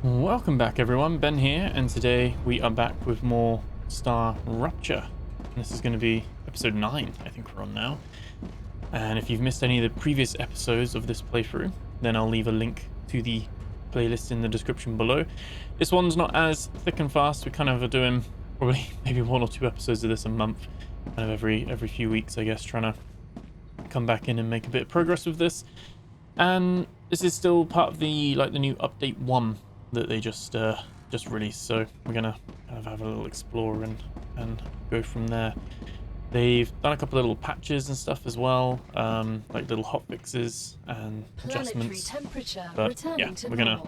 Welcome back everyone, Ben here, and today we are back with more StarRupture. This is going to be episode 9, I think we're on now. And if you've missed any of the previous episodes of this playthrough, then I'll leave a link to the playlist in the description below. This one's not as thick and fast. We kind of are doing probably maybe 1 or 2 episodes of this a month, kind of every few weeks, I guess, trying to come back in and make a bit of progress with this. And this is still part of the new update 1 that they just released, so we're gonna kind of have a little explore and go from there. They've done a couple of little patches and stuff as well, like little hot fixes and adjustments. But yeah, we're gonna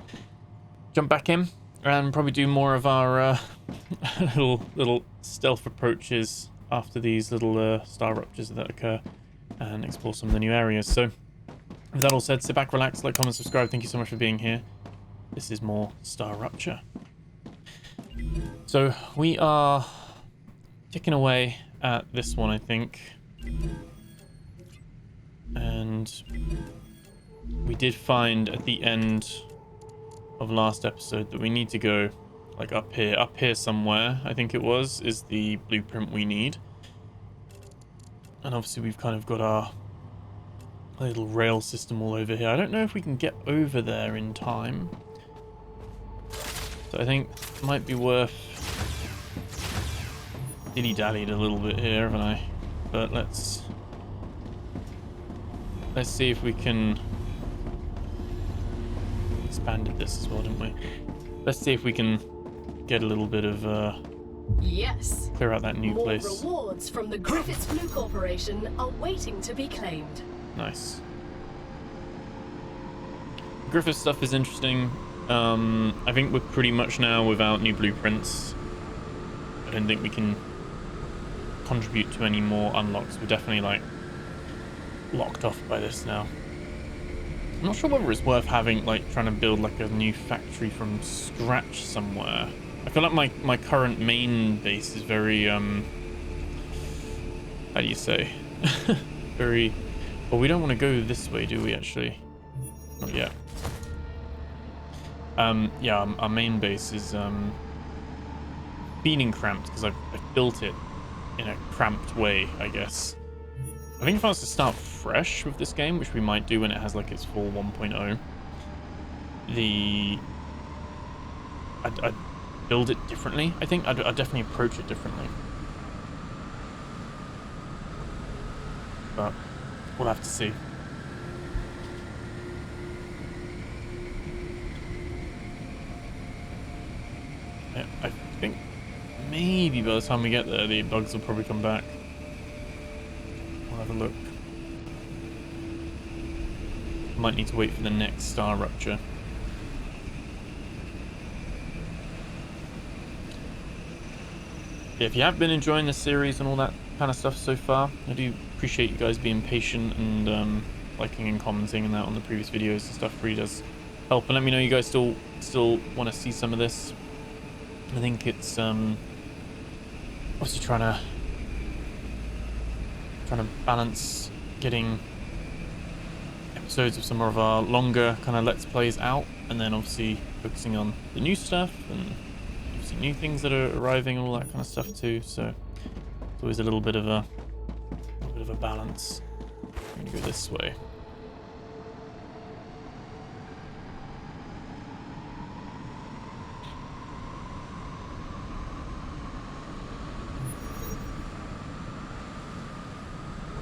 jump back in and probably do more of our little stealth approaches after these little star ruptures that occur, and explore some of the new areas. So with that all said, sit back, relax, like, comment, subscribe. Thank you so much for being here. This is more StarRupture. So we are ticking away at this one, I think. And we did find at the end of last episode that we need to go like up here somewhere, I think it was, is the blueprint we need. And obviously we've kind of got our little rail system all over here. I don't know if we can get over there in time. So I think it might be worth dilly-dallied a little bit here, haven't I? But let's see if we can expanded this as well, didn't we? Let's see if we can get a little bit of yes. Clear out that new More place. Rewards from the Griffiths Blue Corporation are waiting to be claimed. Nice. Griffith stuff is interesting. I think we're pretty much now without new blueprints. I don't think we can contribute to any more unlocks. We're definitely like locked off by this now. I'm not sure whether it's worth having trying to build like a new factory from scratch somewhere. I feel like my current main base is very how do you say very, well, we don't want to go this way, do we? Actually, not yet. Yeah, our main base is feeling cramped because I've built it in a cramped way, I guess. I think if I was to start fresh with this game, which we might do when it has like its full 1.0, I'd build it differently. I think I'd definitely approach it differently. But we'll have to see. I think maybe by the time we get there, the bugs will probably come back. We'll have a look. Might need to wait for the next StarRupture. Yeah, if you have been enjoying the series and all that kind of stuff so far, I do appreciate you guys being patient and liking and commenting and that on the previous videos and stuff. Really does help. And let me know you guys still want to see some of this. I think it's obviously trying to balance getting episodes of some of our longer kind of let's plays out, and then obviously focusing on the new stuff and obviously new things that are arriving and all that kind of stuff too. So it's always a little bit of a balance. I'm gonna go this way.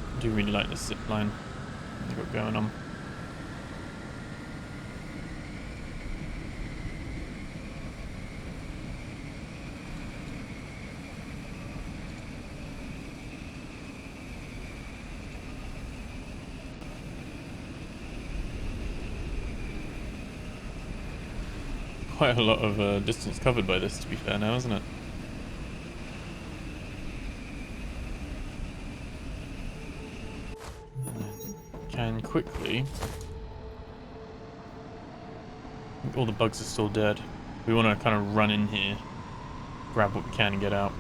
I do really like this zip line they've got going on. Quite a lot of distance covered by this, to be fair now, isn't it? Can quickly. I think all the bugs are still dead. We want to kind of run in here, grab what we can and get out.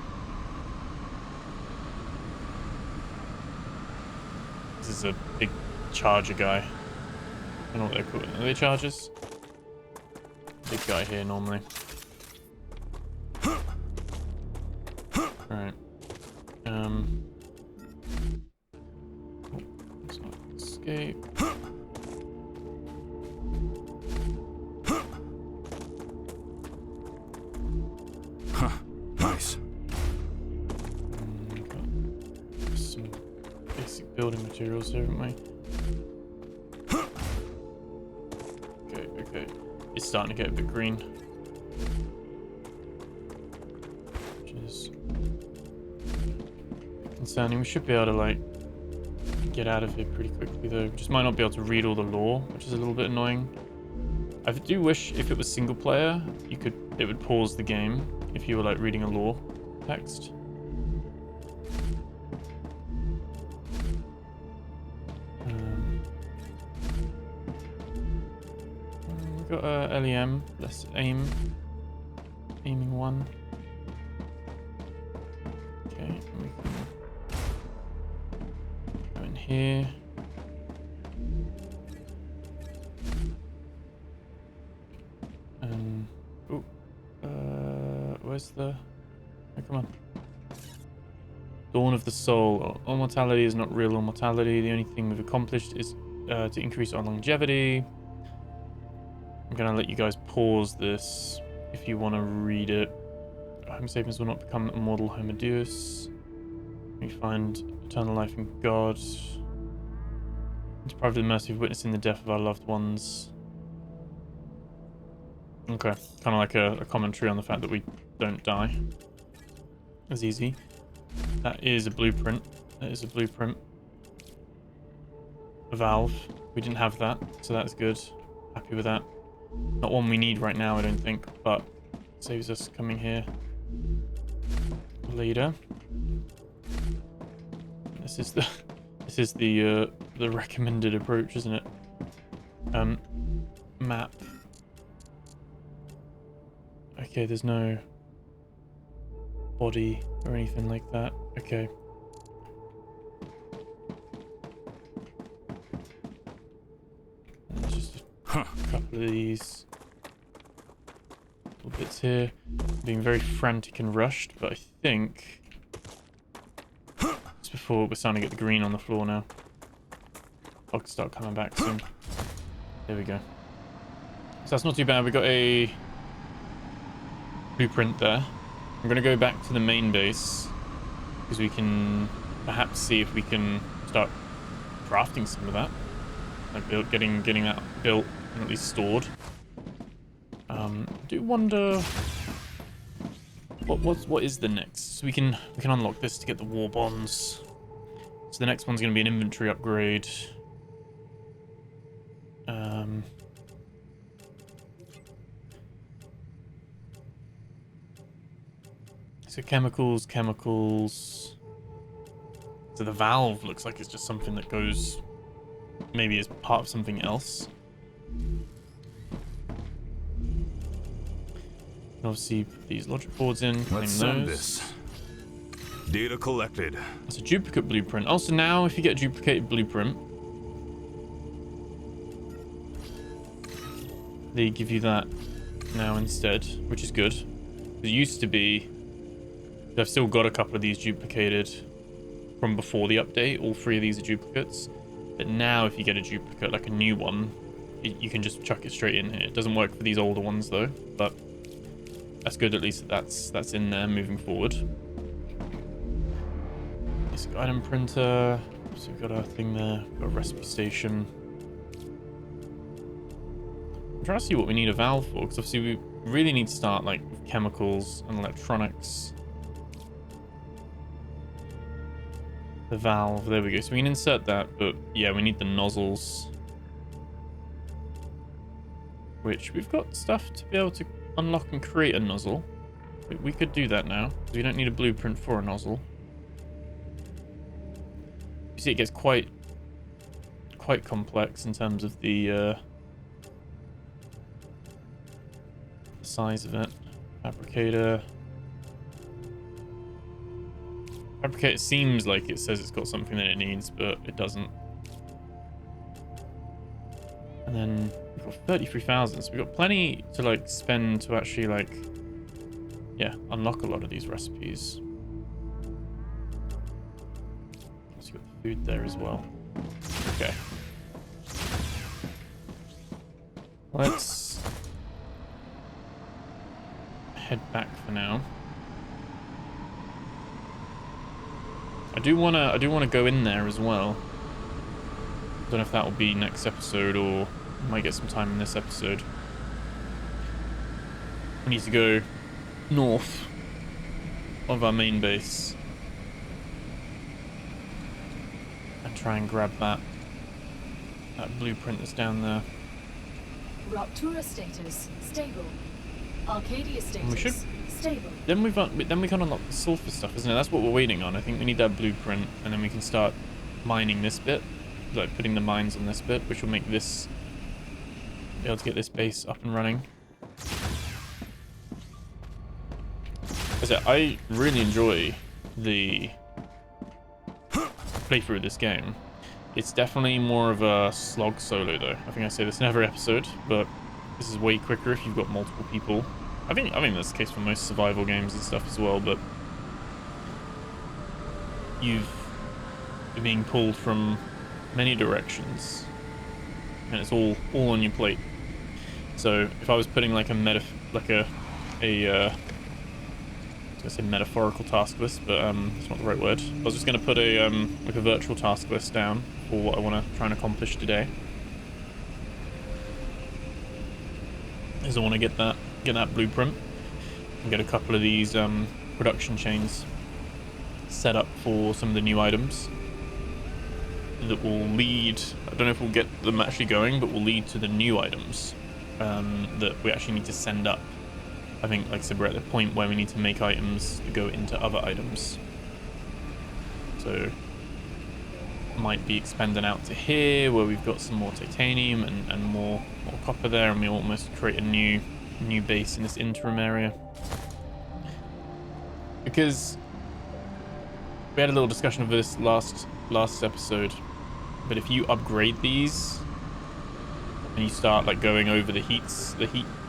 This is a big charger guy. I don't know what they're called. Are they chargers? big guy here normally. Alright. Let's not escape. Nice. Got some basic building materials here, haven't we? Okay. It's starting to get a bit green. Which is concerning. We should be able to, like, get out of here pretty quickly, though. We just might not be able to read all the lore, which is a little bit annoying. I do wish if it was single player, it would pause the game if you were, like, reading a lore text. We've got LEM. Let's aiming one. Okay, and we can go in here. Where's the... Oh, come on. Dawn of the Soul. Immortality is not real immortality. The only thing we've accomplished is to increase our longevity. I'm going to let you guys pause this if you want to read it. Homo sapiens will not become immortal Homo Deus. We find eternal life in God. Deprived of the mercy of witnessing the death of our loved ones. Okay, kind of like a commentary on the fact that we don't die as easy. That is a blueprint. That is a blueprint. A valve. We didn't have that, so that's good. Happy with that. Not one we need right now, I don't think, but saves us coming here later. This is the recommended approach, isn't it? Map. Okay, there's no body or anything like that. Okay. There's just a couple of these little bits here. Being very frantic and rushed, but I think just before we're starting to get the green on the floor now. I'll start coming back soon. There we go. So that's not too bad. We got a blueprint there. I'm going to go back to the main base because we can perhaps see if we can start crafting some of that, like getting that built and at least stored. I do wonder what is the next. So we can unlock this to get the war bonds. So the next one's going to be an inventory upgrade. So chemicals. So the valve looks like it's just something that goes maybe as part of something else. And obviously put these logic boards in. Let's send this. Data collected. It's a duplicate blueprint. Also now if you get a duplicated blueprint, they give you that now instead, which is good. It used to be, I've still got a couple of these duplicated from before the update. All three of these are duplicates. But now if you get a duplicate, like a new one, you can just chuck it straight in here. It doesn't work for these older ones though, but that's good at least that's in there moving forward. Basic item printer. So we've got a thing there, we've got a recipe station. I'm trying to see what we need a valve for, because obviously we really need to start like with chemicals and electronics. The valve, there we go. So we can insert that, but yeah, we need the nozzles. Which we've got stuff to be able to unlock and create a nozzle. We could do that now. We don't need a blueprint for a nozzle. You see, it gets quite complex in terms of the size of it. Fabricator. Fabricator seems like it says it's got something that it needs, but it doesn't. And then we've got 33,000, so we've got plenty to like spend to actually like, yeah, unlock a lot of these recipes. So you got the food there as well. Okay. Let's head back for now. I do wanna go in there as well. Don't know if that will be next episode or I might get some time in this episode. We need to go north of our main base and try and grab that blueprint that's down there. Rupture status stable. Arcadia status We should stable. then we can unlock the sulfur stuff, isn't it? That's what we're waiting on. I think we need that blueprint, and then we can start mining this bit, like putting the mines on this bit, which will make this be able to get this base up and running. As I really enjoy the playthrough of this game. It's definitely more of a slog solo though. I think I say this in every episode, but this is way quicker if you've got multiple people. I think that's the case for most survival games and stuff as well, but you're being pulled from many directions and it's all on your plate. So if I was putting like I was gonna say metaphorical task list, but it's not the right word. I was just gonna put a like a virtual task list down for what I want to try and accomplish today. Is I want to get that blueprint and get a couple of these production chains set up for some of the new items that will lead. I don't know if we'll get them actually going, but will lead to the new items that we actually need to send up. I think, like I said, we're at the point where we need to make items to go into other items. So might be expanding out to here where we've got some more titanium and more copper there, and we almost create a new base in this interim area. Because we had a little discussion of this last episode, but if you upgrade these and you start like going over the heat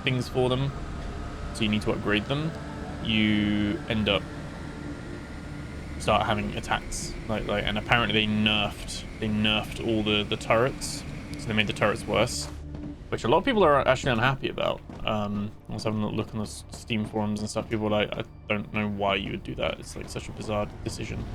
things for them, so you need to upgrade them, you end up start having attacks like and apparently they nerfed all the turrets, so they made the turrets worse, which a lot of people are actually unhappy about. I was having a look on the Steam forums and stuff. People are like, I don't know why you would do that. It's like such a bizarre decision.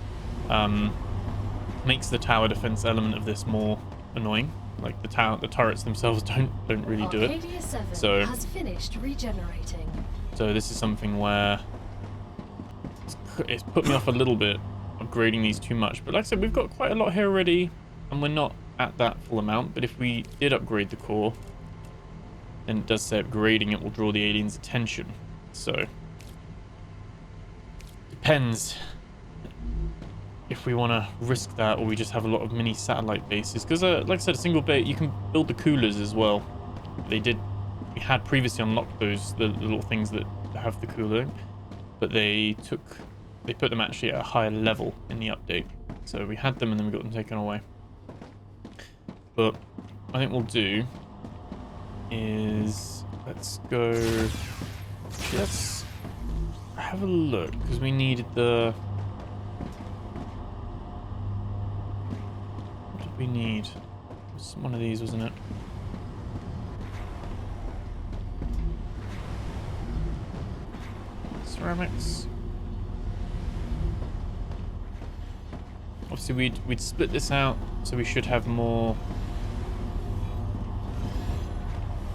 Makes the tower defense element of this more annoying. Like the turrets themselves don't really do it. Arcadia 7 So has finished regenerating. So this is something where it's put me off a little bit upgrading these too much. But like I said, we've got quite a lot here already, and we're not at that full amount. But if we did upgrade the core, then it does say upgrading it will draw the aliens' attention. So depends if we want to risk that, or we just have a lot of mini satellite bases. Because like I said, a single base, you can build the coolers as well. We had previously unlocked the little things that have the cooler, but they put them actually at a higher level in the update. So we had them and then we got them taken away. But I think we'll do is let's go. Actually, let's have a look, because we needed the. What did we need? It was one of these, wasn't it? Ceramics. Obviously we'd split this out, so we should have more.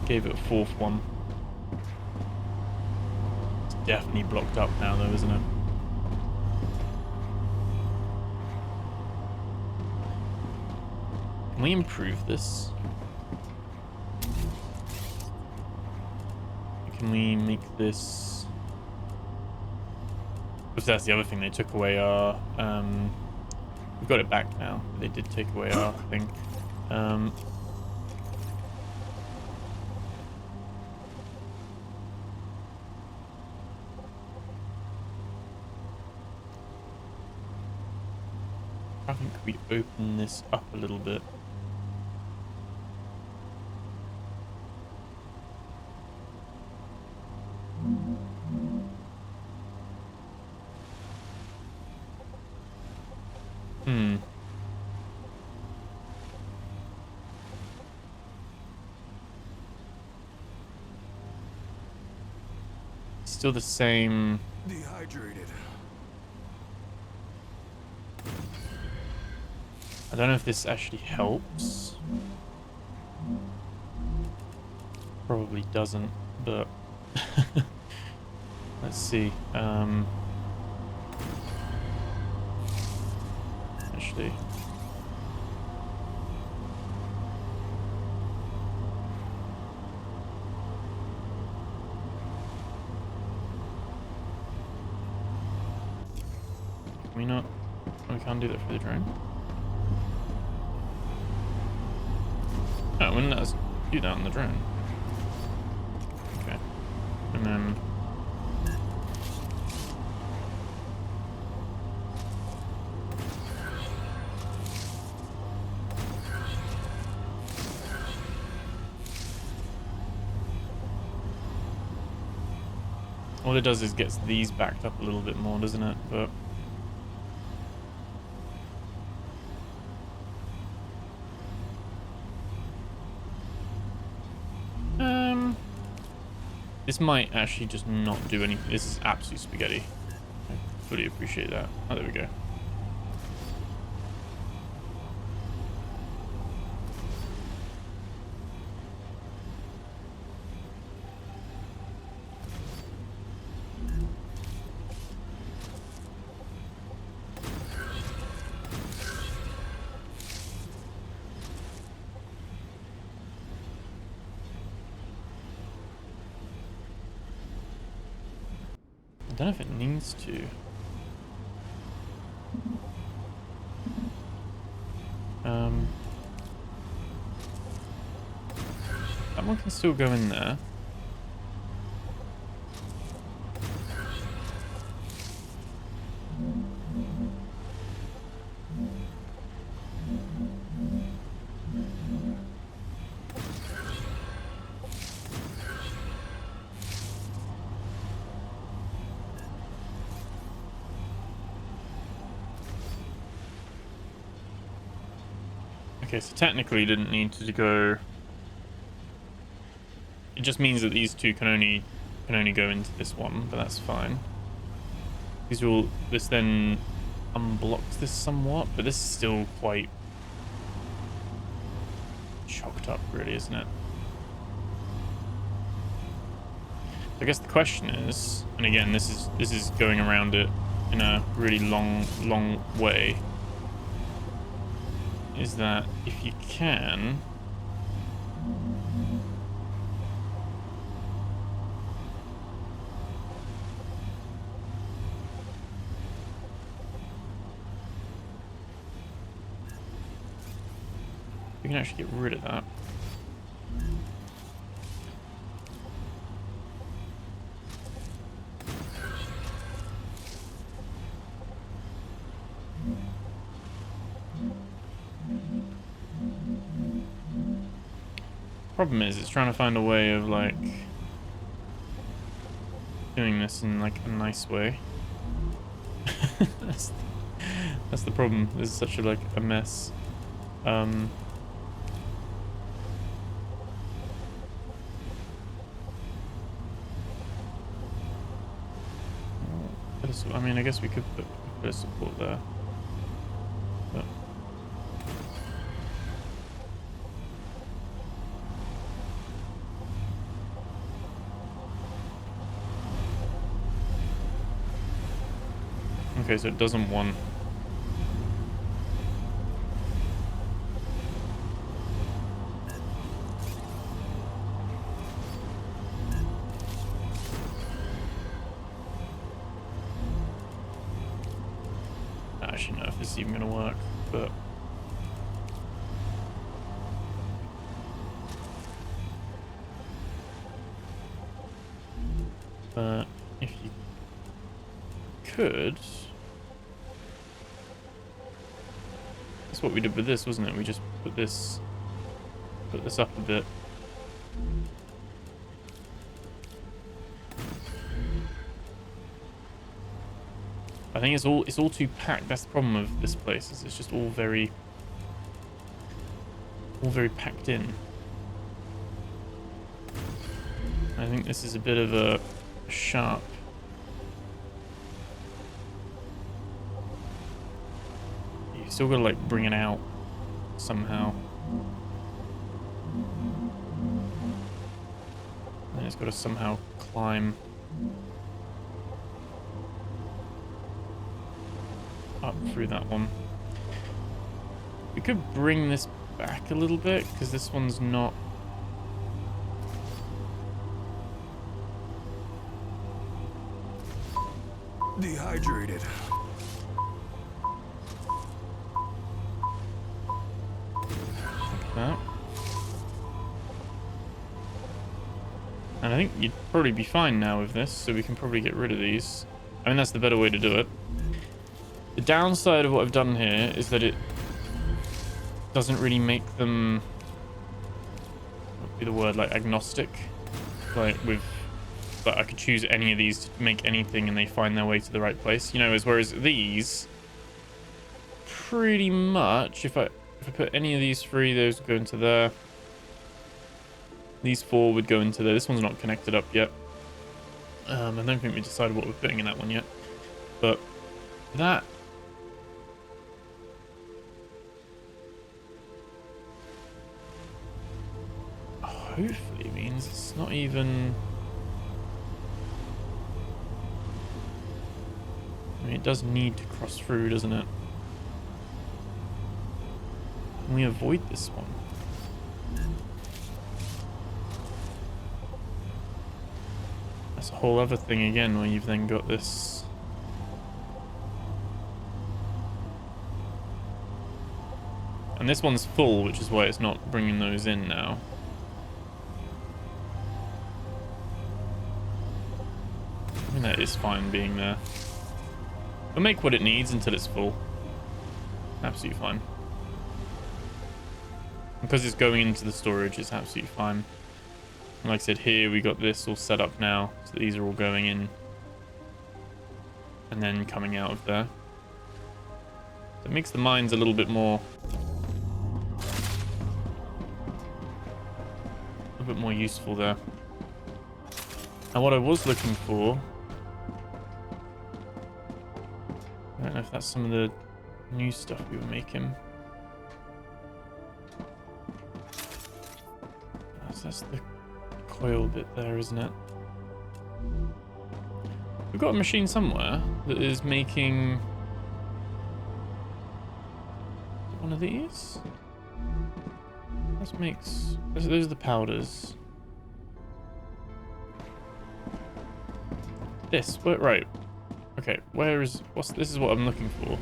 Gave it a fourth one. It's definitely blocked up now though, isn't it? Can we improve this? Can we make this? Because that's the other thing, they took away our we've got it back now, but they did take away our thing. I think we open this up a little bit. Still the same. Dehydrated. I don't know if this actually helps. Probably doesn't, but let's see. Actually, can we not? We can't do that for the drone. Oh, wouldn't let us do that on the drone? Okay, and then. All it does is gets these backed up a little bit more, doesn't it? But this might actually just not do anything. This is absolute spaghetti. I fully appreciate that. Oh, there we go. I don't know if it needs to. That one can still go in there. Okay, so technically didn't need to go. It just means that these two can only go into this one, but that's fine. These will. This then unblocks this somewhat, but this is still quite chocked up, really, isn't it? I guess the question is, and again, this is going around it in a really long way, is that if you can we can actually get rid of that. Problem is, it's trying to find a way of like doing this in like a nice way. that's the problem. This is such a mess. I mean, I guess we could put a bit of support there. But okay, so it doesn't want. I actually know if this is even going to work, but. But if you could. That's what we did with this, wasn't it? We just put this up a bit. I think it's all too packed. That's the problem of this place. Is it's just all very packed in. I think this is a bit of a sharp. You still gotta like bring it out somehow. And it's gotta somehow climb up through that one. We could bring this back a little bit because this one's not. Dehydrated. Like that. And I think you'd probably be fine now with this, so we can probably get rid of these. I mean, that's the better way to do it. The downside of what I've done here is that it doesn't really make them, what would be the word, like agnostic. Like with, but I could choose any of these to make anything and they find their way to the right place. You know, whereas these, pretty much, if I put any of these three, those would go into there. These four would go into there. This one's not connected up yet. I don't think we decided what we're putting in that one yet. But that... hopefully means it's not even... I mean, it does need to cross through, doesn't it? Can we avoid this one? That's a whole other thing again, where you've then got this... And this one's full, which is why it's not bringing those in now. I mean, that is fine being there. It'll make what it needs until it's full. Absolutely fine. Because it's going into the storage, it's absolutely fine. And like I said, here we got this all set up now, so these are all going in and then coming out of there. So it makes the mines a little bit more, useful there. And what I was looking for, I don't know if that's some of the new stuff we were making. That's the coil bit there, isn't it? We've got a machine somewhere that is making one of these. Those are the powders. This, right? Okay, this is what I'm looking for.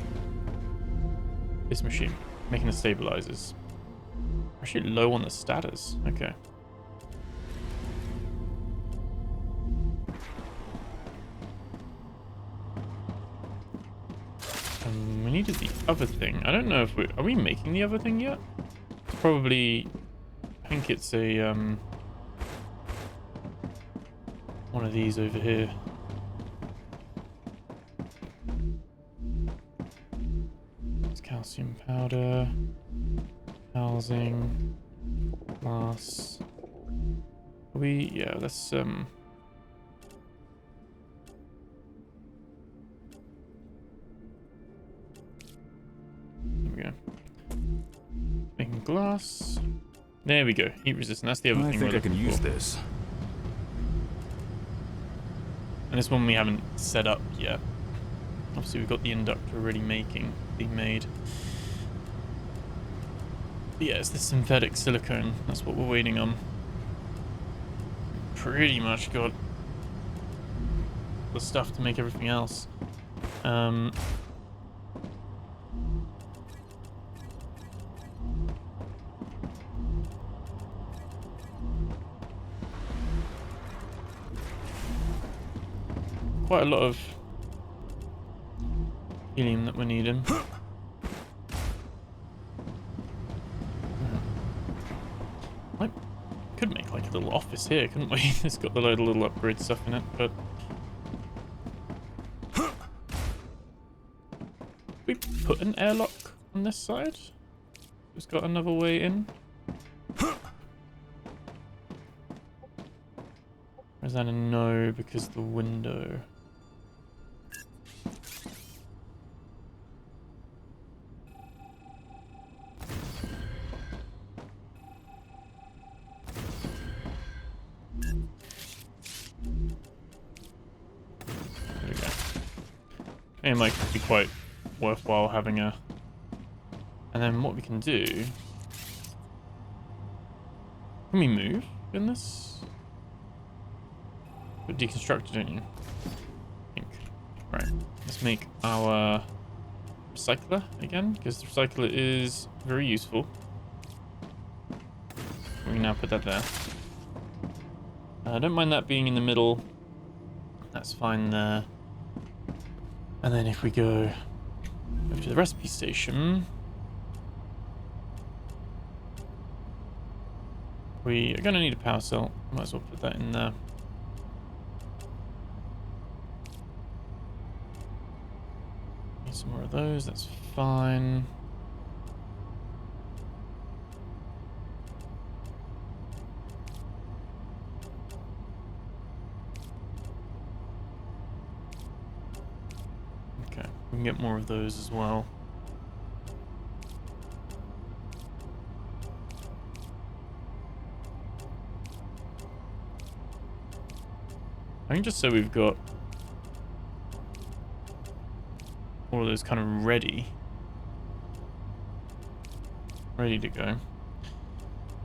This machine making the stabilizers. Actually low on the status. Okay. We needed the other thing. I don't know if are we making the other thing yet? It's probably, I think it's a one of these over here. It's calcium powder, housing, glass. Yeah, let's there we go. Making glass. There we go. Heat resistant. That's the other thing. I think I can use this. And this one we haven't set up yet. Obviously, we've got the inductor already being made. But yeah, it's the synthetic silicone. That's what we're waiting on. Pretty much got the stuff to make everything else. Quite a lot of helium that we're needing. I could make like a little office here, couldn't we? It's got the load of little upgrade stuff in it, but we put an airlock on this side. It's got another way in. Or is that a no because the window? There we go. It might be quite worthwhile having a... And then what we can do... Can we move in this? But deconstruct it, don't you? I think. Right. Let's make our recycler again, because the recycler is very useful. We can now put that there. I don't mind that being in the middle. That's fine there. And then if we go over to the recipe station, we are going to need a power cell. Might as well put that in there. Need some more of those. That's fine. Okay, we can get more of those as well. I think just so we've got all of those kind of ready to go.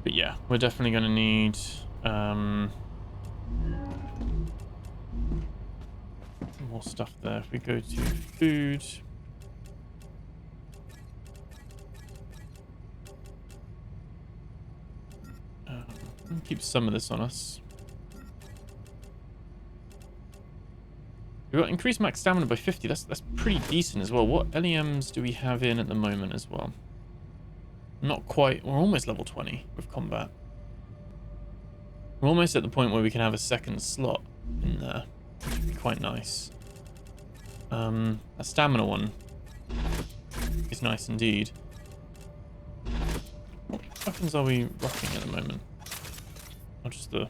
But yeah, we're definitely going to need more stuff there. If we go to food, keep some of this on us. We've got increased max stamina by 50. That's pretty decent as well. What LEMs do we have in at the moment as well? Not quite. We're almost level 20 with combat. We're almost at the point where we can have a second slot in there, which would be quite nice. A stamina one is nice indeed. What weapons are we rocking at the moment? Not just the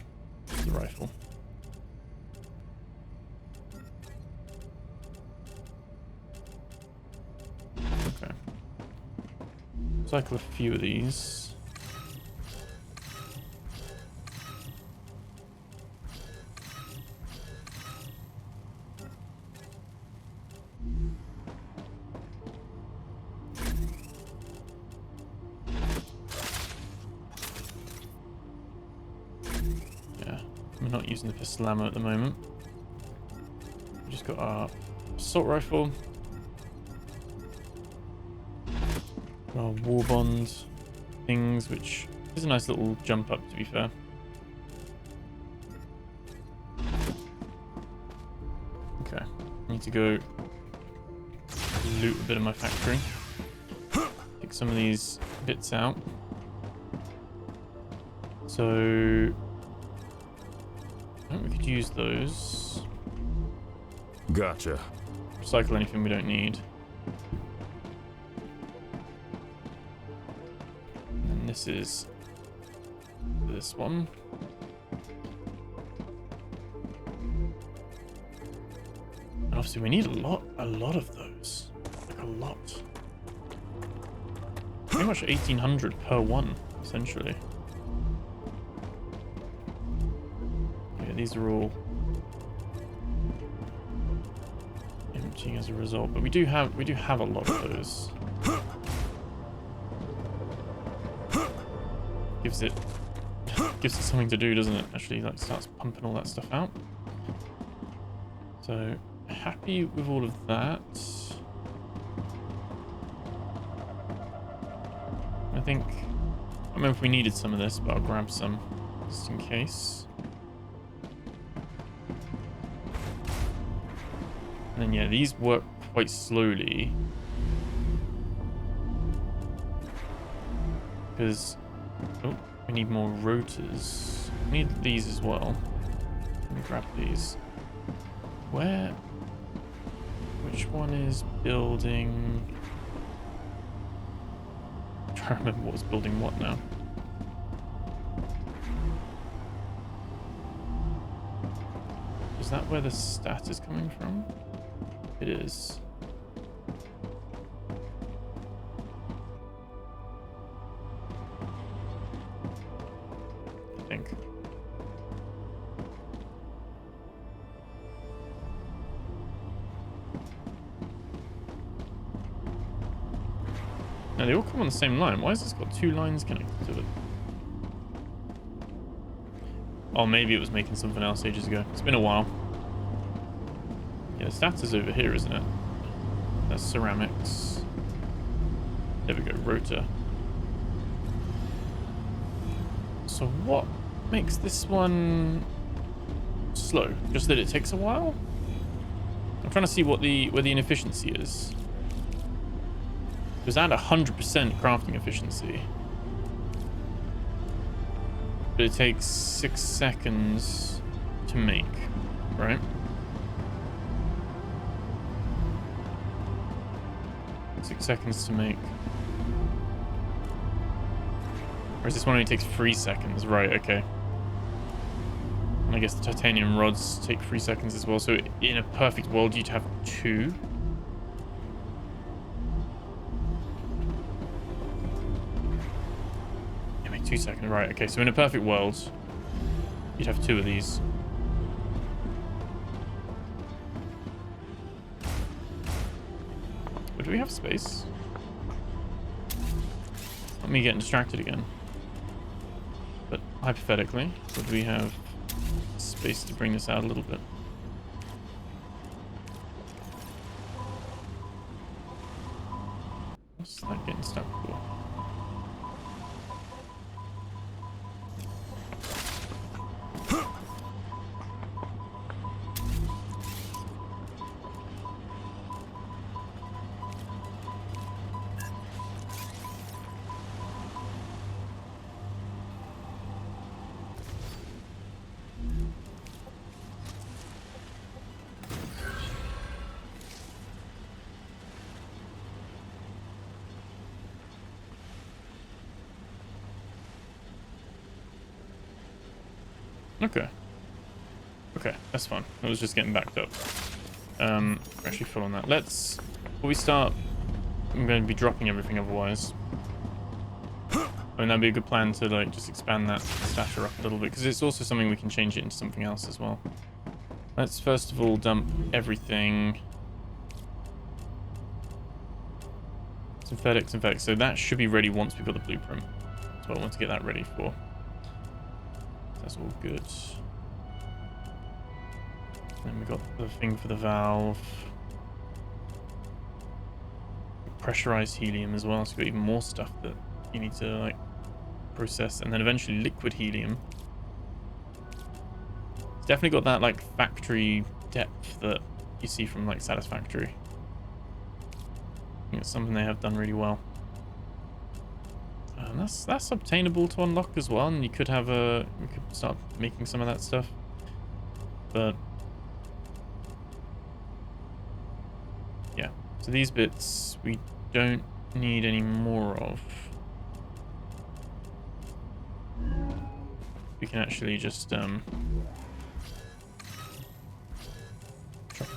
rifle. Okay. Cycle a few of these. Yeah, we're not using the pistol ammo at the moment. We just got our assault rifle. Our war bond things, which is a nice little jump up, to be fair. Okay, need to go loot a bit of my factory. Pick some of these bits out. So I think we could use those. Gotcha. Recycle anything we don't need. And this is this one. And obviously we need a lot of those. Like a lot. Pretty much 1800 per one, essentially. Okay, these are all emptying as a result, but we do have a lot of those. Gives it something to do, doesn't it? Actually, like starts pumping all that stuff out. So happy with all of that. I think I don't remember if we needed some of this, but I'll grab some just in case. And then yeah, these work quite slowly because we need more rotors. We need these as well. Let me grab these. Which one is building? I'm trying to remember what was building what now. that where the stat is coming from? It is. I think. Now they all come on the same line. Why has this got 2 lines connected to it? Oh, maybe it was making something else ages ago. It's been a while. Yeah, the stats is over here, isn't it? That's ceramics. There we go, rotor. So what makes this one slow? Just that it takes a while? I'm trying to see what where the inefficiency is. It was at 100% crafting efficiency. But it takes 6 seconds to make, right? Seconds to make. Whereas this one only takes 3 seconds. Right, okay. And I guess the titanium rods take 3 seconds as well. So in a perfect world, you'd have 2. Yeah, make 2 seconds. Right, okay. So in a perfect world, you'd have 2 of these. But do we have space? Not me getting distracted again. But hypothetically, would we have space to bring this out a little bit? What's that getting stuck for? Okay. Okay, that's fine. I was just getting backed up. We're actually full on that. Let's... Before we start, I'm going to be dropping everything otherwise. I mean, that'd be a good plan to, like, just expand that stasher up a little bit, because it's also something we can change it into something else as well. Let's first of all dump everything. Synthetic. So that should be ready once we've got the blueprint. That's what I want to get that ready for. That's all good. Then we got the thing for the valve. Pressurized helium as well, so we've got even more stuff that you need to like process, and then eventually liquid helium. It's definitely got that like factory depth that you see from like Satisfactory. I think it's something they have done really well. And that's obtainable to unlock as well, and you could have we could start making some of that stuff. But yeah, so these bits we don't need any more of. We can actually just chop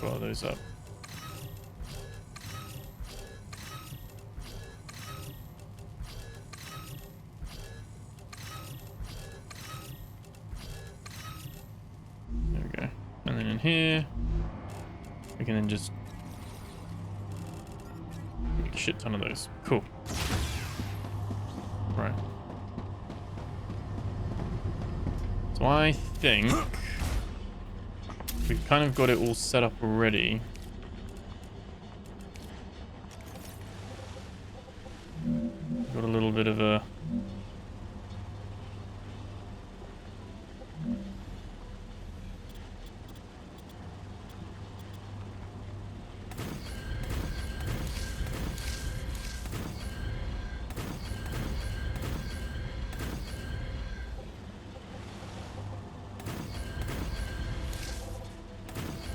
a lot of those up. There we go. And then in here, we can then just make a shit ton of those. Cool. Right. So I think we've kind of got it all set up already. Got a little bit of a...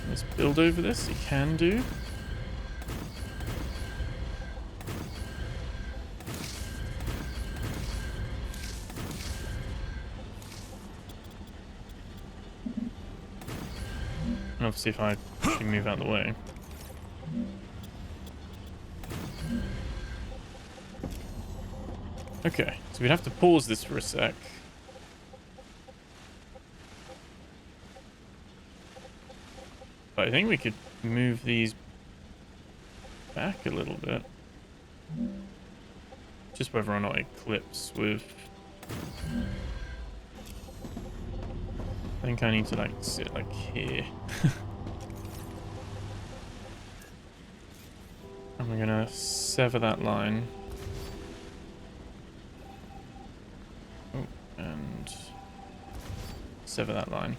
Let's build over this. You can do. obviously if I actually move out of the way. Okay, so we'd have to pause this for a sec. But I think we could move these back a little bit. Just whether or not it clips with... I think I need to like sit like here. And we're gonna sever that line. Oh, and sever that line.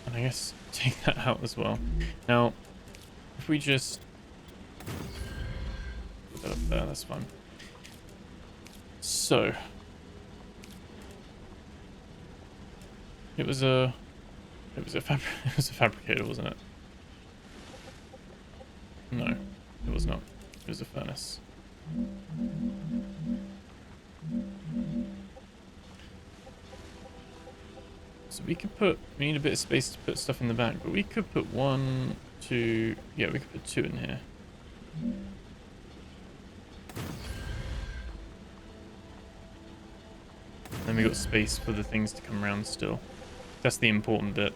And I guess take that out as well. Now, if we just put that up there, that's fine. So it was a fabricator, wasn't it? No, it was not. It was a furnace. So we need a bit of space to put stuff in the back, but we could put 1, 2, yeah, we could put 2 in here. Then we got space for the things to come around still. That's the important bit,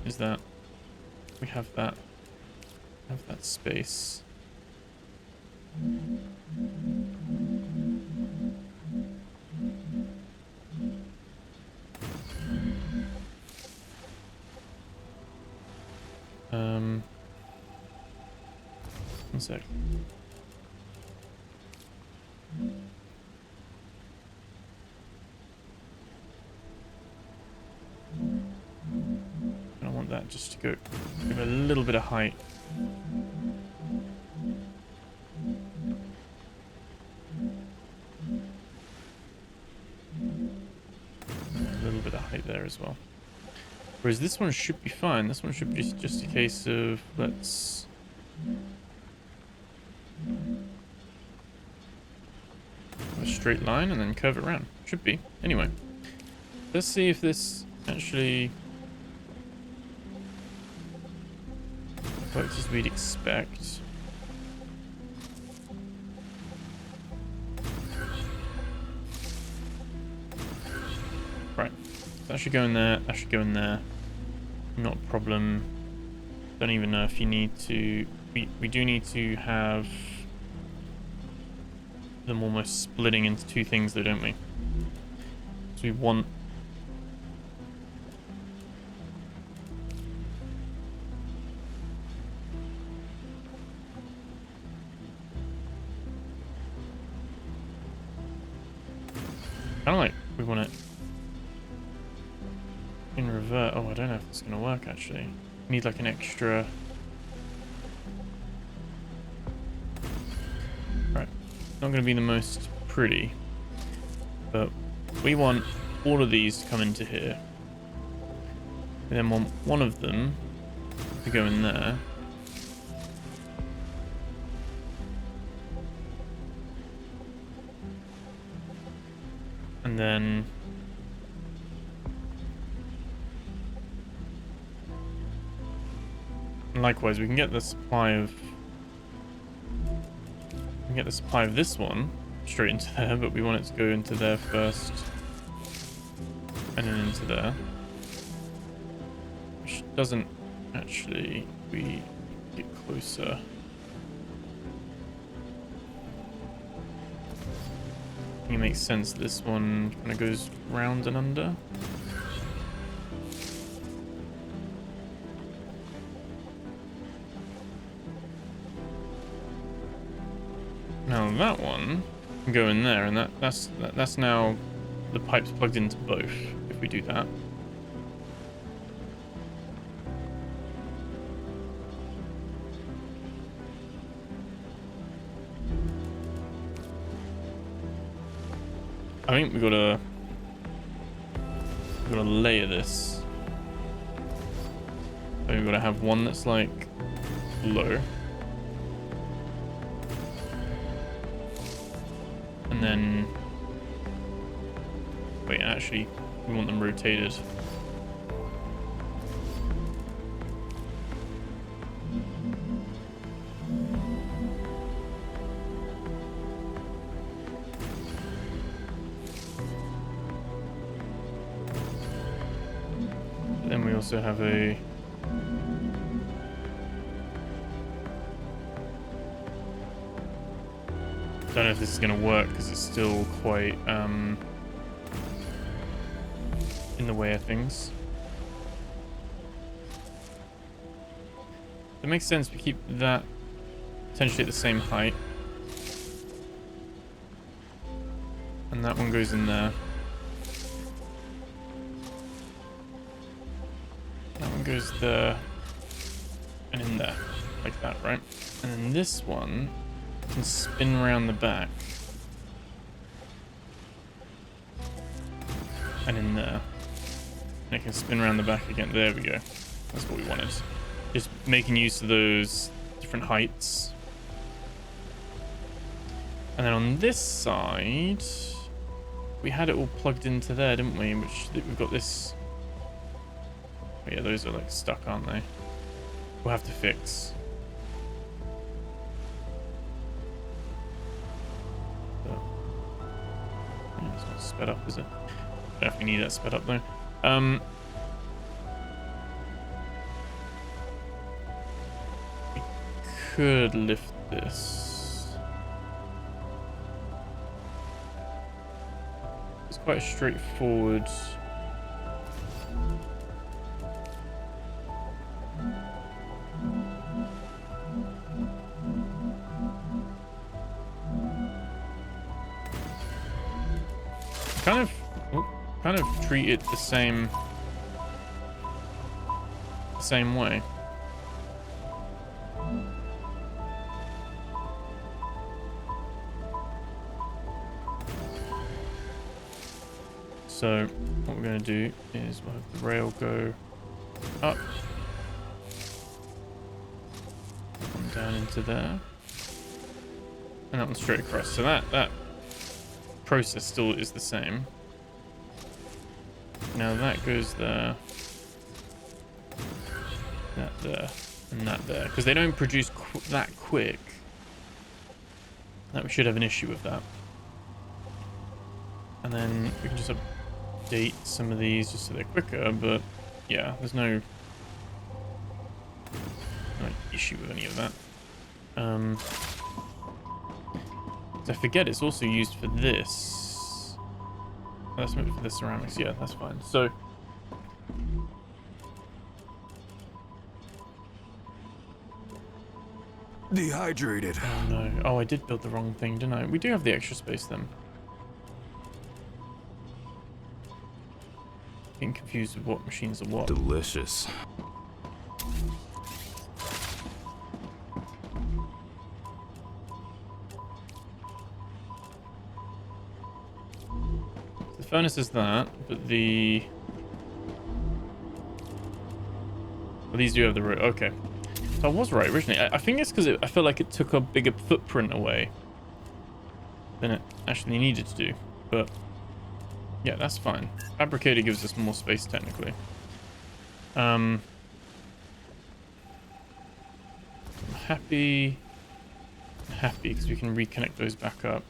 is that we have that space. One sec. I want that just to go give a little bit of height. A little bit of height there as well. Whereas this one should be fine. This one should be just a case of let's a straight line and then curve it around. Should be. Anyway, let's see if this actually works as we'd expect. Right. That should go in there. That should go in there. Not a problem. Don't even know if you need to... We do need to have them almost splitting into 2 things though, don't we? So we want... kind of like we want it in revert. Oh, I don't know if it's going to work actually. Need like an extra... Right, not going to be the most pretty, but we want all of these to come into here. We then want one of them to go in there. And then likewise we can get the supply of this one straight into there, but we want it to go into there first and then into there, which doesn't actually... we get closer. I think it makes sense this one kind of goes round and under. Now that one can go in there, and that's now the pipes plugged into both. If we do that, I think we gotta layer this. I think we gotta have one that's like low. And then Wait, actually, we want them rotated. Then we also have a don't know if this is going to work because it's still quite in the way of things. It makes sense we keep that potentially at the same height. And that one goes in there. That one goes there and in there, like that, right? And then this one can spin around the back and in there. And it can spin around the back again. There we go. That's what we wanted. Just making use of those different heights. And then on this side, we had it all plugged into there, didn't we? Which we've got this. Oh yeah, those are like stuck, aren't they? We'll have to fix. So, yeah, it's not sped up, is it? Definitely need that sped up though. We could lift this. It's quite a straightforward. Kind of treat it the same way. So what we're going to do is we'll have the rail go up, and down into there, and that one straight across. So that process still is the same. Now that goes there, that there, and that there, because they don't produce that quick. That we should have an issue with that. And then we can just update some of these just so they're quicker, but yeah, there's no issue with any of that. I forget it's also used for this. Let's move it for the ceramics. Yeah, that's fine. So Dehydrated. oh no. Oh, I did build the wrong thing, didn't I? We do have the extra space then. Getting confused with what machines are what. Delicious. The furnace is that, but the... Well, these do have the road. Okay. So I was right originally. I think it's because I felt like it took a bigger footprint away than it actually needed to do. But yeah, that's fine. Fabricator gives us more space technically. I'm happy because we can reconnect those back up.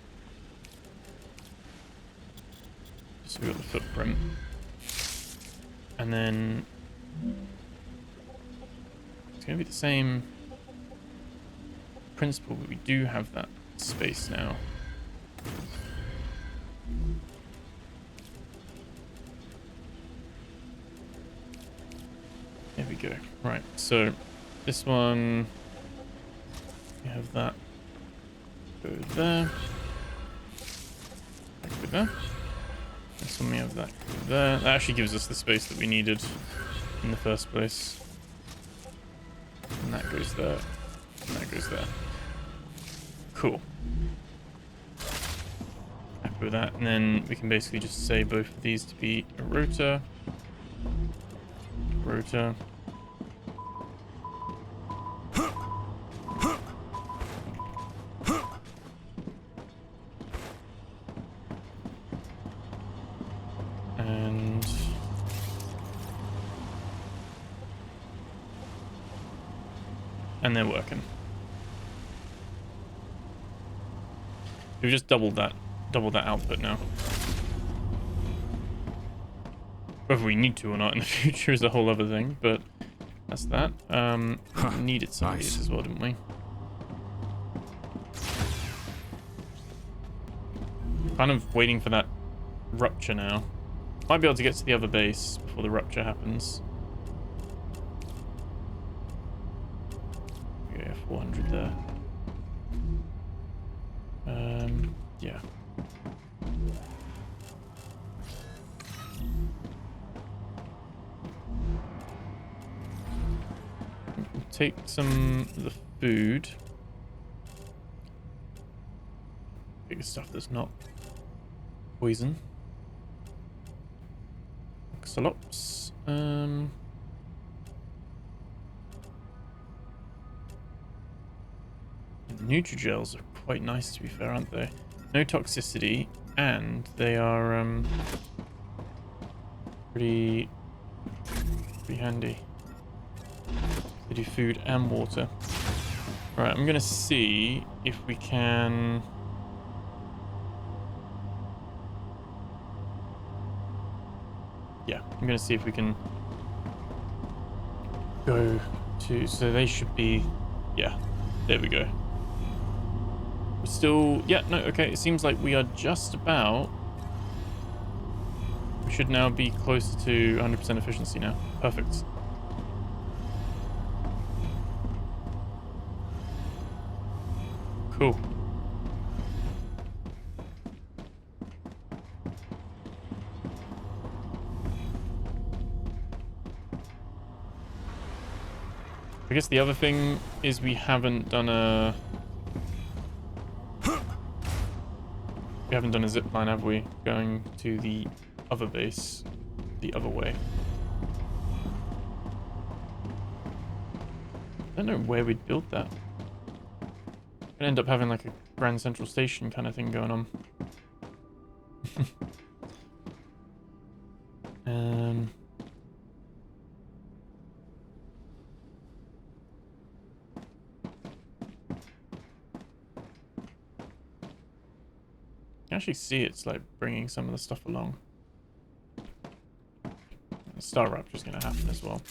So we got the footprint. And then it's going to be the same principle, but we do have that space now. There we go. Right, so this one, we have that go there. That go there. This one we have that go there. That actually gives us the space that we needed in the first place. And that goes there. And that goes there. Cool. Happy with that. And then we can basically just say both of these to be a rotor. Rotor. And they're working. We've just doubled that output now. Whether we need to or not in the future is a whole other thing, but that's that. We needed some of these as well, didn't we? Kind of waiting for that rupture now. Might be able to get to the other base before the rupture happens. Yeah, 400 there. Yeah. Take some of the food. Take the stuff that's not poison. Axolops. The Nutrigels are quite nice, to be fair, aren't they? No toxicity, and they are pretty handy. They do food and water. Right, I'm gonna see if we can. Yeah, I'm gonna see if we can go to. So they should be. Yeah, there we go. We're still. Yeah, no, okay. It seems like we are just about. We should now be close to 100% efficiency now. Perfect. Cool. I guess the other thing is we haven't done a zip line, have we? Going to the other base the other way. I don't know where we'd build that. Gonna end up having like a Grand Central Station kind of thing going on. You can actually see it's like bringing some of the stuff along. StarRupture is gonna happen as well.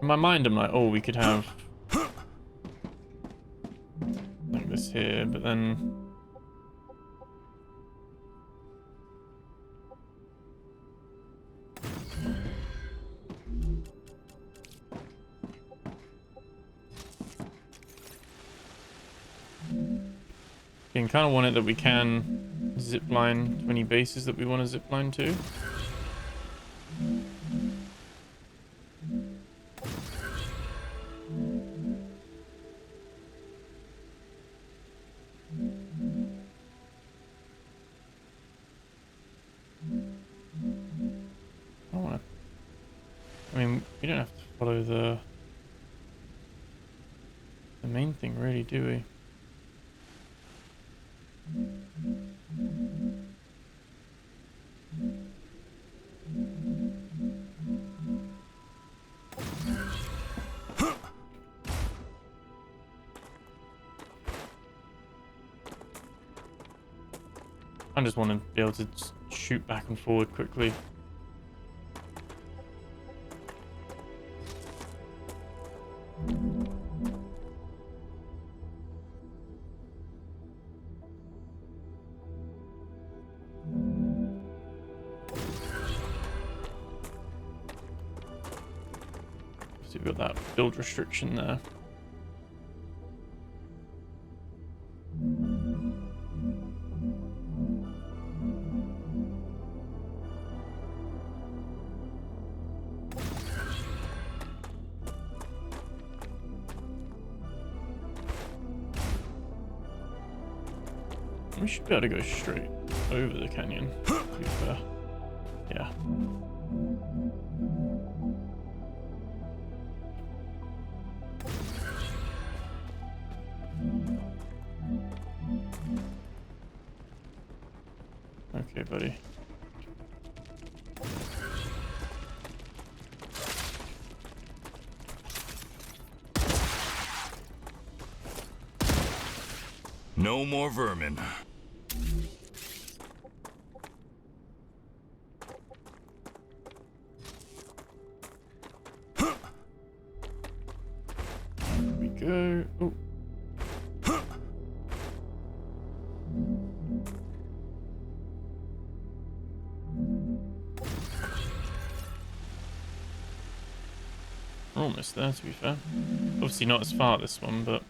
In my mind, I'm like, oh, we could have like this here, but then you kind of want it that we can zip line to any bases that we want to zip line to. I mean, we don't have to follow the main thing, really, do we? I just want to be able to just shoot back and forward quickly. So we've got that build restriction there. We should be able to go straight over the canyon, to be fair. Yeah. Okay, buddy. No more vermin. There we go. Oh. We're almost there, to be fair. Obviously not as far this one, but...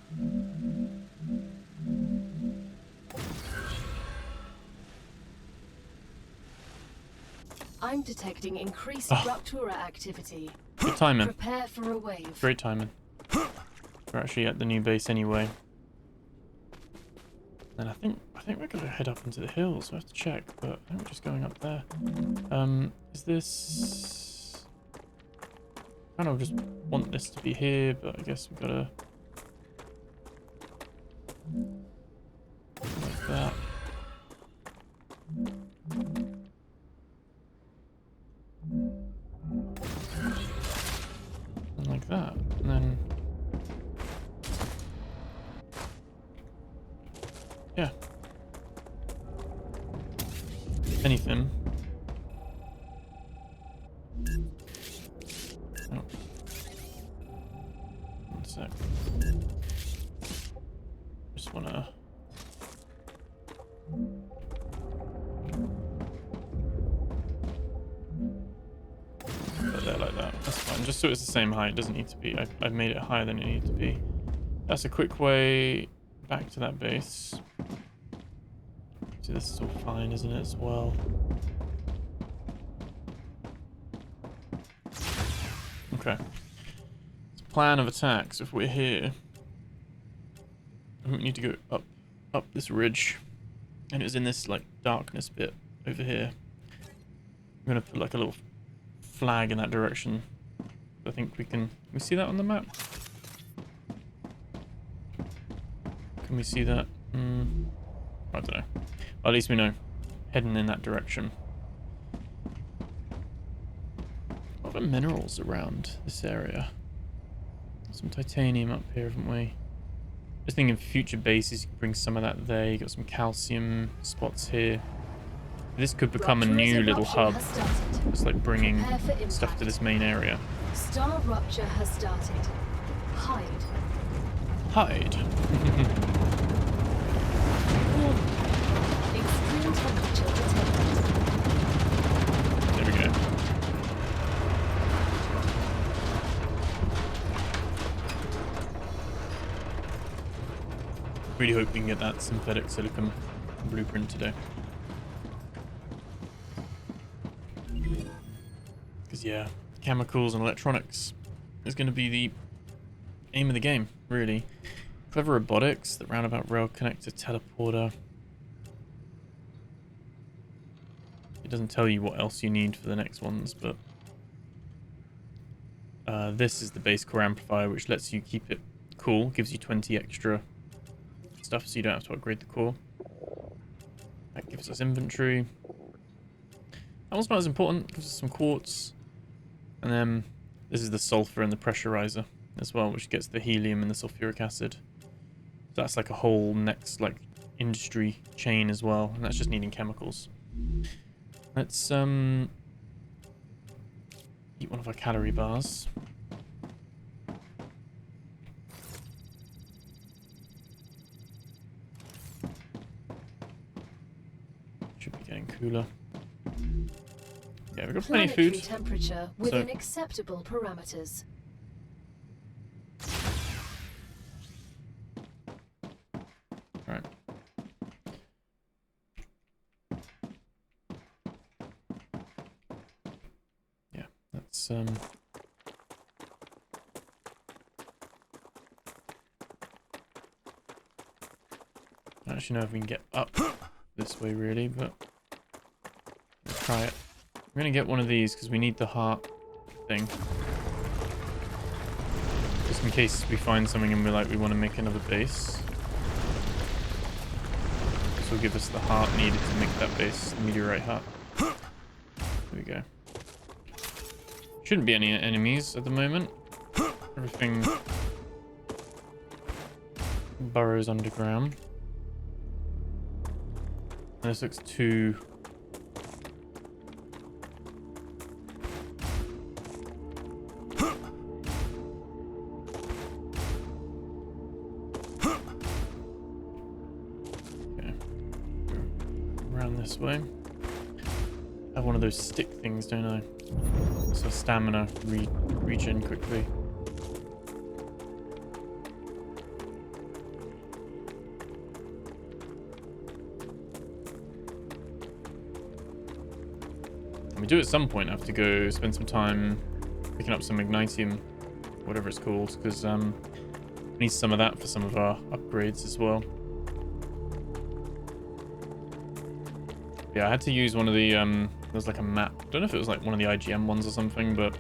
I'm detecting increased Rupture activity. Good timing. Prepare for a wave. Great timing. We're actually at the new base anyway. And I think we're gonna head up into the hills. I have to check, but I think we're just going up there. Is this... I kind of just want this to be here, but I guess we've gotta... like that. And like that. And then... yeah. If anything. Oh. One sec. Just wanna... put it there like that. That's fine. Just so it's the same height. It doesn't need to be... I've made it higher than it needs to be. That's a quick way back to that base. See, this is all fine, isn't it, as well? Okay. Plan of attack. So if we're here, we need to go up this ridge, and it was in this like darkness bit over here. I'm gonna put like a little flag in that direction. I think we can we see that on the map? Can we see that? I don't know. Well, at least we know. Heading in that direction. A lot of minerals around this area. Some titanium up here, haven't we? Just thinking future bases, you can bring some of that there. You got some calcium spots here. This could become a new little hub. It's like bringing stuff to this main area. StarRupture has started. Hide. Hide. Extreme temperature detected. There we go. Really hope we can get that synthetic silicon blueprint today. Because yeah, chemicals and electronics is going to be the aim of the game, really. Clever robotics, the roundabout rail connector teleporter. It doesn't tell you what else you need for the next ones, but this is the base core amplifier, which lets you keep it cool, gives you 20 extra stuff so you don't have to upgrade the core. That gives us inventory. That one's not as important, gives us some quartz. And then this is the sulfur and the pressurizer as well, which gets the helium and the sulfuric acid. So that's like a whole next like industry chain as well, and that's just needing chemicals. Let's eat one of our calorie bars. Should be getting cooler. Yeah, we've got plenty of food. Temperature within acceptable parameters. Right. Yeah, that's I don't actually know if we can get up this way really, but let's try it. We're gonna get one of these because we need the heart thing. Just in case we find something and we're like, we want to make another base. This will give us the heart needed to make that base, the meteorite heart. There we go. Shouldn't be any enemies at the moment. Everything burrows underground. This looks too... Okay. Around this way. I have one of those stick things, don't I? So stamina regen quickly. And we do at some point have to go spend some time picking up some magnesium, whatever it's called, because we need some of that for some of our upgrades as well. Yeah, I had to use one of the there's like a map. I don't know if it was like one of the IGM ones or something, but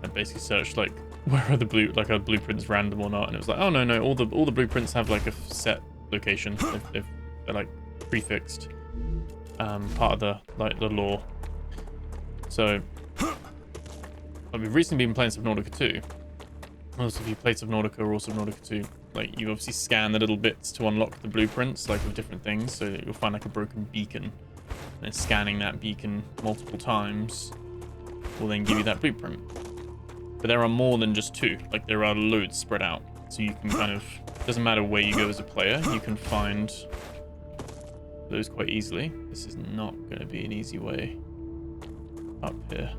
I basically searched like where are the blueprints random or not, and it was like, oh no, all the blueprints have like a set location. They're like prefixed, part of the lore. So we've recently been playing Subnautica 2. Most of you played Subnautica or Subnautica 2, like you obviously scan the little bits to unlock the blueprints, like of different things. So you'll find like a broken beacon, and then scanning that beacon multiple times will then give you that blueprint. But there are more than just 2. Like there are loads spread out, so you can kind of, doesn't matter where you go as a player, you can find those quite easily. This is not going to be an easy way up here.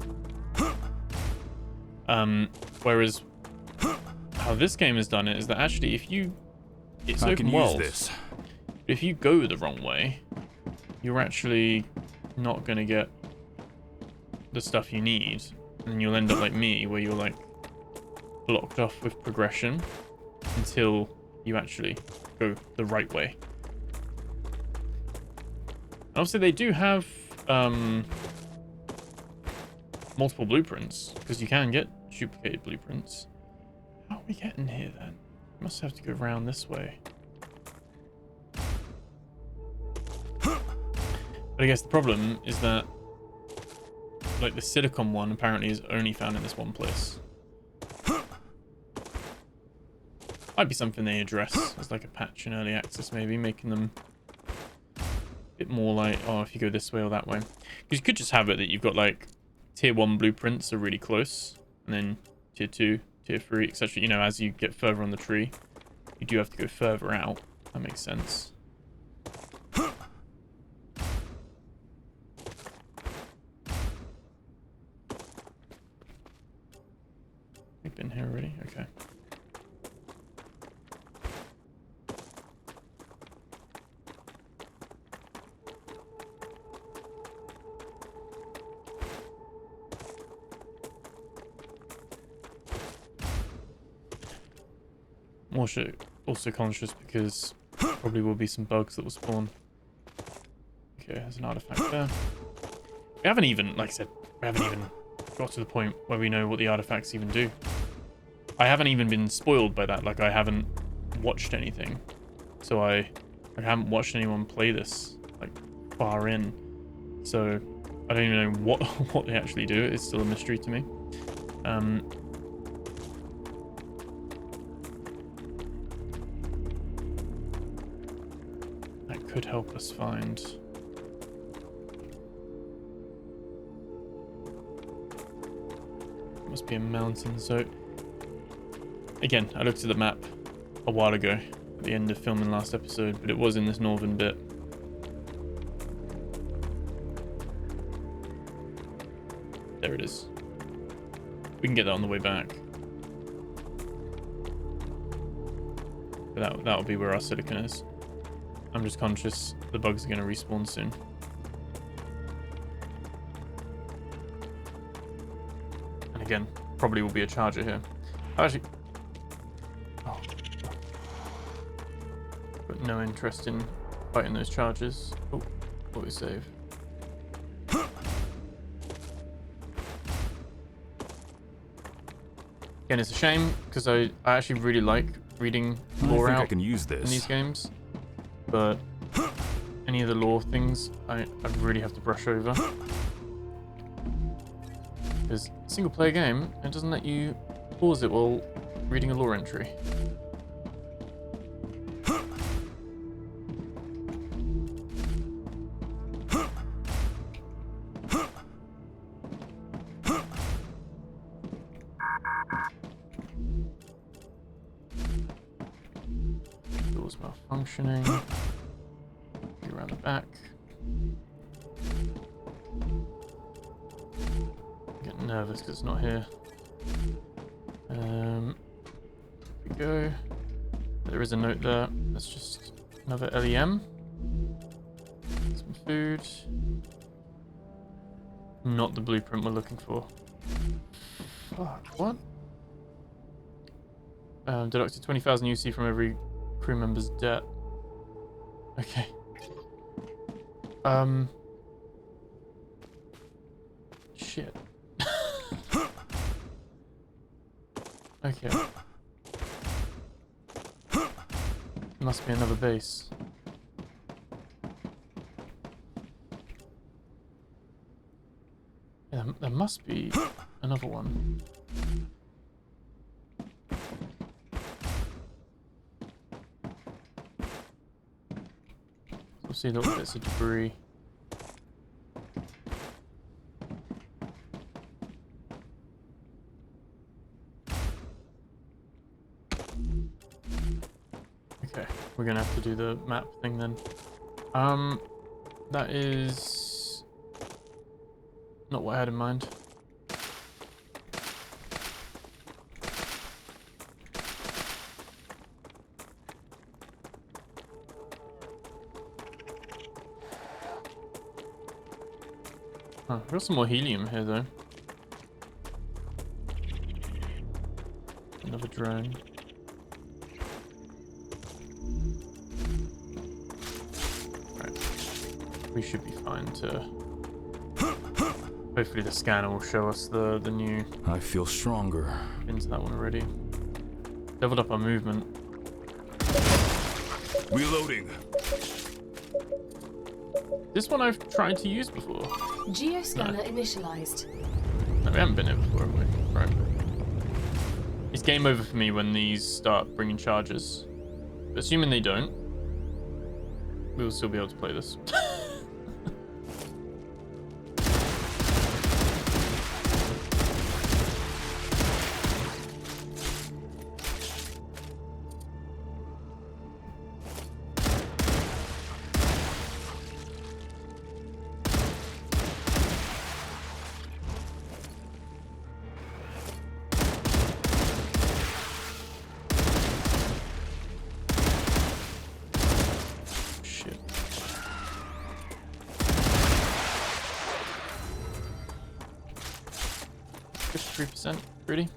Whereas how this game has done it is that actually it's open world. If you go the wrong way, you're actually not going to get the stuff you need, and you'll end up like me, where you're like blocked off with progression until you actually go the right way. And obviously they do have multiple blueprints, because you can get duplicated blueprints. How are we getting here then? We must have to go around this way. But I guess the problem is that like the silicon one apparently is only found in this one place. Might be something they address as like a patch in early access, maybe making them a bit more like, oh, if you go this way or that way. Because you could just have it that you've got like tier 1 blueprints are really close, and then tier 2, tier 3, etc. You know, as you get further on the tree, you do have to go further out. That makes sense. We've been here already? Okay. Also conscious because probably will be some bugs that will spawn. Okay, there's an artifact there. We haven't even, like I said, we haven't even got to the point where we know what the artifacts even do. I haven't even been spoiled by that. Like, I haven't watched anything. So I haven't watched anyone play this, like, far in. So I don't even know what they actually do. It's still a mystery to me. That could help us find... Must be a mountain. So again, I looked at the map a while ago at the end of filming last episode, but it was in this northern bit. There it is. We can get that on the way back. But that'll be where our silicon is. I'm just conscious the bugs are going to respawn soon. Again, probably will be a charger here. Actually, oh, got no interest in fighting those chargers. Oh, what we save. Again, it's a shame because I actually really like reading lore out I can use this in these games, but any of the lore things I really have to brush over. Because single player game, it doesn't let you pause it while reading a lore entry. Malfunctioning. Go around the back. Getting nervous because it's not here. Here we go. There is a note there. That's just another LEM. Some food. Not the blueprint we're looking for. Fuck, what? Deducted 20,000 UC from every crew member's debt. Okay. Shit. Okay. Must be another base. Yeah, there must be another one. We'll see little bits of debris. Okay, we're gonna have to do the map thing then. That is not what I had in mind. Huh, got some more helium here though. Another drone. We should be fine to... Hopefully the scanner will show us the new... I feel stronger. Into that one already. Leveled up our movement. Reloading. This one I've tried to use before. Geoscanner initialized. No, we haven't been here before, have we? Right. It's game over for me when these start bringing charges. But assuming they don't, we will still be able to play this. Shit. %, pretty.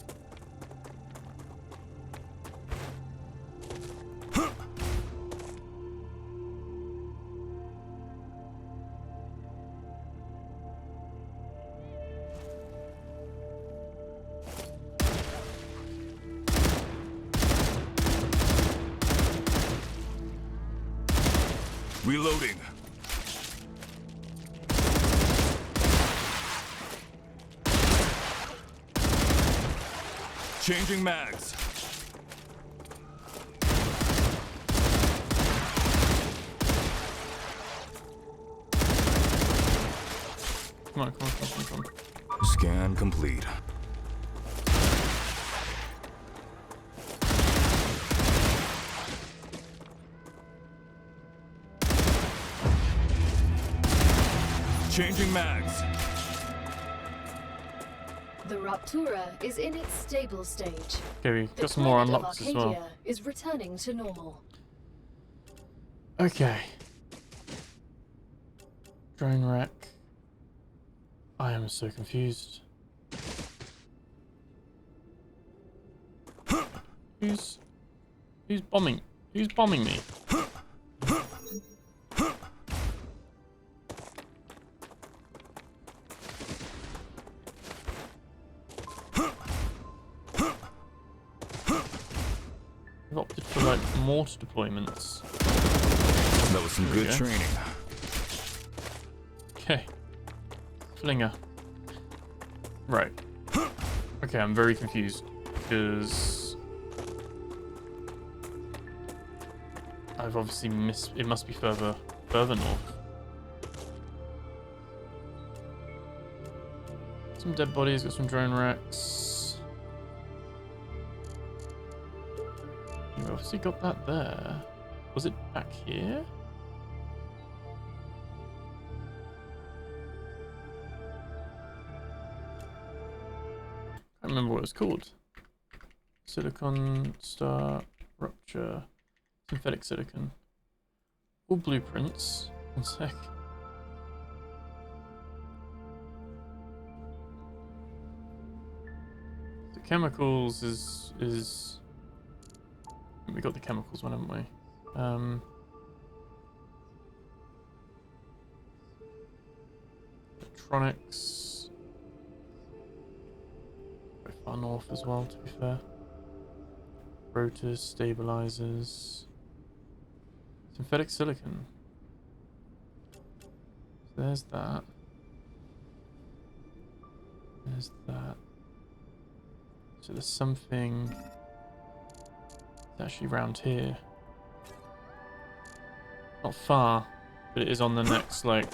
Reloading. Changing mags. Come on, come on, come on, come on. Scan complete. Changing mags. The Rupture is in its stable stage. Okay, we The got some more climate of unlocks as Arcadia well. is returning to normal. Okay. Drone wreck. I am so confused. Who's bombing? Who's bombing me? I've opted for like mortar deployments. That was some good training. Okay. Flinger. Right. Okay, I'm very confused because I've obviously missed. It must be further north. Some dead bodies. Got some drone wrecks. We obviously got that there. Was it back here? I can't remember what it was called. Silicon, star, rupture, synthetic silicon. All blueprints. One sec. The chemicals is we got the chemicals one, haven't we? Electronics. Very far north as well, to be fair. Rotors, stabilizers. Synthetic silicon. So there's that. There's that. So there's something actually around here. Not far, but it is on the next, like...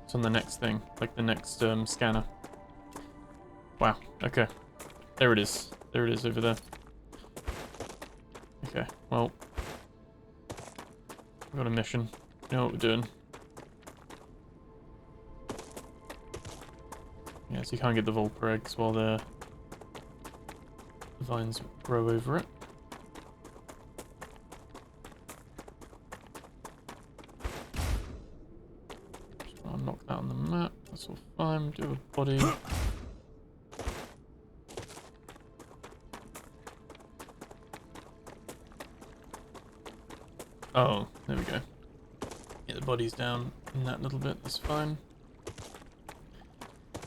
It's on the next thing, like the next scanner. Wow, okay. There it is. There it is over there. Okay, well... We've got a mission. You know what we're doing. Yeah, so you can't get the Vulpur eggs while the vines grow over it. Just want to knock that on the map. That's all fine. Do a body. Oh, there we go. Get the bodies down in that little bit. That's fine.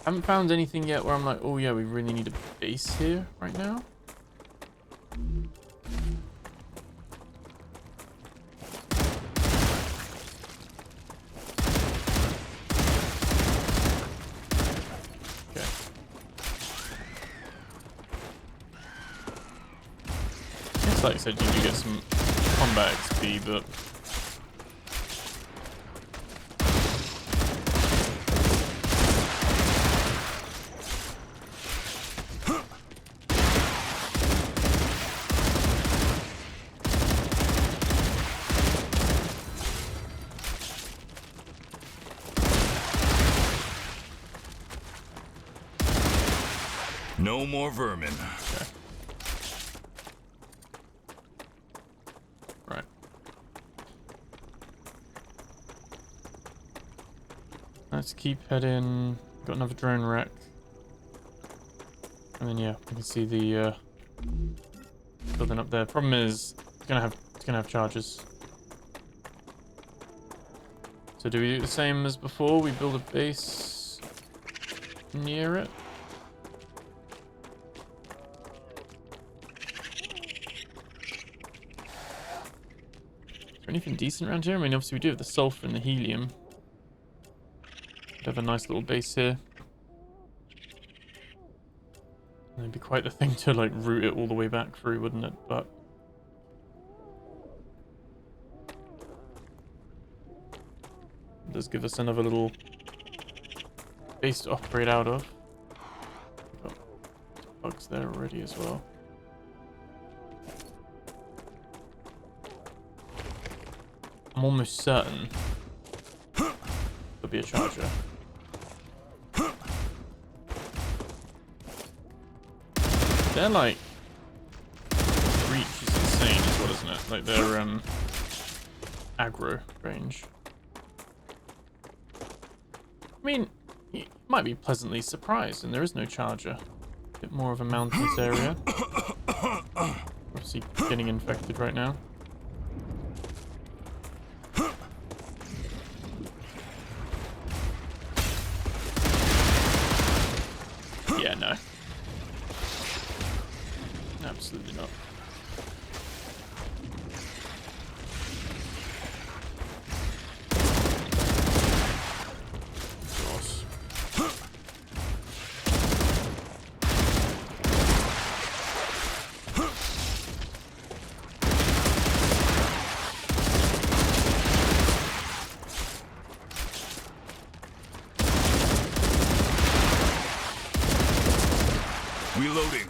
Haven't found anything yet where I'm like, oh yeah, we really need a base here right now. Okay. It's like I said, you do get some combat XP, but No more vermin. okay. Right. Let's keep heading. Got another drone wreck. And then yeah, we can see the building up there. Problem is it's gonna have charges. So do we do the same as before? We build a base near it? Anything decent around here? I mean, obviously we do have the sulfur and the helium. We'd have a nice little base here. And it'd be quite the thing to like route it all the way back through, wouldn't it? But it does give us another little base to operate out of. We've got bugs there already as well. I'm almost certain there'll be a charger. They're like... reach is insane as well, isn't it? Like their aggro range. I mean, you might be pleasantly surprised, and there is no charger. A bit more of a mountainous area. Obviously getting infected right now. Yeah, no. Absolutely not. Of course. Reloading.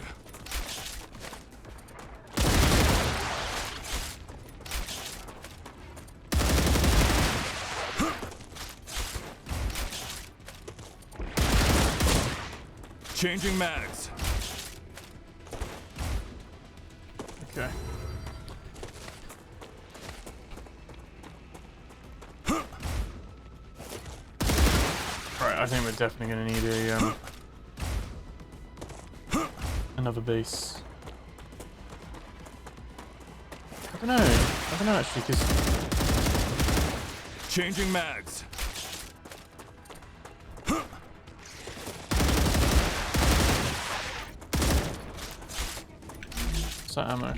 Changing mags. Okay. Right, I think we're definitely going to need a another base. I don't know actually, because Changing mags. what's that ammo?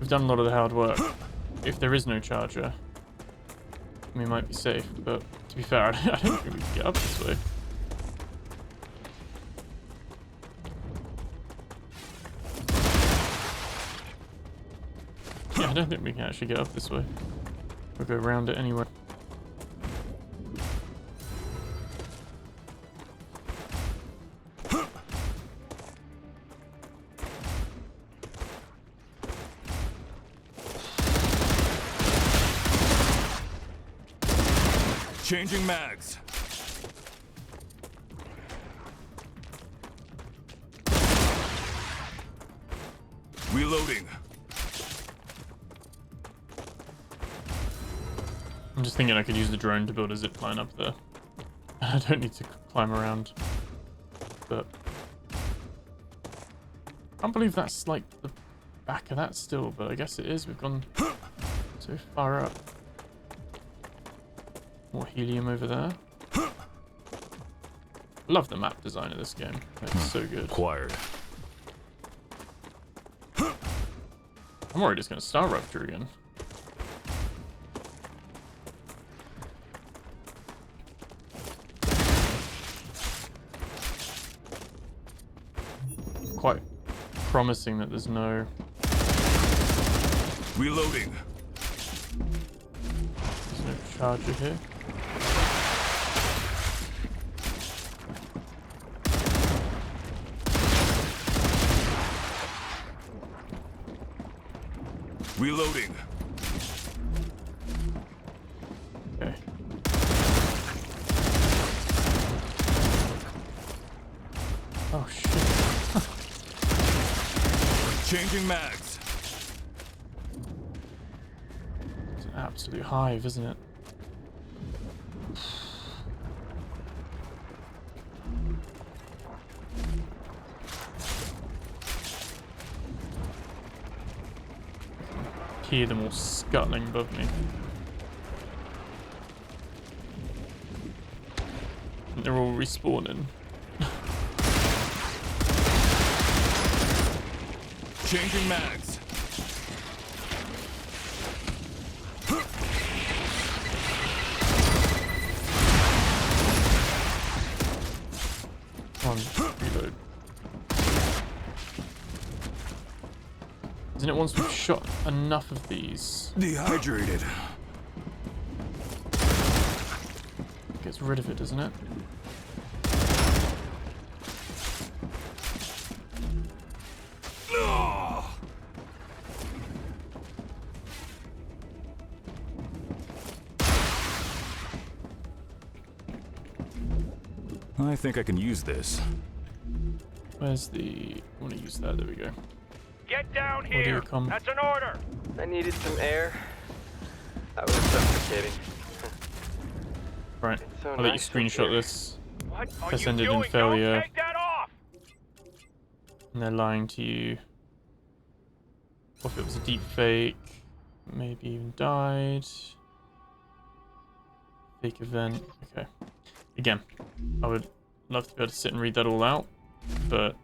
We've done a lot of the hard work. If there is no charger, we might be safe, but to be fair, I don't think we can get up this way. Yeah, I don't think we can actually get up this way. We'll go around it anyway. Changing mags. Reloading. I'm just thinking I could use the drone to build a zip line up there. I don't need to climb around. But I can't believe that's like the back of that still, but I guess it is. We've gone so far up. More helium over there. Love the map design of this game. It's so good. Acquired. I'm already just going to StarRupture again. Quite promising that there's no... Reloading. There's no charger here. Reloading. Okay. Oh shit. Changing mags. It's an absolute hive, isn't it? Hear them all scuttling above me. And they're all respawning. Changing mags. Come on, reload. Isn't it once we've shot enough of these, Dehydrated. it gets rid of it, doesn't it? Oh. I think I can use this. Where's the... I want to use that, there we go. Get down Audio here! com. That's an order! I needed some air. That was suffocating. Right, It's so I'll let you nice up screenshot here. this. What are Press you ended in doing? failure. Don't take that off! And they're lying to you. Or if it was a deep fake, maybe even died. Fake event, okay. Again, I would love to be able to sit and read that all out, but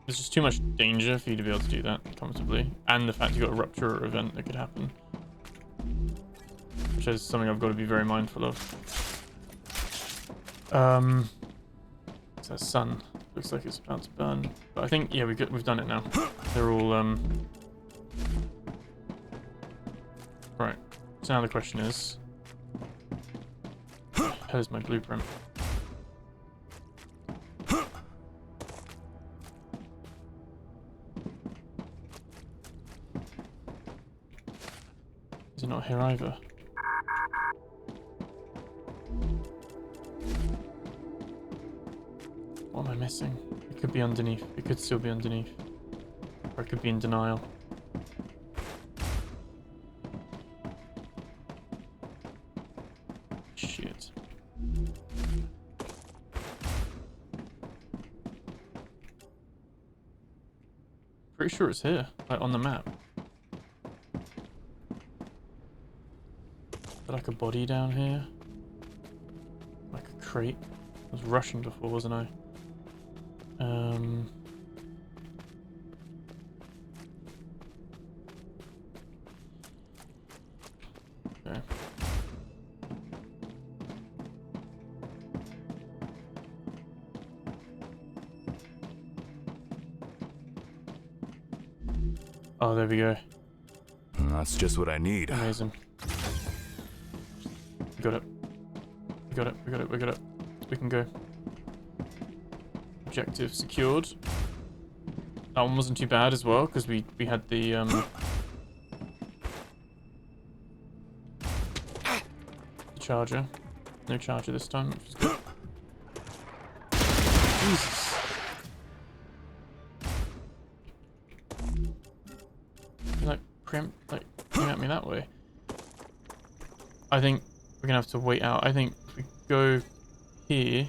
there's just too much danger for you to be able to do that comfortably. And the fact you've got a Rupture event that could happen. Which is something I've got to be very mindful of. It's that sun. Looks like it's about to burn. But I think, yeah, we've done it now. They're all, Right. So now the question is... Here's my blueprint. Is it not here either? What am I missing? It could be underneath. It could still be underneath. Or it could be in denial. Shit. Pretty sure it's here, like on the map. Is there like a body down here? Like a crate? I was rushing before, wasn't I? Okay. Oh, there we go. That's just what I need. Amazing. We got it. We got it. We got it. We got it. We can go. Objective secured. That one wasn't too bad as well, because we had the charger. No charger this time, which is good. Jesus. You like came at me that way. I think we're gonna have to wait out. I think if we go here.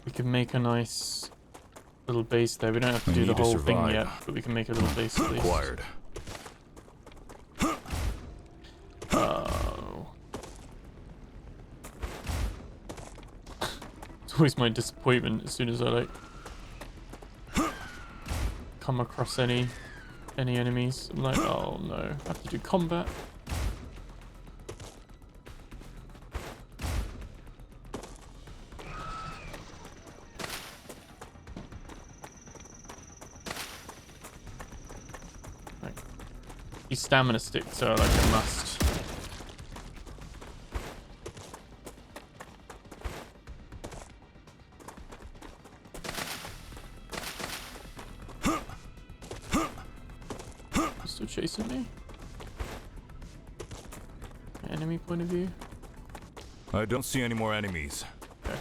We can make a nice little base there. We don't have to do the whole thing yet, but we can make a little base at least. Acquired. Oh. It's always my disappointment as soon as I like come across any enemies. I'm like, oh no, I have to do combat. These stamina sticks are like a must. Still chasing me? Enemy point of view? I don't see any more enemies. Okay.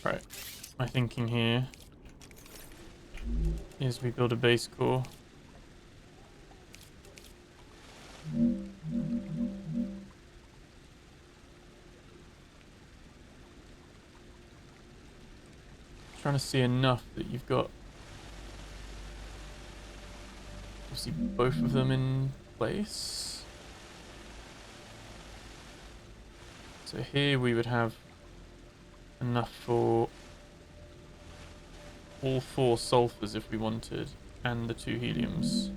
Right. My thinking here is we build a base core. Trying to see enough that you've got obviously both of them in place. So here we would have enough for all 4 sulfurs if we wanted, and the 2 heliums.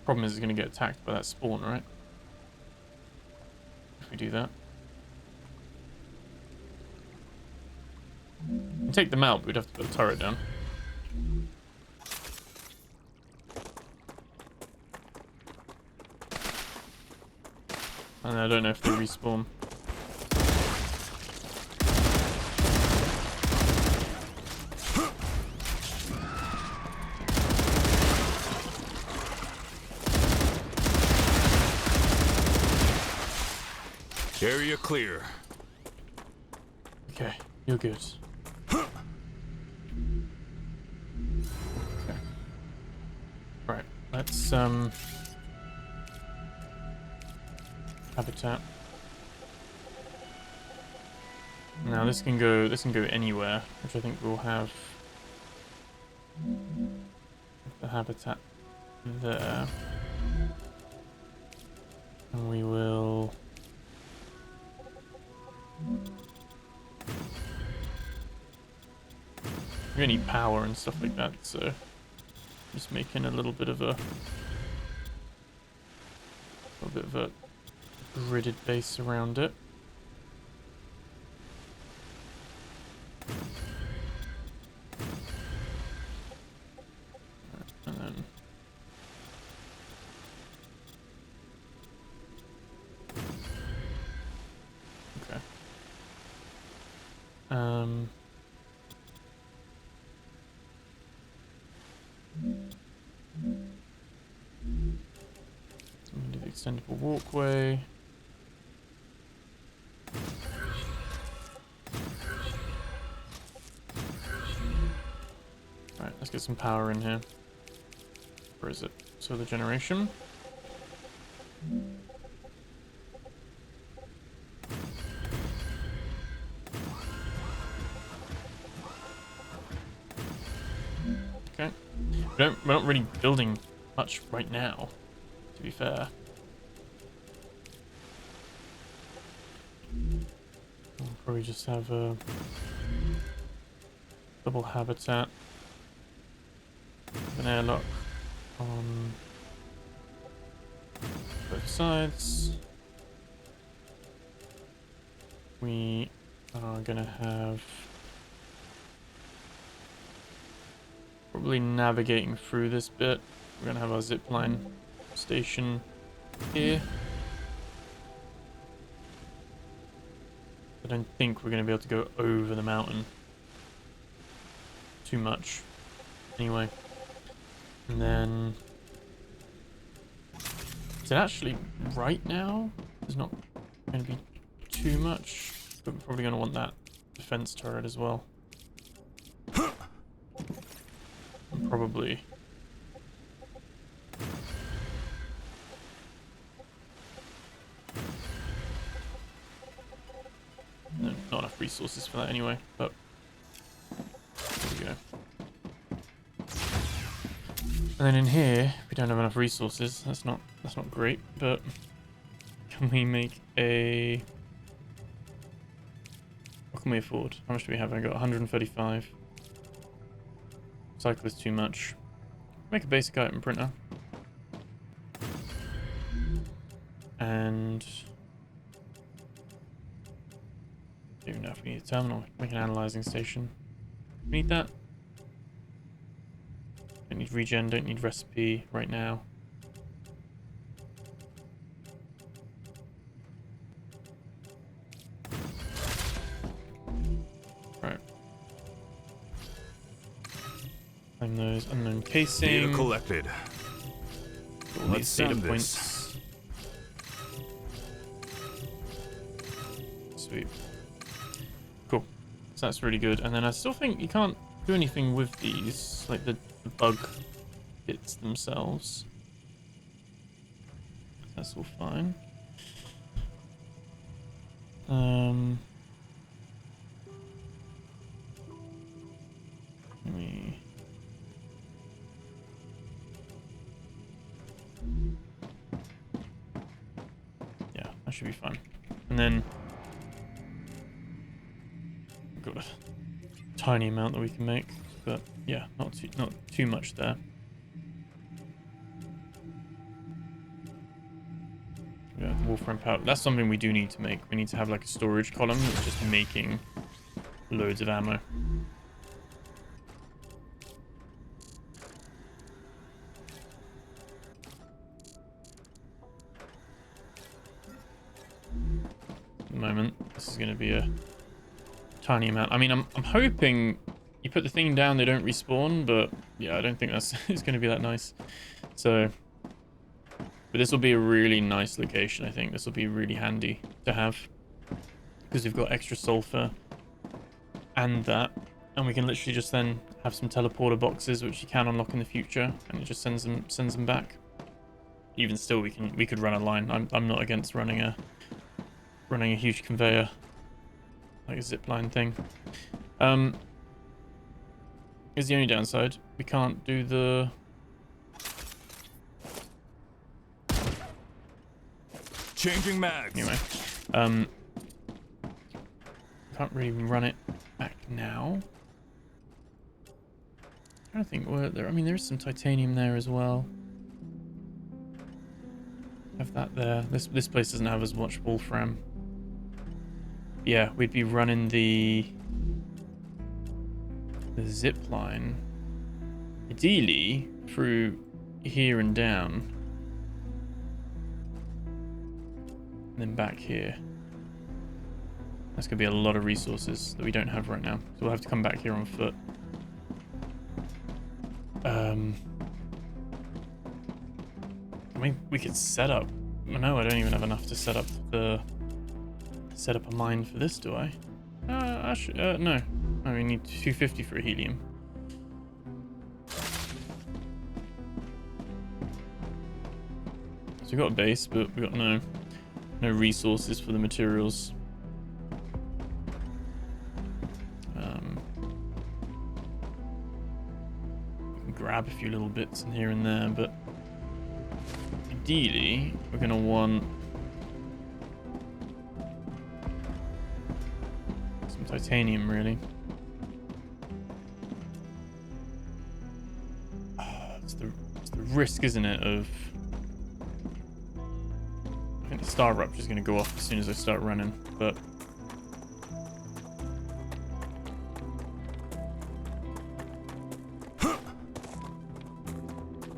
Problem is it's going to get attacked by that spawn, right? If we do that. We can take them out, but we'd have to put a turret down. And I don't know if they respawn. Area clear. Okay, you're good. Okay. Right, let's habitat. Now this can go anywhere, which I think we'll have the habitat there. And we will we're gonna need power and stuff like that, so just making a little bit of a gridded base around it. And then okay. extendable walkway. Alright, let's get some power in here. Where is it? Solar generation. Okay. We're not really building much right now, to be fair. We'll probably just have a double habitat. An airlock on both sides. We are gonna have probably navigating through this bit. We're gonna have our zipline station here. I don't think we're gonna be able to go over the mountain too much. Anyway. And then is it actually right now? There's not going to be too much, but we're probably going to want that defense turret as well. Probably. No, not enough resources for that anyway, but there we go. And then in here, we don't have enough resources. That's not great, but can we make a... What can we afford? How much do we have? I got 135. Cycle is too much. Make a basic item printer. And don't even know if we need a terminal. Make an analyzing station. We need that. Don't need regen, don't need recipe right now. Right. Claim those unknown casing. Data collected. All Let's these data send this. points. Sweet. Cool. So that's really good. And then I still think you can't do anything with these, like the bug bits themselves. That's all fine. Let me... Yeah, that should be fine. And then we've got a tiny amount that we can make, but yeah, not too much there. Yeah, Wolfram powder. That's something we do need to make. We need to have like a storage column that's just making loads of ammo. At the moment, this is going to be a tiny amount. I mean, I'm hoping you put the thing down, they don't respawn, but yeah, I don't think that's it's going to be that nice. So, but this will be a really nice location. I think this will be really handy to have because we've got extra sulfur and that, and we can literally just then have some teleporter boxes which you can unlock in the future, and it just sends them back. Even still, we could run a line. I'm not against running a huge conveyor like a zipline thing. Here's the only downside. We can't do the... Changing mags. Anyway. Can't really run it back now. I'm trying to think where there... I mean, there is some titanium there as well. Have that there. This place doesn't have as much wolfram. Yeah, we'd be running the zip line ideally through here and down, and then back here. That's gonna be a lot of resources that we don't have right now, so we'll have to come back here on foot. I mean, we could set up No, I don't even have enough to set up a mine for this, do I? No. No, we need 250 for a helium. So we got a base, but we got no resources for the materials. We can grab a few little bits in here and there, but ideally we're gonna want some titanium, really. It's the risk, isn't it, of... I think the StarRupture is going to go off as soon as I start running, but...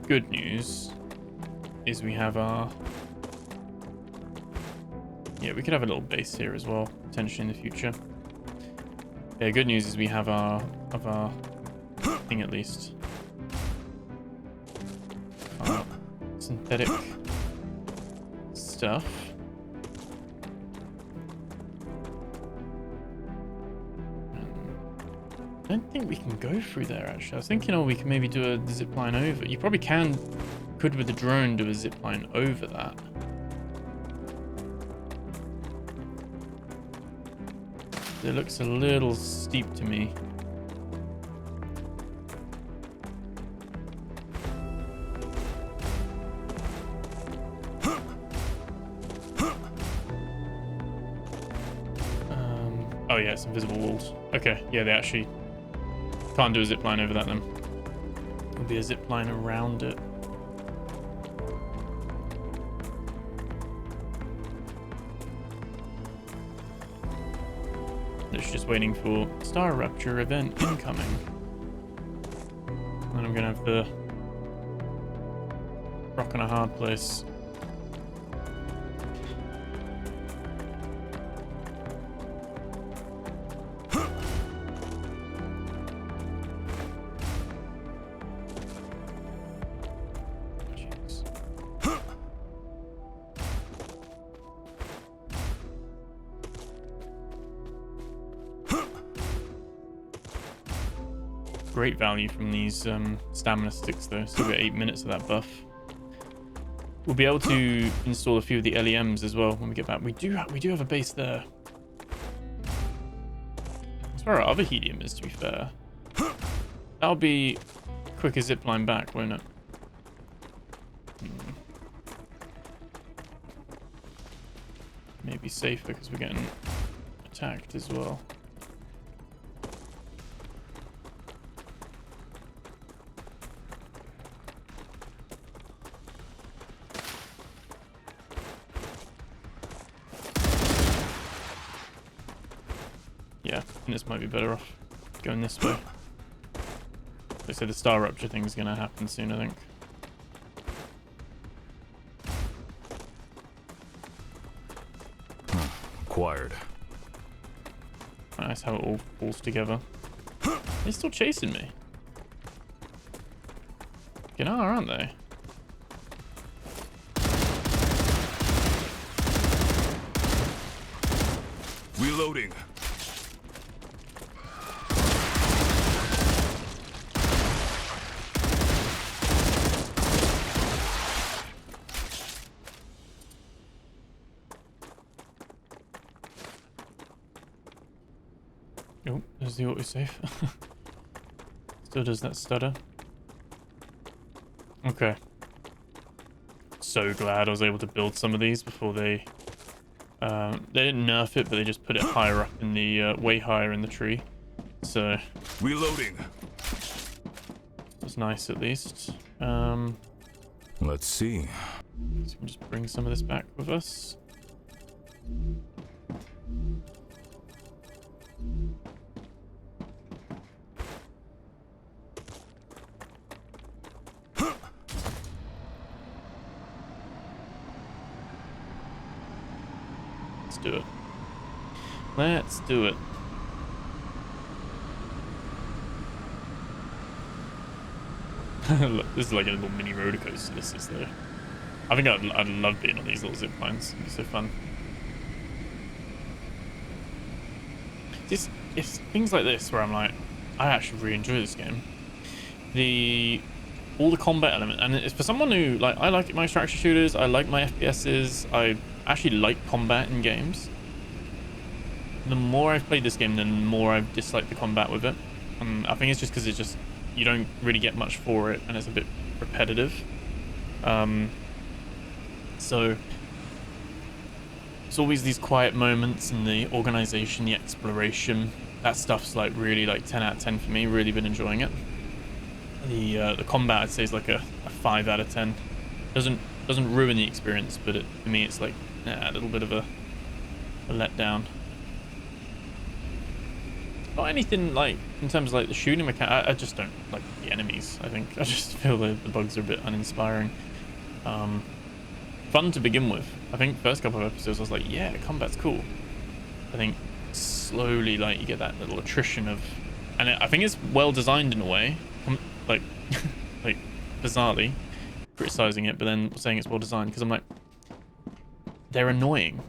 Good news is we have our... Yeah, we could have a little base here as well, potentially in the future. Yeah, good news is we have our thing at least. Our synthetic stuff. I don't think we can go through there, actually. I was thinking, oh, we can maybe do a zipline over. You probably could with the drone do a zipline over that. It looks a little steep to me. Oh yeah, it's invisible walls. Okay, yeah, they actually can't do a zipline over that then. There'll be a zipline around it. It's just waiting for StarRupture event incoming. And I'm gonna have the rock on a hard place. Great value from these stamina sticks though. Still got 8 minutes of that buff. We'll be able to install a few of the LEMs as well when we get back. We do have a base there. That's where our other helium is, to be fair. That'll be quicker zipline back, won't it? Maybe safer because we're getting attacked as well. Yeah, and this might be better off going this way. They say the StarRupture thing is going to happen soon, I think. Acquired. Nice how it all falls together. They're still chasing me. You know, aren't they? Reloading. Oh, there's the autosave. Still does that stutter. Okay. So glad I was able to build some of these before they didn't nerf it, but they just put it higher up in the way higher in the tree. So Reloading. that's nice at least. Let's see. So we can just bring some of this back with us. Let's do it. Let's do it. Look, this is like a little mini roller coaster, this is though. I think I'd love being on these little zip lines. It'd be so fun. It's things like this where I'm like, I actually really enjoy this game. All the combat element, and it's for someone who like, I like my extraction shooters, I like my FPSs, I actually like combat in games. The more I've played this game, the more I've disliked the combat with it. I think it's just because you don't really get much for it, and it's a bit repetitive. So it's always these quiet moments and the organization, the exploration. That stuff's like really like 10 out of 10 for me. Really been enjoying it. The combat I'd say is like a 5 out of 10. Doesn't ruin the experience, but for me it's like a little bit of a letdown. Not anything like in terms of like the shooting mechanic. I just don't like the enemies. I think I just feel the bugs are a bit uninspiring. Fun to begin with. I think first couple of episodes I was like, yeah, combat's cool. I think slowly like you get that little attrition of, and I think it's well designed in a way. Like like bizarrely criticizing it, but then saying it's well designed, because I'm like, they're annoying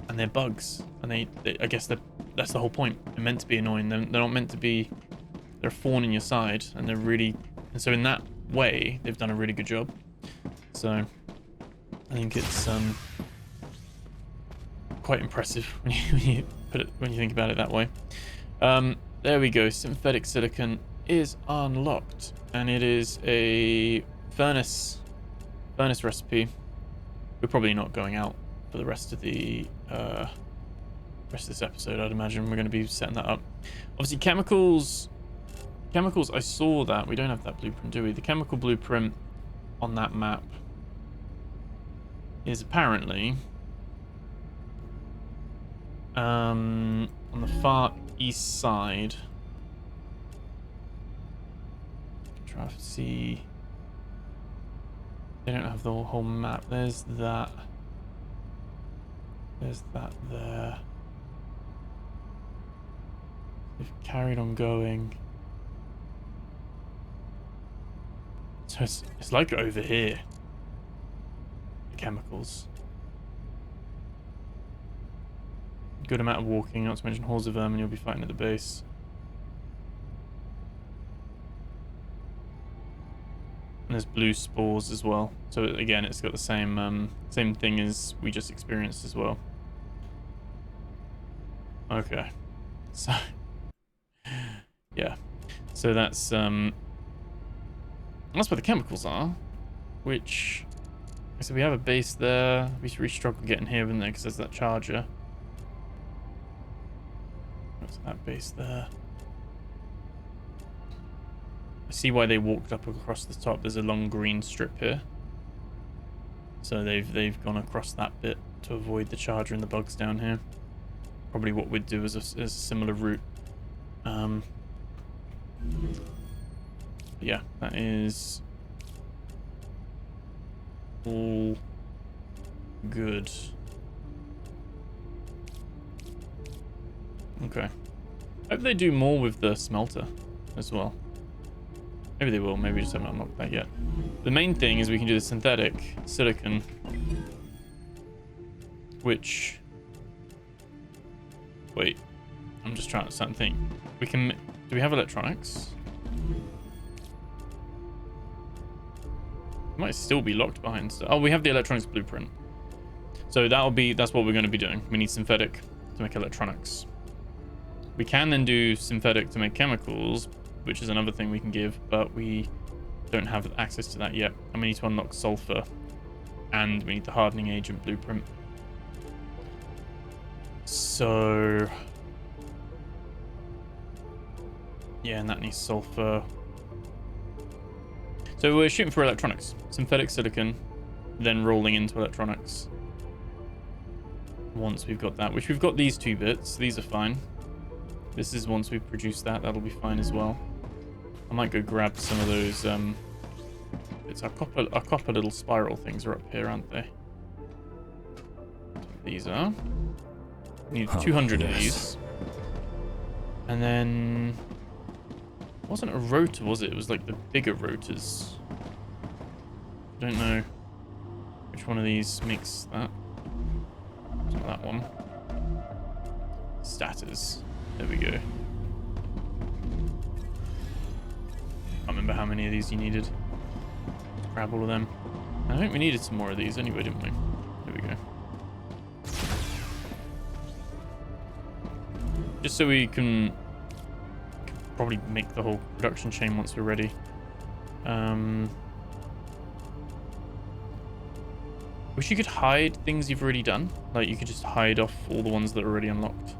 and they're bugs, and they I guess that's the whole point. They're meant to be annoying. They're not meant to be. They're a thorn in your side, and they're really, and so in that way they've done a really good job. So I think it's quite impressive when you think about it that way. There we go. Synthetic silicon is unlocked, and it is a furnace recipe. We're probably not going out for the rest of the rest of this episode. I'd imagine we're going to be setting that up. Obviously chemicals, I saw that we don't have that blueprint, do we? The chemical blueprint on that map is apparently on the far east side. Try to see. They don't have the whole map. There's that there. They've carried on going. So it's like over here. The chemicals. Good amount of walking, not to mention hordes of vermin you'll be fighting at the base. And there's blue spores as well. So again, it's got the same thing as we just experienced as well. Okay. So yeah. So that's where the chemicals are, which, so we have a base there. We really struggle getting here, wouldn't there, because there's that charger. What's that base there? I see why they walked up across the top. There's a long green strip here, so they've gone across that bit to avoid the charger and the bugs down here. Probably what we'd do is a similar route. Yeah, that is all good. Okay. Hope they do more with the smelter as well. Maybe they will. Maybe we just haven't unlocked that yet. The main thing is we can do the synthetic silicon, which... Wait. I'm just trying to think. We can... Do we have electronics? It might still be locked behind stuff. Oh, we have the electronics blueprint. So that's what we're going to be doing. We need synthetic to make electronics. We can then do synthetic to make chemicals, which is another thing we can give, but we don't have access to that yet. And we need to unlock sulfur, and we need the hardening agent blueprint. So yeah, and that needs sulfur. So we're shooting for electronics. Synthetic silicon, then rolling into electronics. Once we've got that, which we've got these two bits. These are fine. This is once we've produced that, that'll be fine as well. I might go grab some of those. It's our copper little spiral things are up here, aren't they? These are. Need 200 of these. And then... It wasn't a rotor, was it? It was like the bigger rotors. I don't know. Which one of these makes that? It's not that one. Status. There we go. Can't remember how many of these you needed. Grab all of them. I think we needed some more of these anyway, didn't we? There we go. Just so we can probably make the whole production chain once we're ready. Wish you could hide things you've already done. Like you could just hide off all the ones that are already unlocked.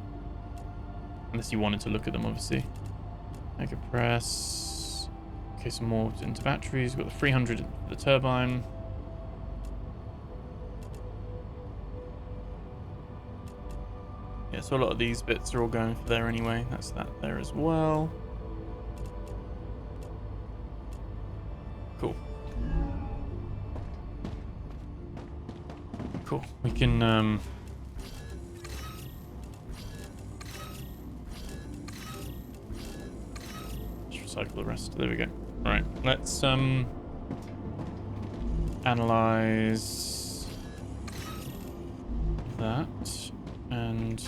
Unless you wanted to look at them, obviously. Mega press. Okay, some more into batteries. We've got the 300 for the turbine. Yeah, so a lot of these bits are all going for there anyway. That's that there as well. Cool. Cool. We can just recycle the rest. There we go. All right. Let's analyze that and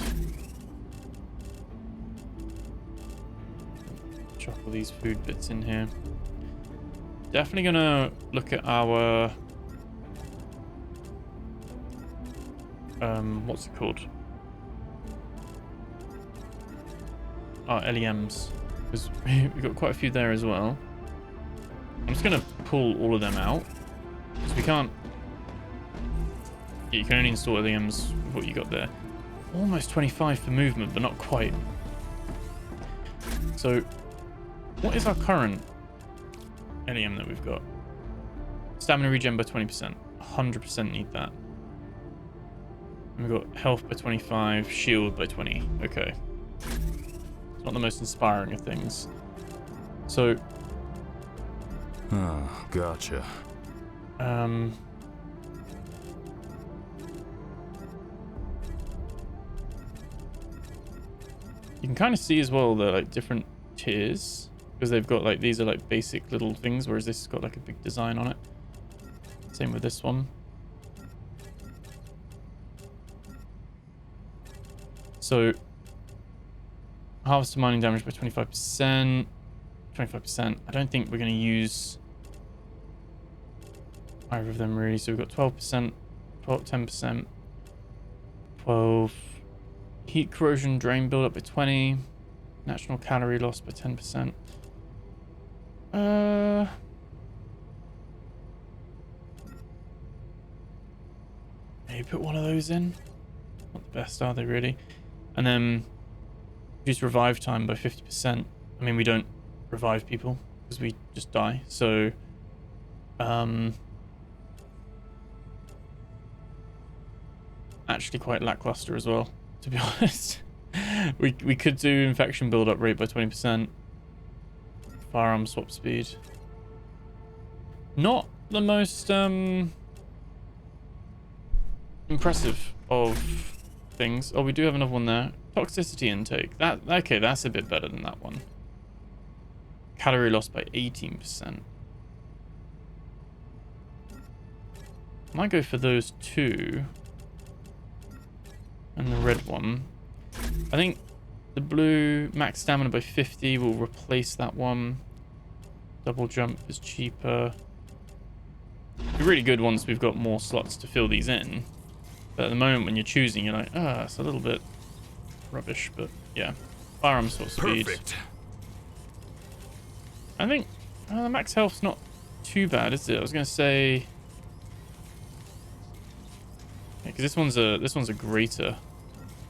chuck all these food bits in here. Definitely gonna look at our what's it called? Our LEMs, because we've got quite a few there as well. I'm just gonna pull all of them out because we can't. Yeah, you can only install LEMs with what you got there. Almost 25 for movement, but not quite. So, what is our current LEM that we've got? Stamina regen by 20%. 100% need that. And we've got health by 25, shield by 20. Okay. It's not the most inspiring of things. So. Oh, gotcha. You can kind of see as well the like different tiers because they've got like these are like basic little things, whereas this has got like a big design on it. Same with this one. So harvest mining damage by 25%. 25%. I don't think we're going to use either of them really. So we've got 12%, 10%, 12. Heat corrosion drain build up by 20. Natural calorie loss by 10%. Maybe put one of those in. Not the best, are they really? And then reduce revive time by 50%. I mean, we don't revive people because we just die. So, actually quite lackluster as well, to be honest. we could do infection build up rate by 20%. Firearm swap speed. Not the most impressive of things. Oh, we do have another one there. Toxicity intake. Okay, that's a bit better than that one. Calorie loss by 18%. I might go for those two. And the red one. I think the blue max stamina by 50 will replace that one. Double jump is cheaper. It'd be really good once we've got more slots to fill these in. But at the moment when you're choosing, you're like, it's a little bit rubbish, but yeah. Firearm swap speed. Perfect. I think the max health's not too bad, is it? I was gonna say, because this one's a greater.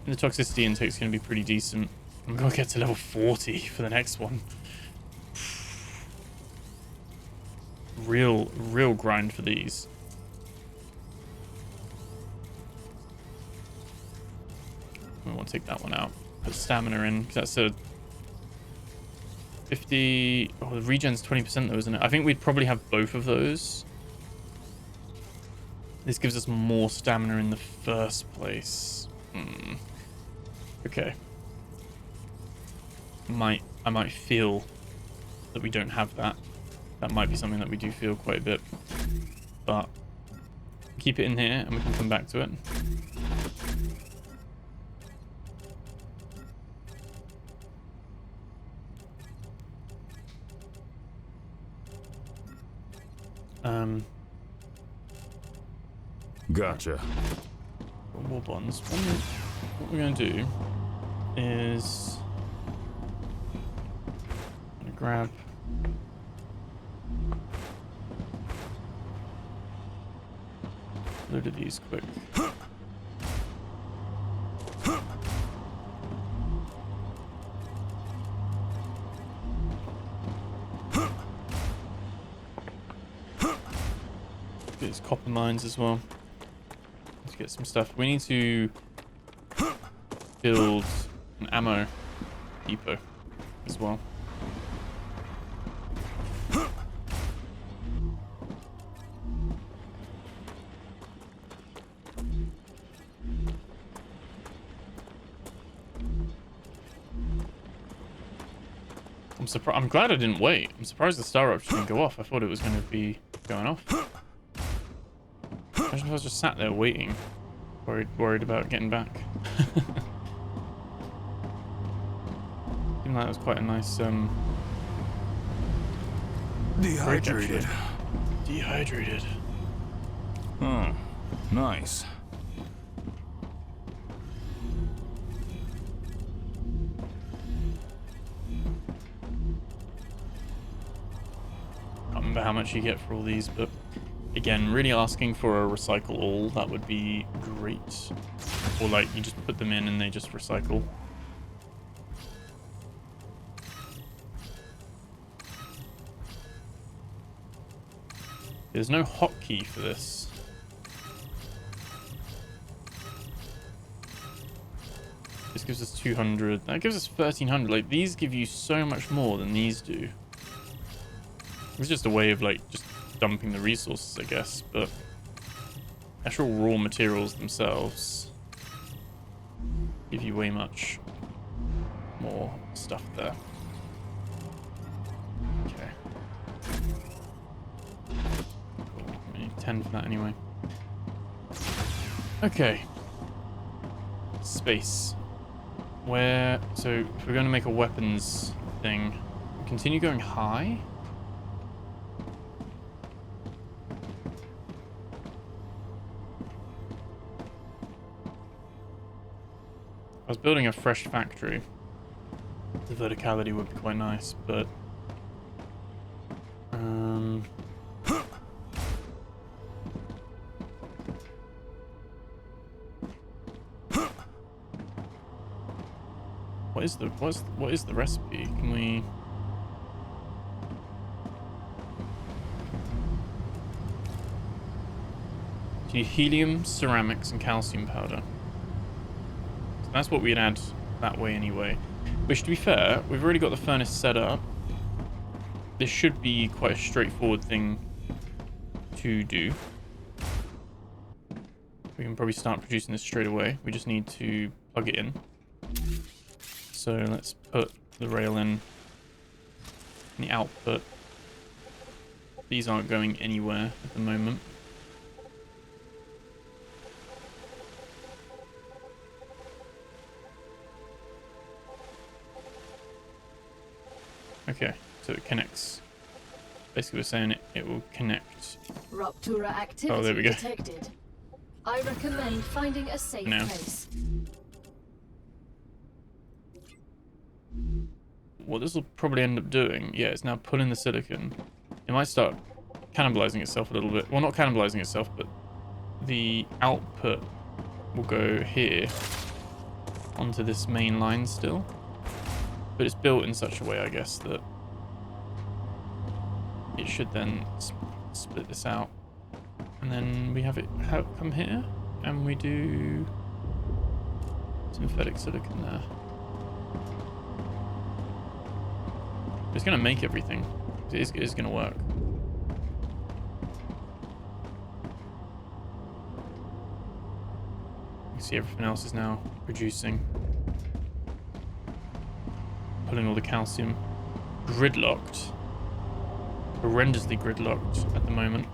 And the toxicity intake's gonna be pretty decent. I'm gonna get to level 40 for the next one. Real grind for these. We want to take that one out. Put stamina in, because that's a 50. Oh, the regen's 20% though, isn't it? I think we'd probably have both of those. This gives us more stamina in the first place. Okay. I might feel that we don't have that. That might be something that we do feel quite a bit. But we keep it in here and we can come back to it. Gotcha. War bonds. What we're going to do is I'm gonna grab a load of these quick. These copper mines as well. Let's get some stuff. We need to build an ammo depot as well. I'm glad I didn't wait. I'm surprised the StarRupture didn't go off. I thought it was going to be going off. Imagine if I was just sat there waiting, worried about getting back. Seemed like that was quite a nice Dehydrated. Dehydrated. Oh, nice. Can't remember how much you get for all these, but again, really asking for a recycle all, that would be great. Or like you just put them in and they just recycle. There's no hotkey for this. This gives us 200. That gives us 1300. Like, these give you so much more than these do. It's just a way of like just dumping the resources, I guess, but actual raw materials themselves give you way much more stuff there. Okay. Cool. We need 10 for that anyway. Okay. Space. Where, so if we're going to make a weapons thing, continue going high. I was building a fresh factory. The verticality would be quite nice, but what is the recipe? Can we do helium, ceramics, and calcium powder? That's what we'd add that way anyway. Which, to be fair, we've already got the furnace set up. This should be quite a straightforward thing to do. We can probably start producing this straight away. We just need to plug it in. So let's put the rail in the output. These aren't going anywhere at the moment. Okay, so it connects. Basically, we're saying it will connect. Rupture activity Oh, there we go. detected. I recommend finding a safe Now. place. What this will probably end up doing, yeah, it's now pulling the silicon. It might start cannibalizing itself a little bit. Well, not cannibalizing itself, but the output will go here onto this main line still. But it's built in such a way, I guess, that it should then split this out. And then we have it come here, and we do synthetic silicon there. It's going to make everything. It is going to work. You can see everything else is now producing. Pulling all the calcium. Gridlocked. Horrendously gridlocked at the moment.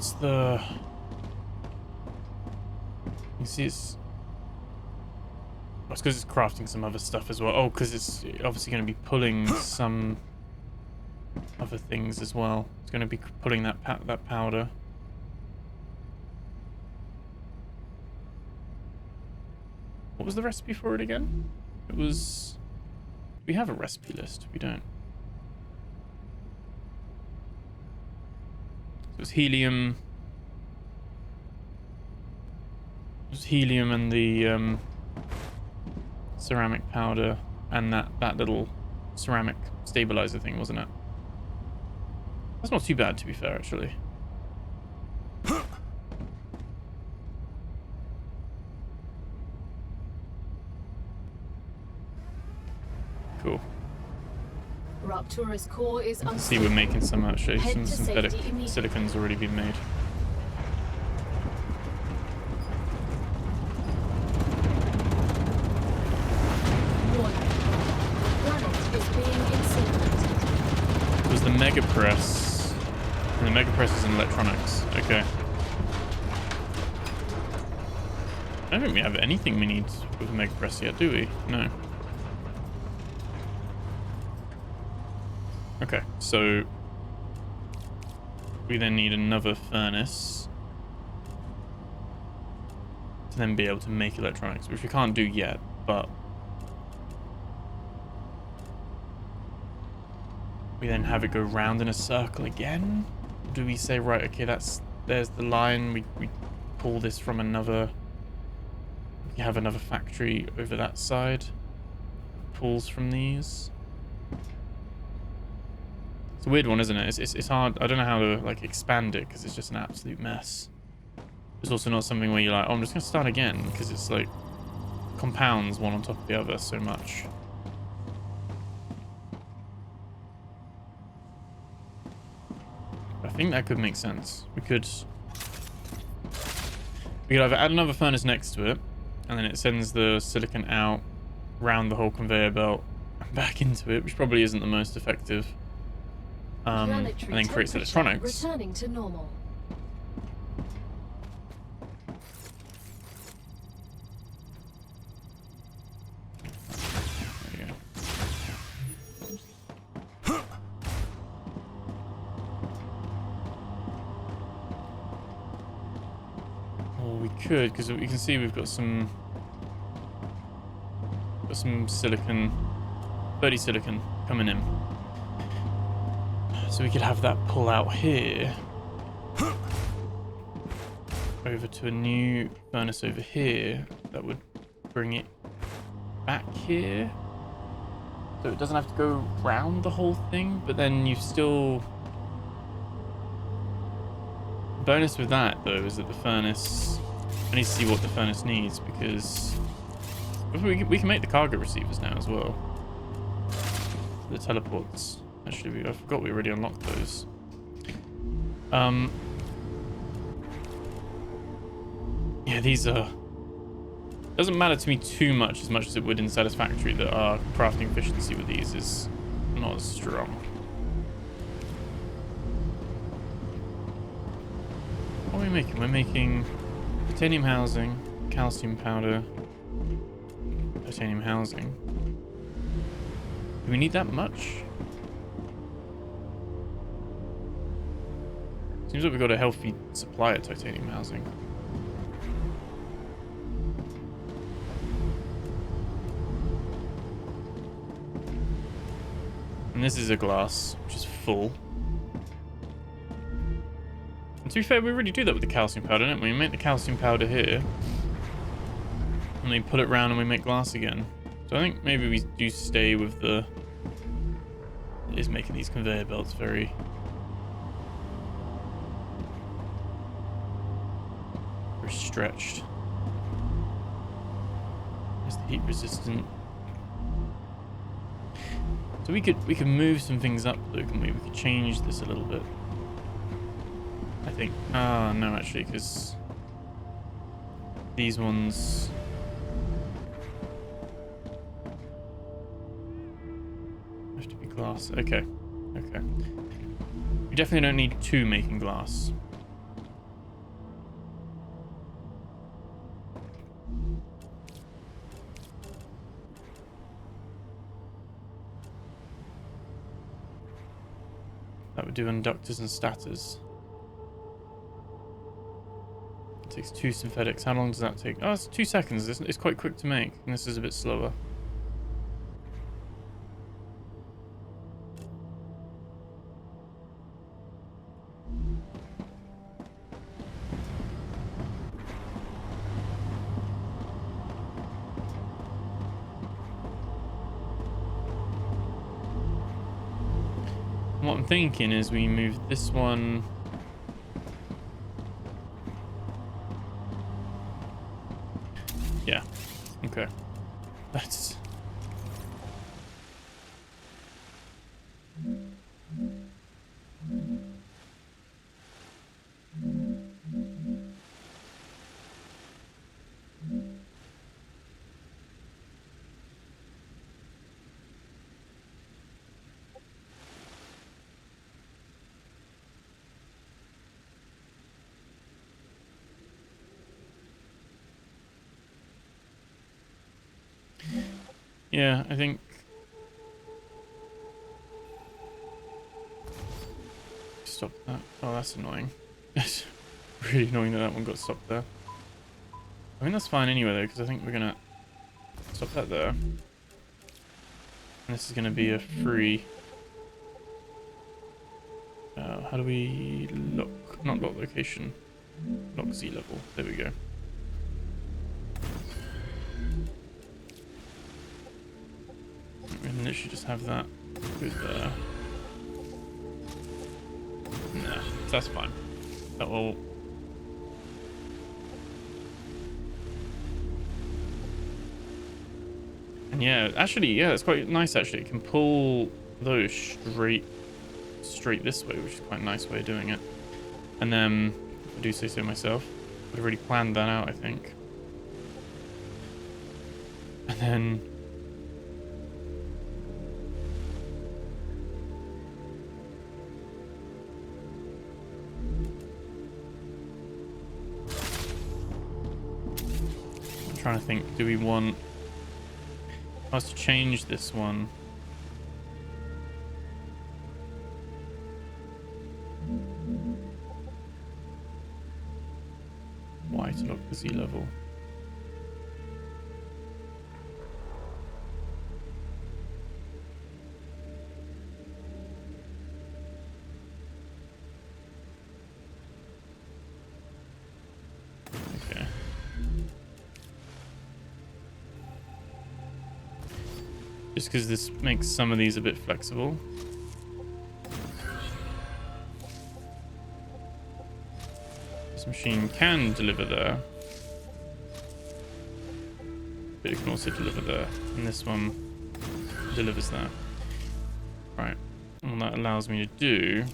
What's the... You see it's... Oh, it's because it's crafting some other stuff as well. Oh, because it's obviously going to be pulling some other things as well. It's going to be pulling that that powder. What was the recipe for it again? It was... We have a recipe list. We don't. So it was helium. It was helium and the ceramic powder and that little ceramic stabilizer thing, wasn't it? That's not too bad, to be fair, actually. Cool. Rupture's core is You can see we're making some actually. Head Some to synthetic safety immediately. silicon's already been made. Warning. Planet is being incinerated. It was the mega press. And the mega press is in electronics. Okay. I don't think we have anything we need with the mega press yet, do we? No. Okay, so we then need another furnace to then be able to make electronics, which we can't do yet, but we then have it go round in a circle again. Do we say, right, okay, there's the line, we pull this from another, we have another factory over that side, pulls from these. It's a weird one, isn't it? It's hard. I don't know how to like expand it because it's just an absolute mess. It's also not something where you're like, oh, I'm just gonna start again, because it's like compounds one on top of the other so much. I think that could make sense. We could either add another furnace next to it, and then it sends the silicon out, round the whole conveyor belt, and back into it, which probably isn't the most effective. And then creates electronics. Returning to normal. There you go. Well, we could, because we can see we've got some silicon, 30 silicon coming in. So we could have that pull out here over to a new furnace over here that would bring it back here. So it doesn't have to go round the whole thing, but then you've still... The bonus with that, though, is that the furnace... I need to see what the furnace needs, because we can make the cargo receivers now as well. The teleports. Actually, I forgot we already unlocked those. Yeah, these are... Doesn't matter to me too much as it would in Satisfactory, that our crafting efficiency with these is not as strong. What are we making? We're making titanium housing, calcium powder, titanium housing. Do we need that much? Seems like we've got a healthy supply of titanium housing. And this is a glass, which is full. And to be fair, we already do that with the calcium powder, don't we? We make the calcium powder here. And then pull it round and we make glass again. So I think maybe we do stay with the... It is making these conveyor belts very... stretched. There's the heat resistant. So we could move some things up though, can we? We could change this a little bit. I think. No, actually, because these ones have to be glass. Okay. Okay. We definitely don't need two making glass. That would do inductors and stators. It takes 2 synthetics. How long does that take? Oh, it's 2 seconds. It's quite quick to make. And this is a bit slower. What I'm thinking is we move this one. Yeah. Okay. That's. Yeah, I think stop that. Oh, that's annoying. It's really annoying that that one got stopped there. I think that's fine anyway though, because I think we're gonna stop that there. And this is gonna be a free. How do we lock? Not lock location. Lock Z level. There we go. We can literally just have that go there. Nah, that's fine. That will. And yeah, actually, yeah, it's quite nice actually. It can pull those straight this way, which is quite a nice way of doing it. And then, if I do say so myself, I've already planned that out, I think. And then. Trying to think, do we want us to change this one? Why to lock the Z level? Okay. Just because this makes some of these a bit flexible. This machine can deliver there. But it can also deliver there. And this one delivers there. Right. And what that allows me to do,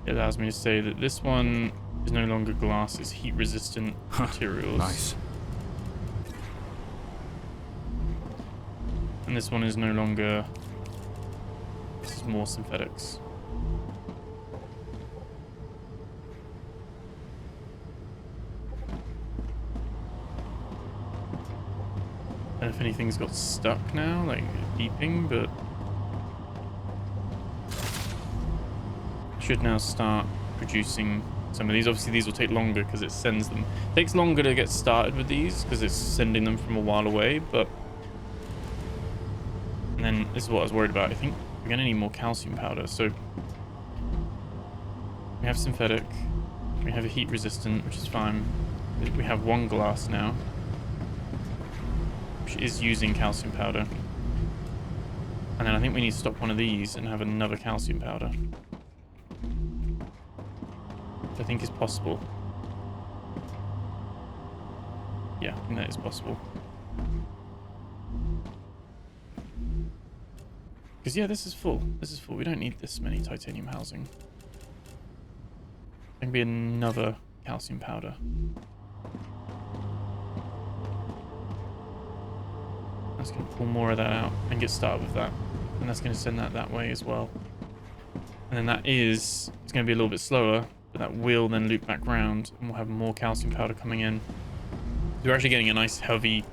it allows me to say that this one is no longer glass, it's heat resistant materials. Nice. And this one is no longer, this is more synthetics. And if anything's got stuck now, like beeping, but should now start producing some of these. Obviously these will take longer because it sends them. It takes longer to get started with these because it's sending them from a while away, but and then this is what I was worried about. I think we're gonna need more calcium powder. So we have synthetic, we have a heat resistant, which is fine. We have one glass now, which is using calcium powder. And then I think we need to stop one of these and have another calcium powder. Which I think is possible. Yeah, I think that is possible. Because yeah, this is full. This is full. We don't need this many titanium housing. There can be another calcium powder. That's going to pull more of that out and get started with that. And that's going to send that way as well. And then that is, it's going to be a little bit slower, but that will then loop back round and we'll have more calcium powder coming in. So we're actually getting a nice heavy,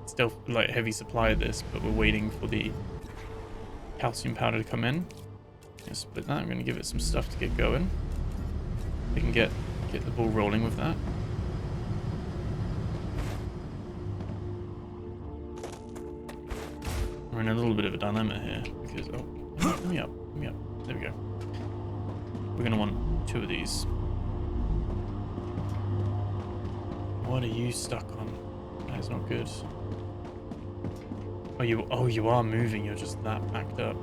still like heavy supply of this, but we're waiting for the calcium powder to come in. Gonna split that. I'm gonna give it some stuff to get going. We can get the ball rolling with that. We're in a little bit of a dilemma here because let me up. There we go. We're gonna want 2 of these. What are you stuck on? That is not good. Oh, you are moving. You're just that backed up.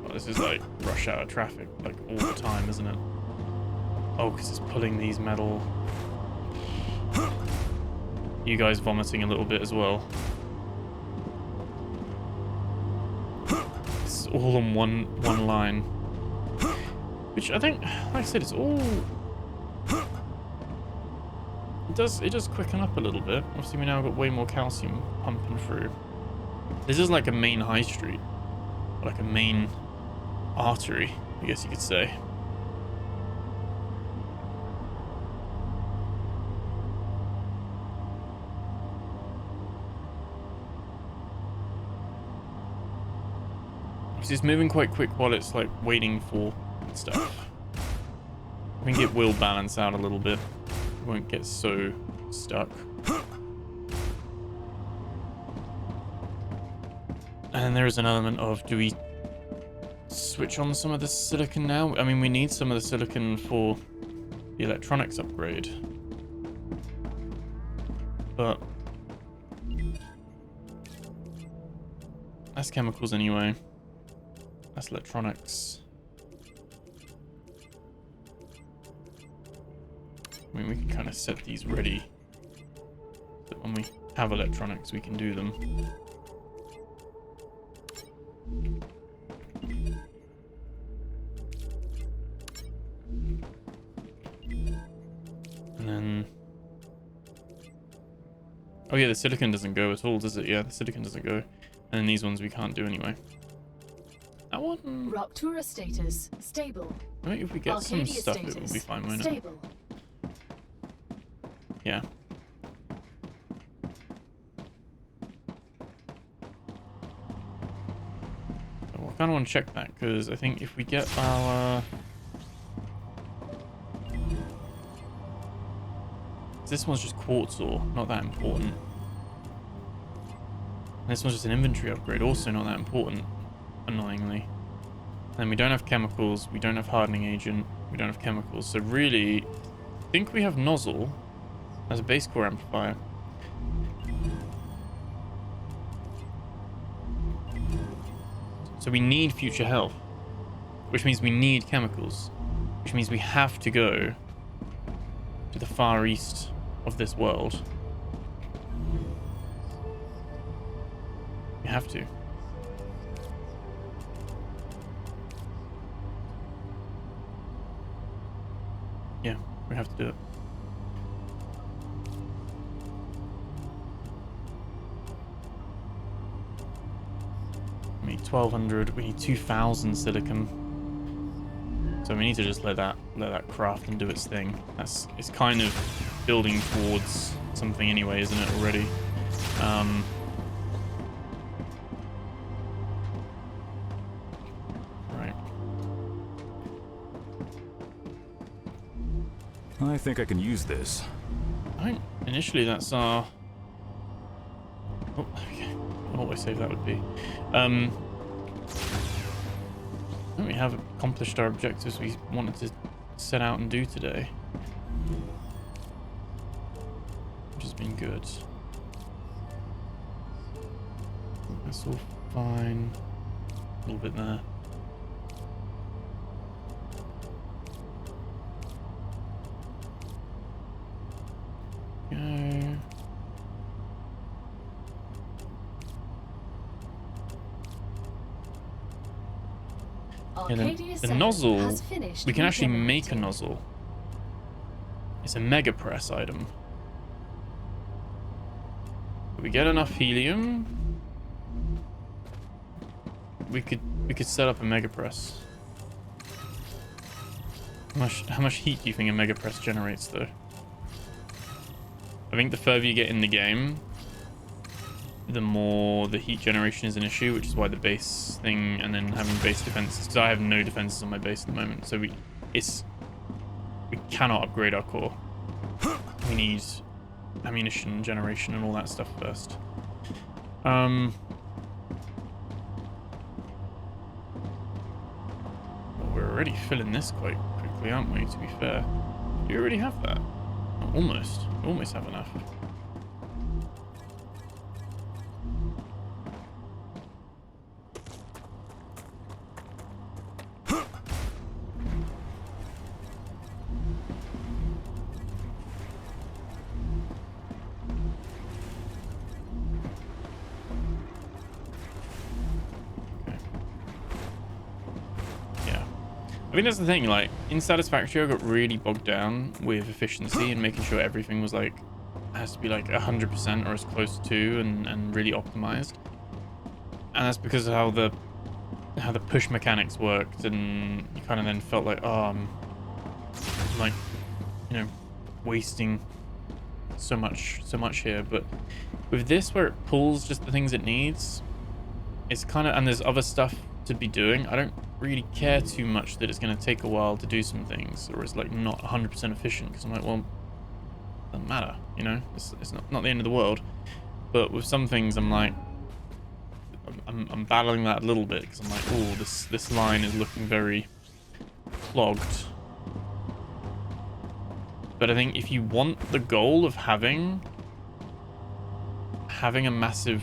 Oh, this is like rush hour traffic, like all the time, isn't it? Oh, because it's pulling these metal. You guys vomiting a little bit as well. It's all on one line, which I think, like I said, it's all. It does quicken up a little bit. Obviously, we now got way more calcium pumping through. This is like a main high street, like a main artery, I guess you could say. It's moving quite quick while it's like waiting for stuff. I think it will balance out a little bit. It won't get so stuck. And there is an element of, do we switch on some of the silicon now? I mean, we need some of the silicon for the electronics upgrade. But that's chemicals anyway. That's electronics. I mean, we can kind of set these ready so that when we have electronics, we can do them. And then... oh yeah, the silicon doesn't go at all, does it? Yeah, the silicon doesn't go. And then these ones we can't do anyway. That one... Rupture status stable. I think if we get some Arcadia stuff, it will be fine, won't it? Stable. Yeah. So I kind of want to check that, because I think if we get our... this one's just quartz ore, not that important. And this one's just an inventory upgrade, also not that important, annoyingly. And we don't have chemicals, we don't have hardening agent, we don't have chemicals. So really, I think we have nozzle as a base core amplifier. So we need future health, which means we need chemicals, which means we have to go to the far east of this world. We have to. Yeah, we have to do it. We need 1200, we need 2000 silicon. So we need to just let that craft and do its thing. It's kind of building towards something anyway, isn't it, already? Right. I think I can use this. I think initially that's our... oh, okay. I don't know what save that would be. I think we have accomplished our objectives we wanted to set out and do today, which has been good. That's all fine. A little bit there. Go. Yeah, the nozzle, we can actually make a nozzle. It's a mega press item. If we get enough helium, we could set up a mega press. How much heat do you think a mega press generates, though? I think the further you get in the game, the more the heat generation is an issue, which is why the base thing and then having base defenses, because I have no defenses on my base at the moment, so we cannot upgrade our core. We need ammunition generation and all that stuff first. Well, we're already filling this quite quickly, aren't we, to be fair? Do you already have that? Almost. We almost have enough. I think that's the thing, like, in Satisfactory, I got really bogged down with efficiency and making sure everything was, like, has to be, like, 100% or as close to and really optimized. And that's because of how the push mechanics worked, and you kind of then felt like, oh, I'm, like, you know, wasting so much here. But with this, where it pulls just the things it needs, it's kind of, and there's other stuff to be doing, I don't really care too much that it's going to take a while to do some things, or it's like not 100% efficient, because I'm like, well, it doesn't matter, you know, it's not the end of the world. But with some things, I'm like, I'm battling that a little bit, because I'm like, oh, this line is looking very clogged. But I think if you want the goal of having a massive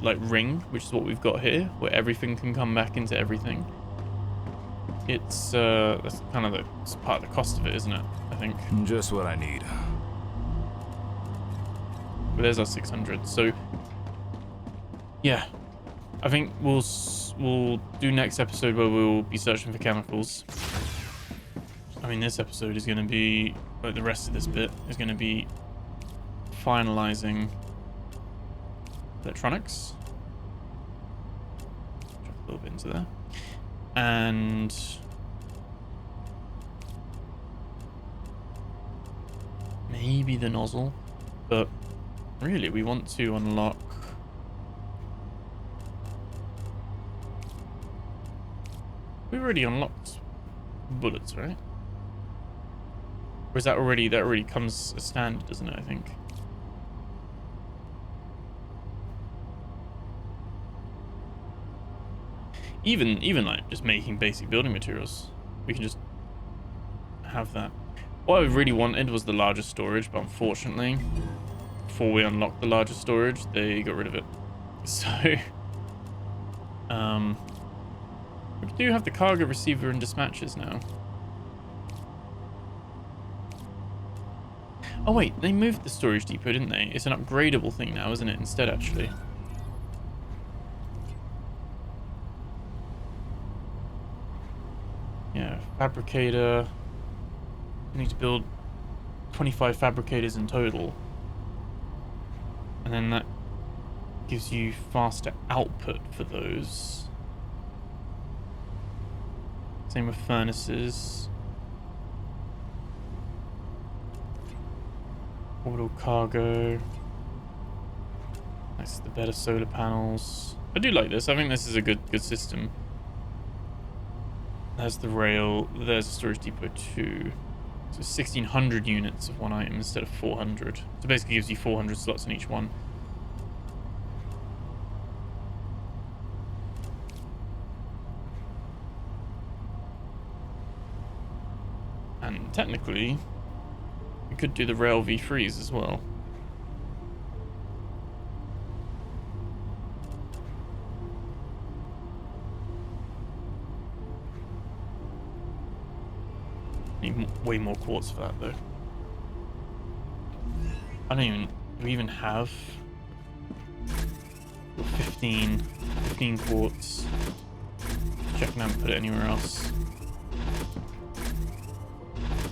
like ring, which is what we've got here, where everything can come back into everything, it's that's kind of it's part of the cost of it, isn't it? I think. Just what I need. But there's our 600. So yeah, I think we'll do next episode where we'll be searching for chemicals. I mean, this episode is going to be, like the rest of this bit is going to be finalizing electronics. Drop a little bit into there. And maybe the nozzle. But really, we want to unlock... We already unlocked bullets, right? Or is that already... That already comes as standard, doesn't it, I think? Even like just making basic building materials, we can just have that. What I really wanted was the larger storage, but unfortunately, before we unlocked the larger storage, they got rid of it. So, we do have the cargo receiver and dispatches now. Oh wait, they moved the storage depot, didn't they? It's an upgradable thing now, isn't it? Instead, actually. Yeah, fabricator. We need to build 25 fabricators in total. And then that gives you faster output for those. Same with furnaces. Orbital cargo. That's the better solar panels. I do like this. I think this is a good system. There's the rail, there's the storage depot too. So 1600 units of one item instead of 400. So basically gives you 400 slots in each one. And technically, we could do the rail V3s as well. Need way more quartz for that though. I don't even, do we even have 15 quartz? Check now and put it anywhere else.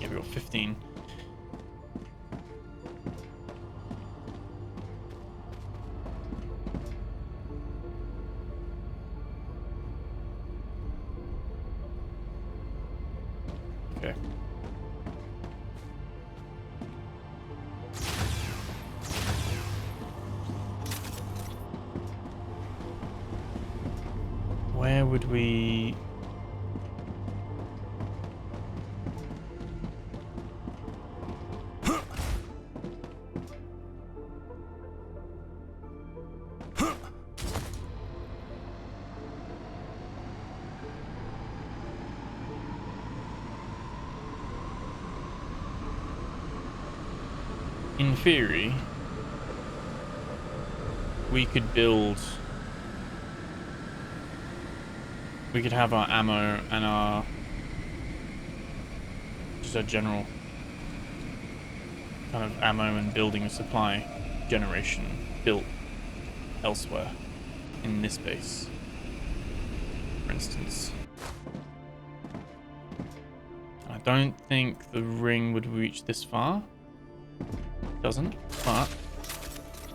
Yeah, we got 15. Okay. Where would we... In theory, we could build... We could have our ammo and our... just our general kind of ammo and building supply generation built elsewhere in this base, for instance. I don't think the ring would reach this far. Doesn't, but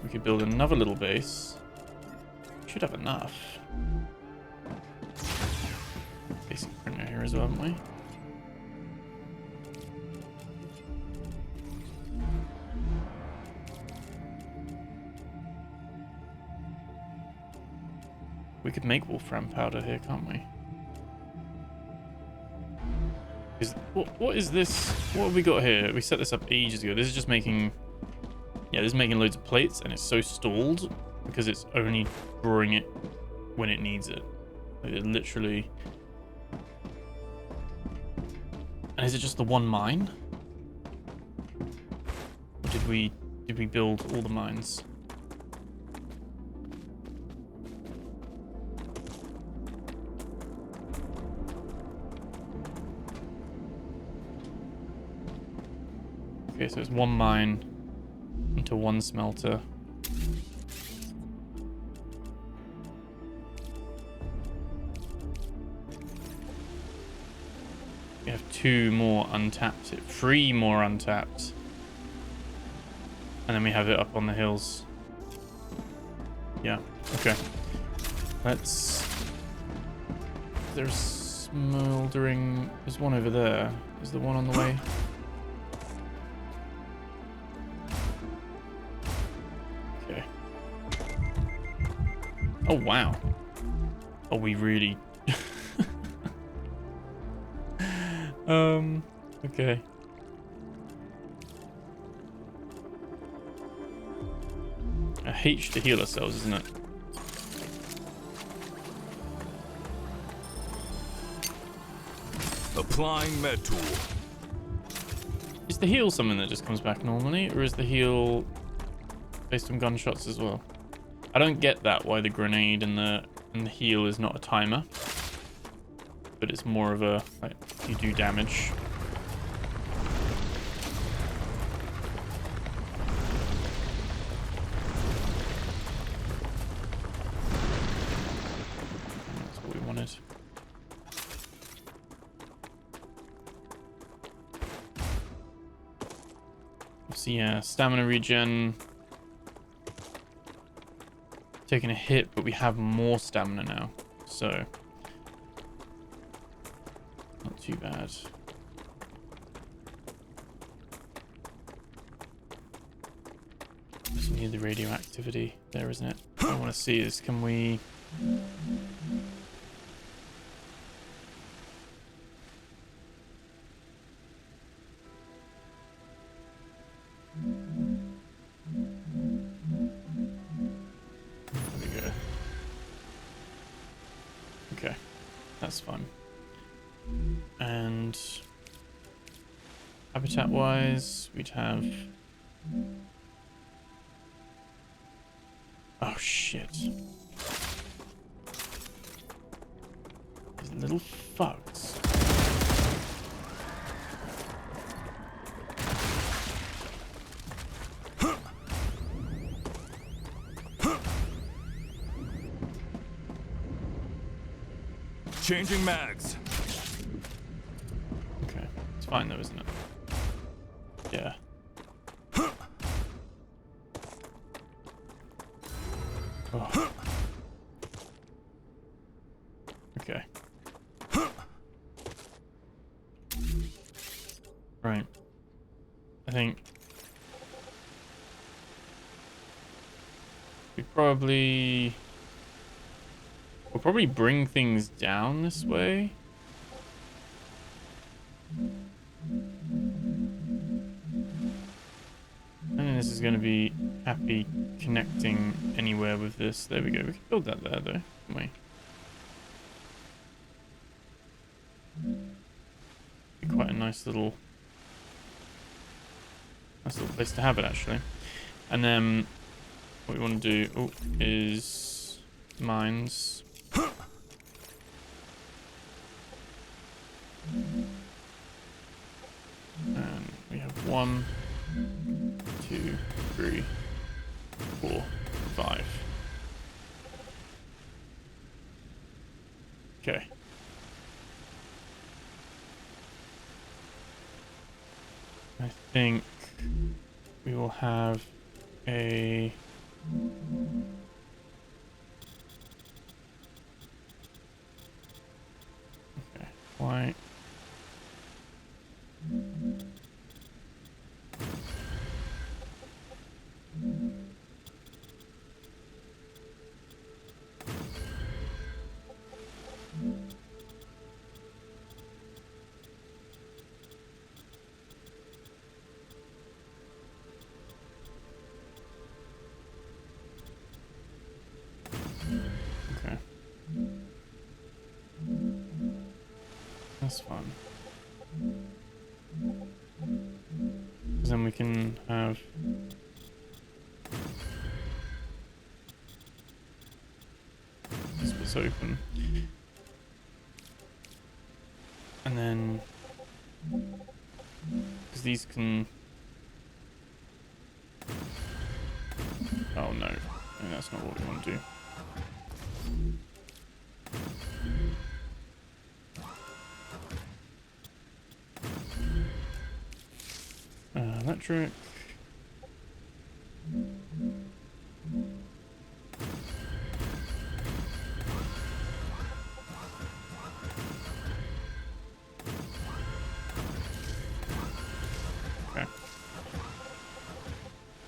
we could build another little base. Should have enough. Basic printer here as well, haven't we? We could make wolfram powder here, can't we? What is this? What have we got here? We set this up ages ago. This is just making... Yeah, this is making loads of plates, and it's so stalled because it's only drawing it when it needs it. Like, it literally... And is it just the one mine? Or did we build all the mines? Okay, so it's one mine into one smelter. We have 2 more untapped, 3 more untapped. And then we have it up on the hills. Yeah, okay. Let's... There's smoldering... There's one over there. Is there one on the way? Okay. Oh, wow. Oh, we really... okay. A H to heal ourselves, isn't it? Applying med tool. Is the heal something that just comes back normally, or is the heal based on gunshots as well? I don't get that, why the grenade and the heal is not a timer, but it's more of a, like, you do damage. That's what we wanted. So yeah, stamina regen. Taking a hit, but we have more stamina now, so not too bad. Just need the radioactivity there, isn't it? What I want to see is, can we... There we go. Okay, that's fine. And habitat wise, we'd have... Oh shit. These little fucks. Changing mags. Okay, it's fine though, isn't it? Yeah. Oh. Okay. Right. I think we'll probably bring things down this way. And this is going to be happy connecting anywhere with this. There we go. We can build that there, though, can't we? Be quite a nice little place to have it, actually. And then what we want to do is mines. And we have 1, 2, 3, 4, 5. Okay. I think we will have a white. Okay. That's fun. Because then we can have this bit's open. And then because these can oh no, that's not what we want to do. Electric. Okay.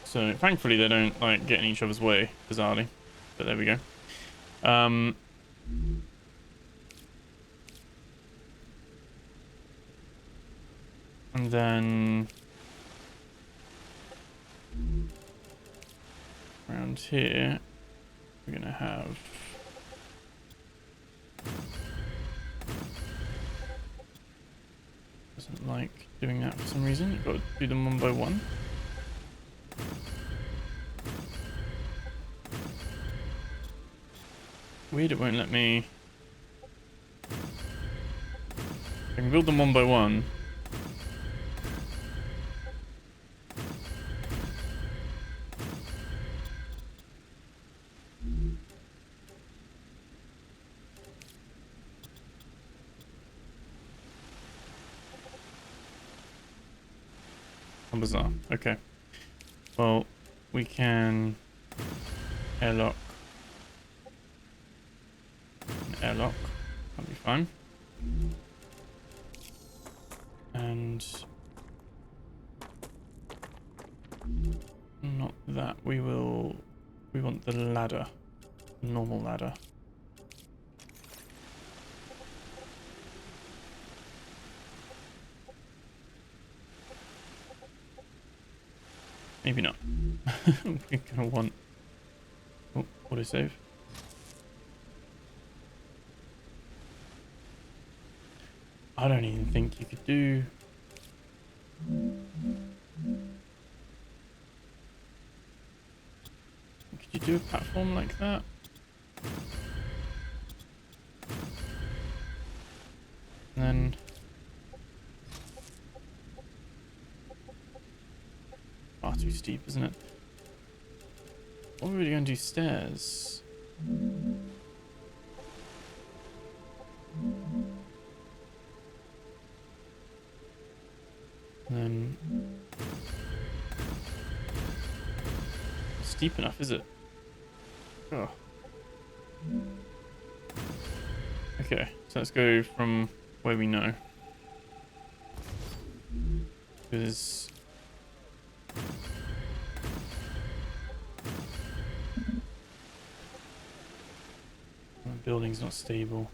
So thankfully they don't like get in each other's way, bizarrely. But there we go. And then around here we're gonna have doesn't like doing that for some reason. You've got to do them one by one. Weird, it won't let me. I can build them one by one. How bizarre. Okay. Well, we can airlock. Airlock. That'll be fine. And not that. We want the ladder. Normal ladder. Maybe not. We're gonna want auto save. I don't even think you could do. Could you do a platform like that? And then far too steep, isn't it? What are we going to do? Stairs? And then steep enough, is it? Oh. Okay, so let's go from where we know. Because building's not stable.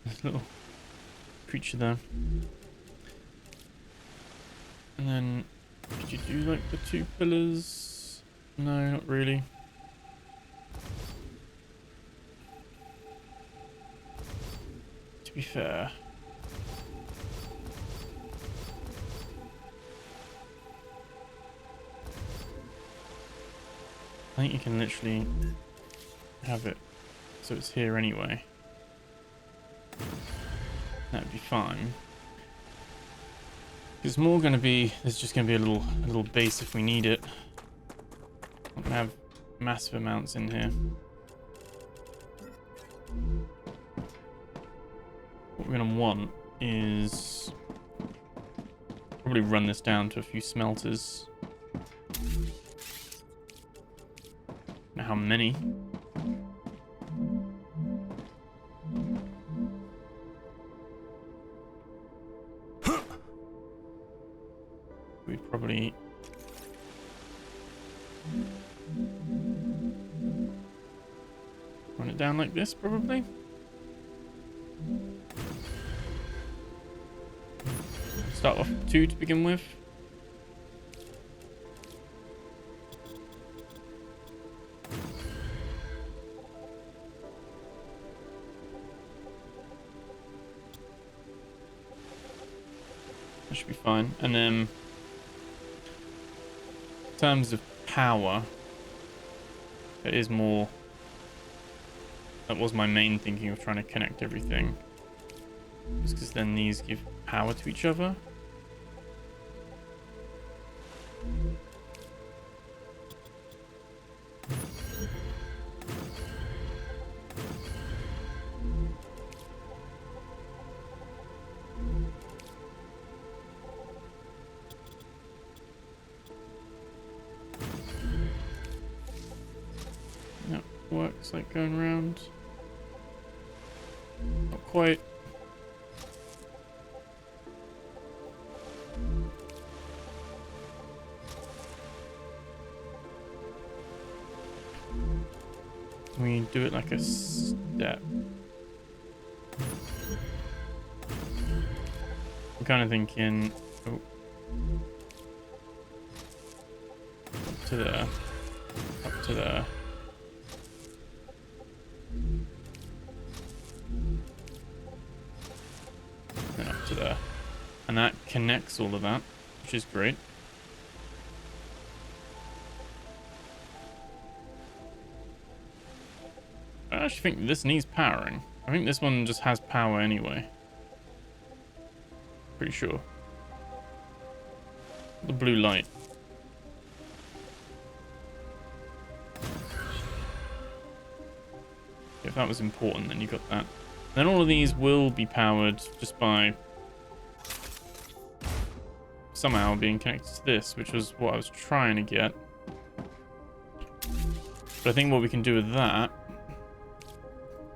This little creature there. And then, could you do like the 2 pillars? No, not really. To be fair. I think you can literally have it so it's here anyway. That'd be fine. It's more going to be, there's just going to be a little base if we need it. I'm going to have massive amounts in here. What we're going to want is probably run this down to a few smelters. Now how many? We'd probably run it down like this, probably. Start off with 2 to begin with. That should be fine. And then in terms of power, it is more, that was my main thinking of trying to connect everything, just because then these give power to each other. Works like going around. Not quite. We do it like a step. I'm kind of thinking, oh, up to there, up to there. And up to there. And that connects all of that, which is great. I actually think this needs powering. I think this one just has power anyway. Pretty sure. The blue light. If that was important, then you got that. Then all of these will be powered just by somehow being connected to this, which was what I was trying to get. But I think what we can do with that,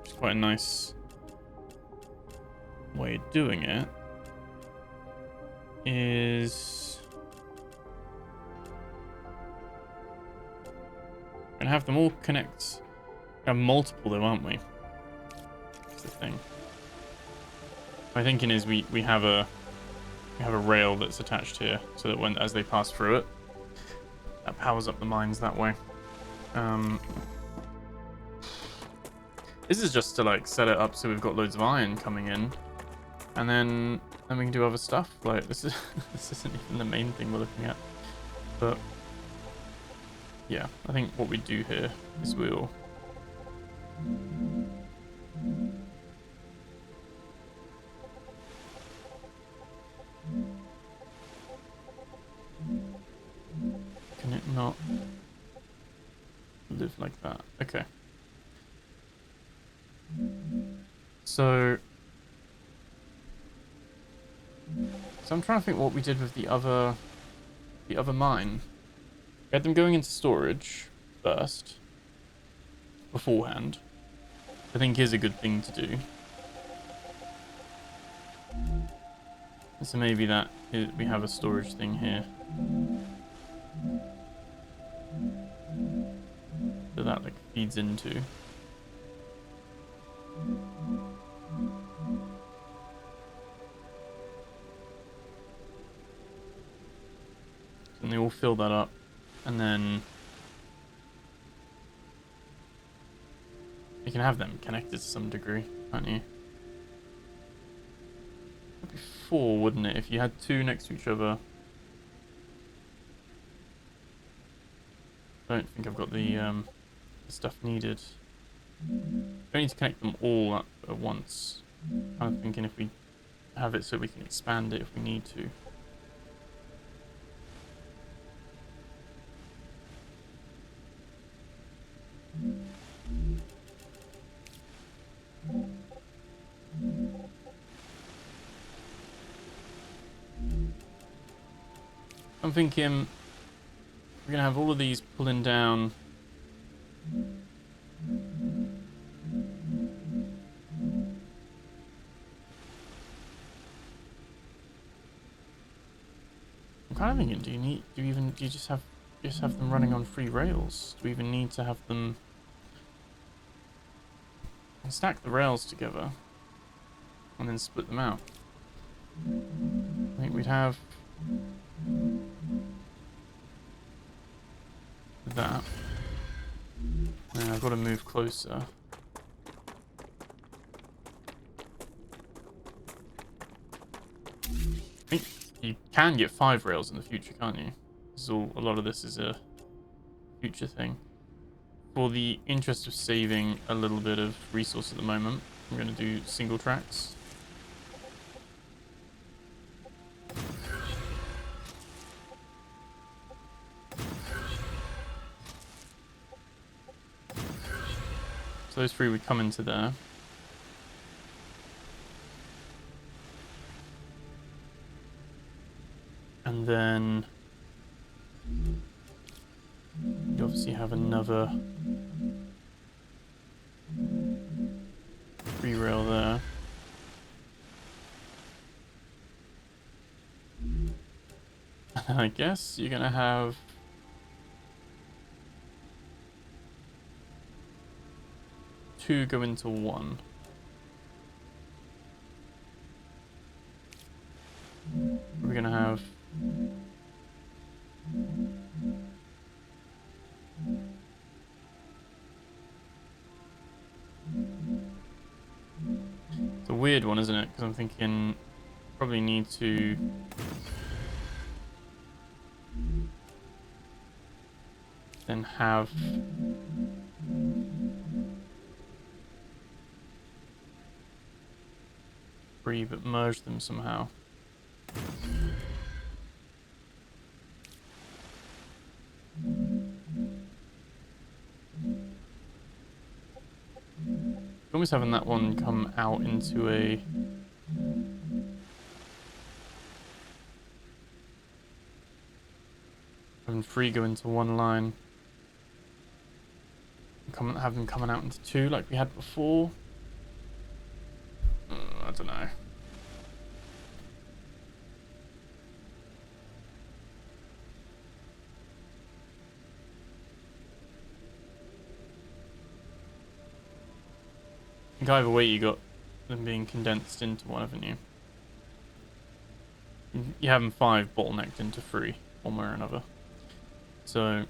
which is quite a nice way of doing it, is we're gonna have them all connect. We have multiple though, aren't we? That's the thing. My thinking is we have a rail that's attached here, so that when as they pass through it, that powers up the mines that way. This is just to like set it up so we've got loads of iron coming in, and then we can do other stuff. Like this isn't even the main thing we're looking at, but yeah, I think what we do here is we'll can it not live like that? Okay. So I'm trying to think what we did with the other mine. We had them going into storage first, beforehand. I think is a good thing to do. So maybe we have a storage thing here. So that like feeds into. And they all fill that up, and then you can have them connected to some degree, can't you? That'd be 4, wouldn't it, if you had 2 next to each other? I don't think I've got the stuff needed. I need to connect them all up at once. I'm thinking if we have it so we can expand it if we need to. I'm thinking we're gonna have all of these pulling down. I'm kind of thinking, do you just have them running on free rails? Do we even need to have them? Stack the rails together and then split them out. I think we'd have that. And I've got to move closer. I think you can get 5 rails in the future, can't you? A lot of this is a future thing. For the interest of saving a little bit of resource at the moment, I'm going to do single tracks. So those 3 would come into there. And then you obviously have another free rail there. And I guess you're gonna have two go into one. We're gonna have it's a weird one, isn't it? Because I'm thinking probably need to then have three but merge them somehow. Almost having that one come out into a having three go into one line. Have them coming out into two like we had before. I don't know. I think either way you got them being condensed into one, haven't you? You have them 5 bottlenecked into 3, one way or another. So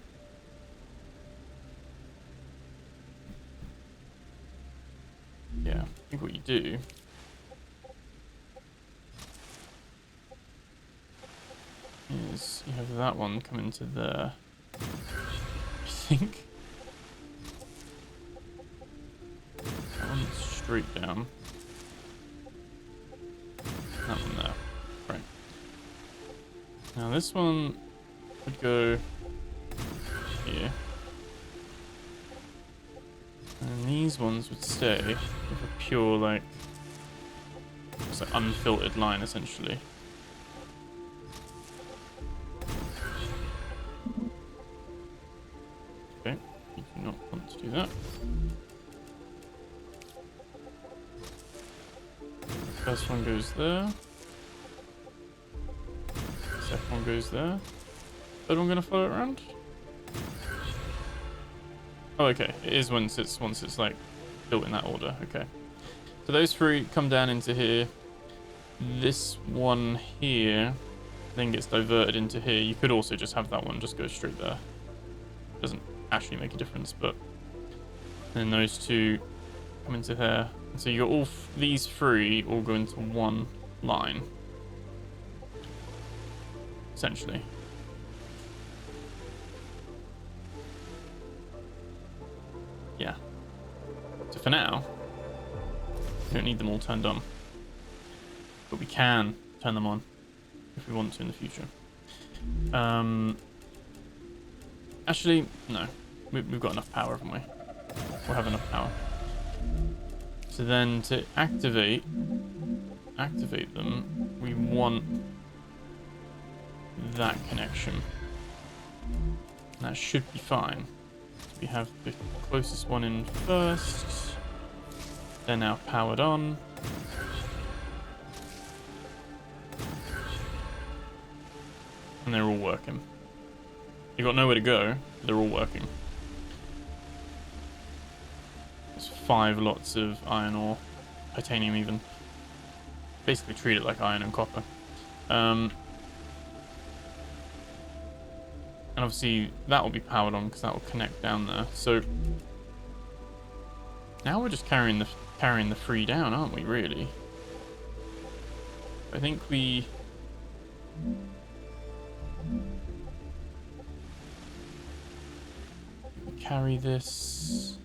yeah, I think what you do is you have that one come into there, I think. That one's straight down. That one there. Right. Now this one would go here. And these ones would stay with a pure, like, it's like unfiltered line, essentially. Okay, you do not want to do that. First one goes there. Second one goes there. Third one gonna follow it around? Oh, okay. It is once it's like built in that order. Okay. So those three come down into here. This one here then gets diverted into here. You could also just have that one just go straight there. Doesn't actually make a difference, but then those two come into here. And so you got all these three all go into one line, essentially. Yeah. So for now, we don't need them all turned on, but we can turn them on if we want to in the future. Actually, no. We've got enough power, haven't we? We'll have enough power. So then to activate them, we want that connection. That should be fine. We have the closest one in first. They're now powered on. And they're all working. You've got nowhere to go, but they're all working. There's 5 lots of iron ore, titanium even. Basically treat it like iron and copper. And obviously that will be powered on because that will connect down there. So now we're just carrying the 3 down, aren't we, really? I think we carry this.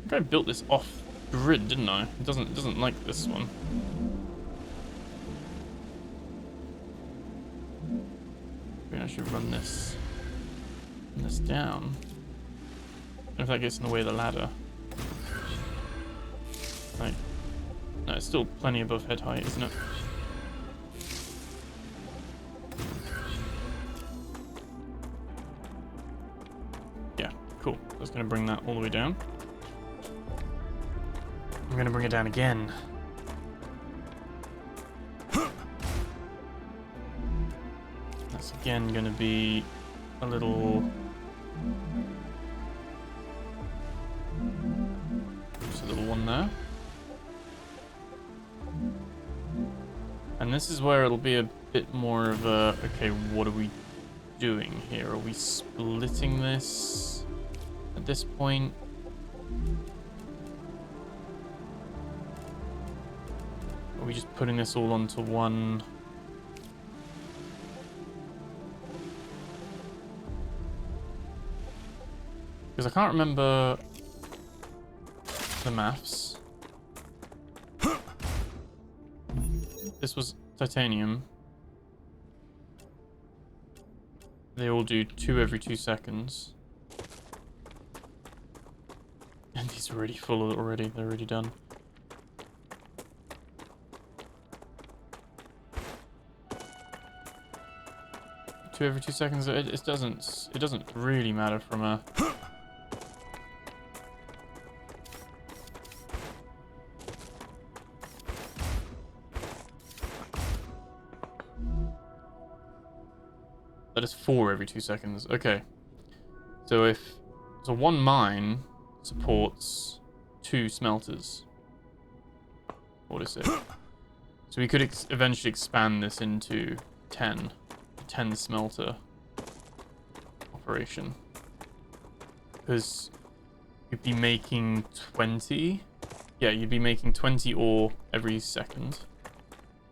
I think I built this off grid, didn't I? It doesn't like this one. Maybe I should run this down. I don't know if that gets in the way of the ladder. Right. No, it's still plenty above head height, isn't it? Yeah, cool. That's going to bring that all the way down. I'm going to bring it down again. That's again going to be a little... Just a little one there. And this is where it'll be a bit more of a, okay, what are we doing here? Are we splitting this at this point? Are we just putting this all onto one? Because I can't remember the maths. This was titanium. They all do 2 every 2 seconds. And these are already full already. They're already done. Two every 2 seconds. It doesn't really matter from a... That is 4 every 2 seconds. Okay. So one mine supports 2 smelters. What is it? So we could eventually expand this into 10 smelter operation. Because you'd be making 20. Yeah, you'd be making 20 ore every second.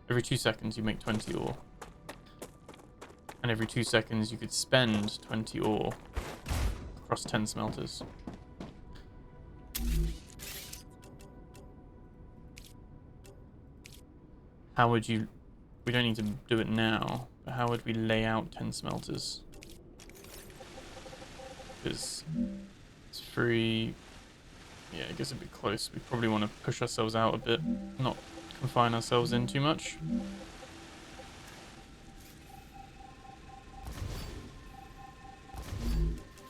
Every 2 seconds you make 20 ore. And every 2 seconds you could spend 20 ore across 10 smelters. How would you... We don't need to do it now, but how would we lay out 10 smelters? Because it's free... Yeah, it gets a bit close. We probably want to push ourselves out a bit, not confine ourselves in too much.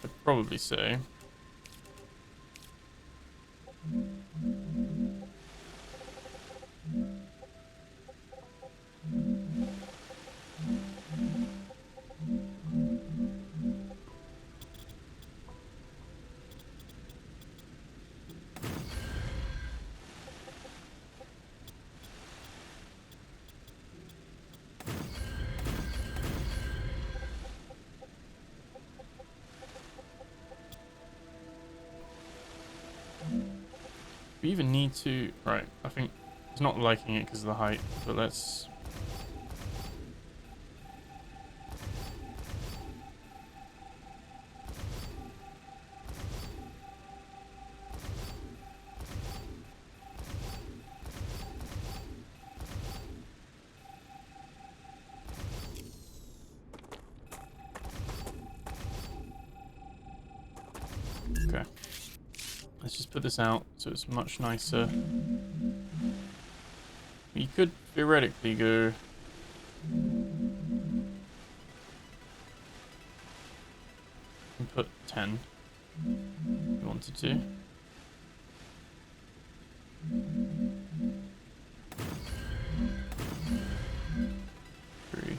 I'd probably say. we even need to... Right, I think it's not liking it because of the height, but let's... Okay. Let's just put this out so it's much nicer. You could theoretically go... and put 10 if you wanted to. Three,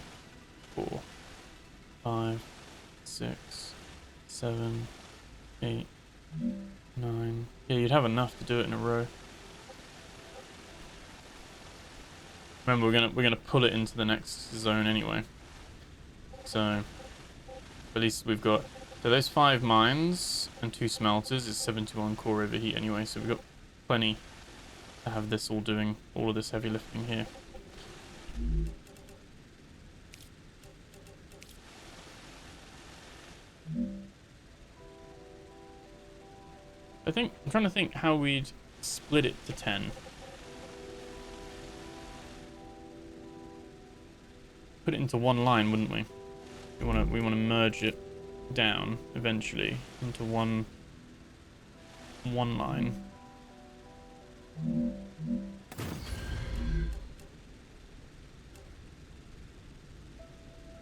4, 5, 6, 7, 8, 9. Yeah, you'd have enough to do it in a row. Remember, we're gonna pull it into the next zone anyway. So at least we've got, so those 5 mines and 2 smelters is 71 core overheat anyway. So we've got plenty to have this all doing all of this heavy lifting here. I'm trying to think how we'd split it to 10. Put it into one line, wouldn't we? We want to merge it down eventually into one line.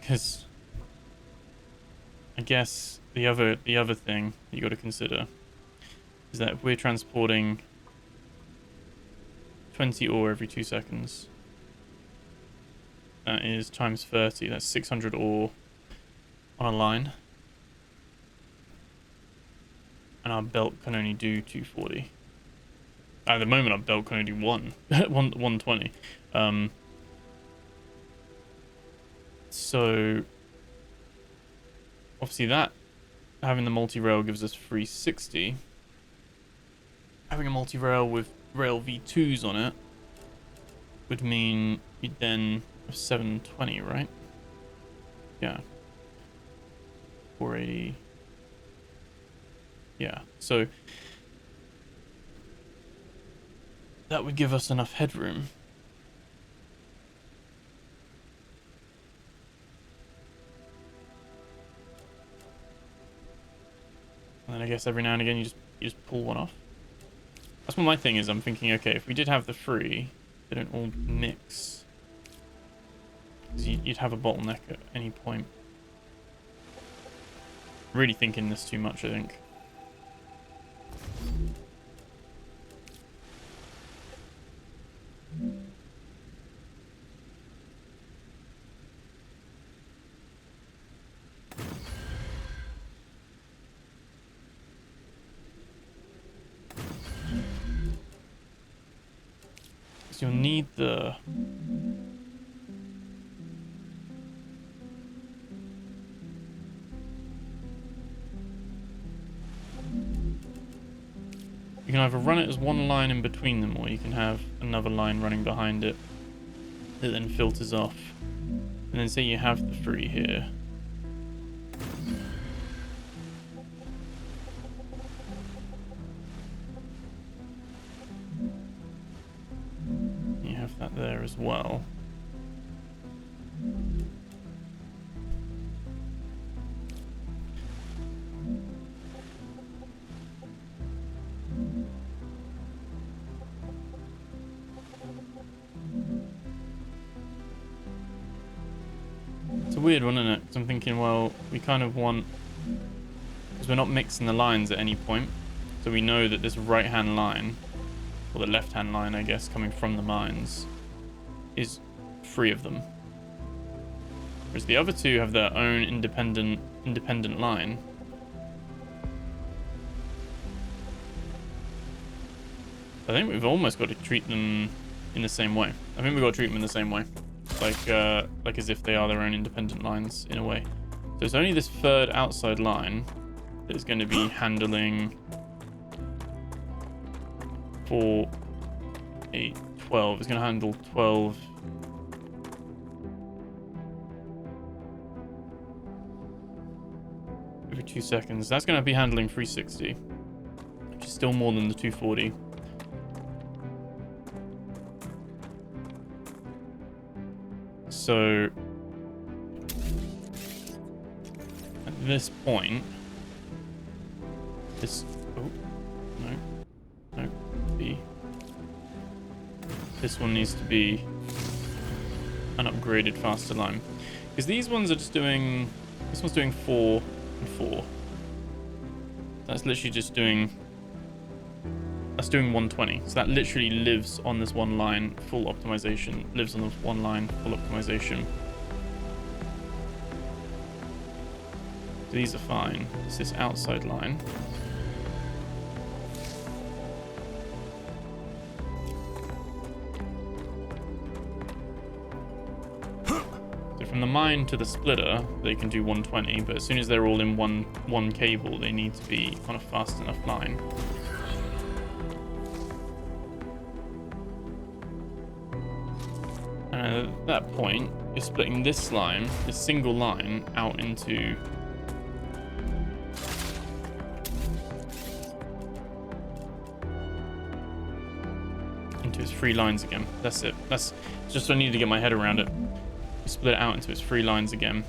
Because I guess the other thing you got to consider is that if we're transporting 20 ore every 2 seconds, that is times 30. That's 600 ore on a line, and our belt can only do 240. At the moment, our belt can only do 120. So obviously that having the multi-rail gives us 360. Having a multi-rail with rail V2s on it would mean you'd then have 720, right? Yeah. 480. Yeah, so that would give us enough headroom. And then I guess every now and again you just pull one off. That's what my thing is. I'm thinking, okay, if we did have the 3, they don't all mix. Because you'd have a bottleneck at any point. Really thinking this too much, I think. So you'll need the... You can either run it as one line in between them, or you can have another line running behind it that then filters off. And then say you have the 3 here. You have that there as well. It's a weird one, isn't it? Because I'm thinking, well, we kind of want... Because we're not mixing the lines at any point. So we know that this right-hand line, or the left-hand line, I guess, coming from the mines, is 3 of them. Whereas the other 2 have their own independent line. I think we've almost got to treat them in the same way. I think we've got to treat them in the same way. Like as if they are their own independent lines, in a way. So it's only this 3rd outside line that is going to be handling 4, 8, 12. It's going to handle 12. Every 2 seconds. That's going to be handling 360, which is still more than the 240. So at this point, this, oh, no, B. This one needs to be an upgraded faster line, because these ones are just doing, this one's doing 4 and 4. That's literally just doing, that's doing 120. So that literally lives on this one line, full optimization, lives on this one line, full optimization. These are fine. It's this outside line. So from the mine to the splitter, they can do 120, but as soon as they're all in one cable, they need to be on a fast enough line. And at that point, you're splitting this line, this single line, out into its 3 lines again. That's it. That's just what I need to get my head around it. You split it out into its 3 lines again.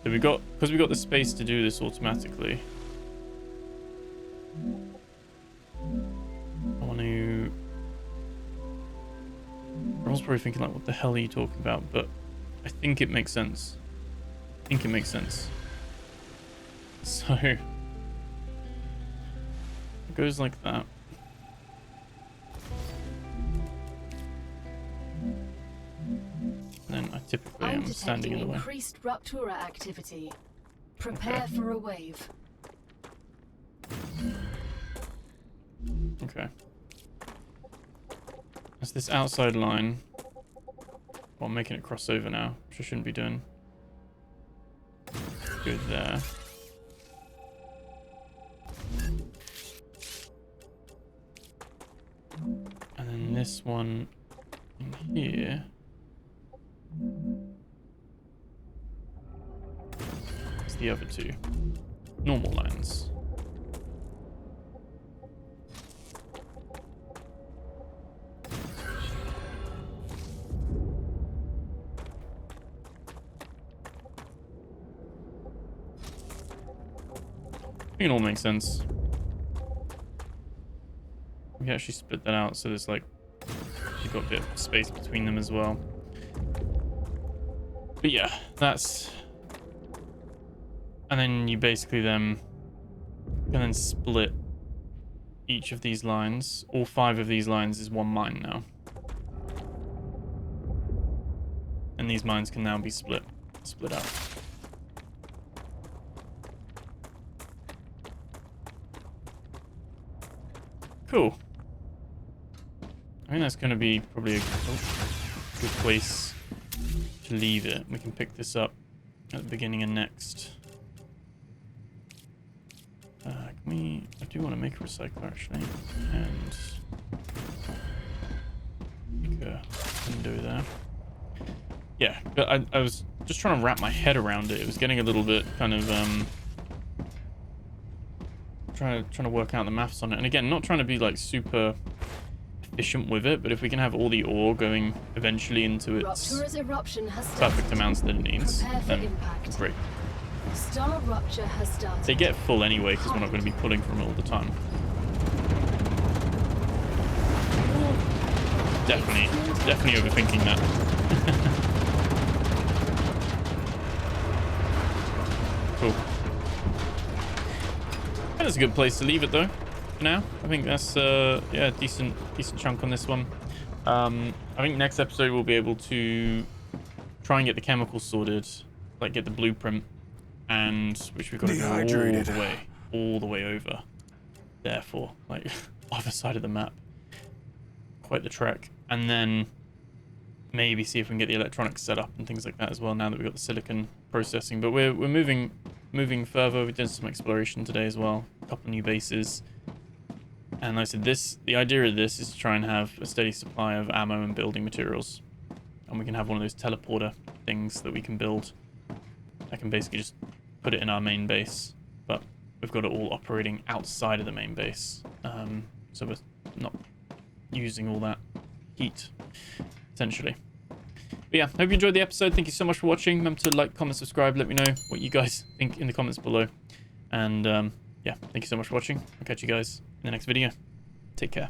So we got, because we got the space to do this automatically. I want to. I was probably thinking like, what the hell are you talking about? But I think it makes sense. I think it makes sense. So it goes like that. And then I typically am standing in the way. Increased Rupture activity. Prepare for a wave. Okay. That's this outside line. Well, I'm making it cross over now, which I shouldn't be doing. Good there. And then this one in here. It's the other 2 normal lines. It all makes sense. We can actually split that out so there's like, you've got a bit of space between them as well. But yeah, that's, and then you basically then can then split each of these lines. All 5 of these lines is one mine now, and these mines can now be split out. Cool. I think that's going to be probably a good place to leave it. We can pick this up at the beginning of next. I do want to make a recycler actually, and make a window there. Yeah, but I was just trying to wrap my head around it. It was getting a little bit kind of trying to work out the maths on it. And again, not trying to be like super efficient with it, but if we can have all the ore going eventually into its perfect amounts that it needs, then great. StarRupture has started. They get full anyway because we're not going to be pulling from it all the time. Definitely overthinking that. Cool. That's a good place to leave it though. For now, I think that's yeah, decent chunk on this one. I think next episode we'll be able to try and get the chemicals sorted, like get the blueprint, and which we've got to go all the way over. Therefore, like other side of the map, quite the trek, and then maybe see if we can get the electronics set up and things like that as well. Now that we've got the silicon processing, but we're moving moving further. We're doing some exploration today as well. A couple new bases. And like I said, the idea of this is to try and have a steady supply of ammo and building materials. And we can have one of those teleporter things that we can build. I can basically just put it in our main base. But we've got it all operating outside of the main base. So we're not using all that heat, essentially. But yeah, hope you enjoyed the episode. Thank you so much for watching. Remember to like, comment, subscribe. Let me know what you guys think in the comments below. And yeah, thank you so much for watching. I'll catch you guys in the next video. Take care.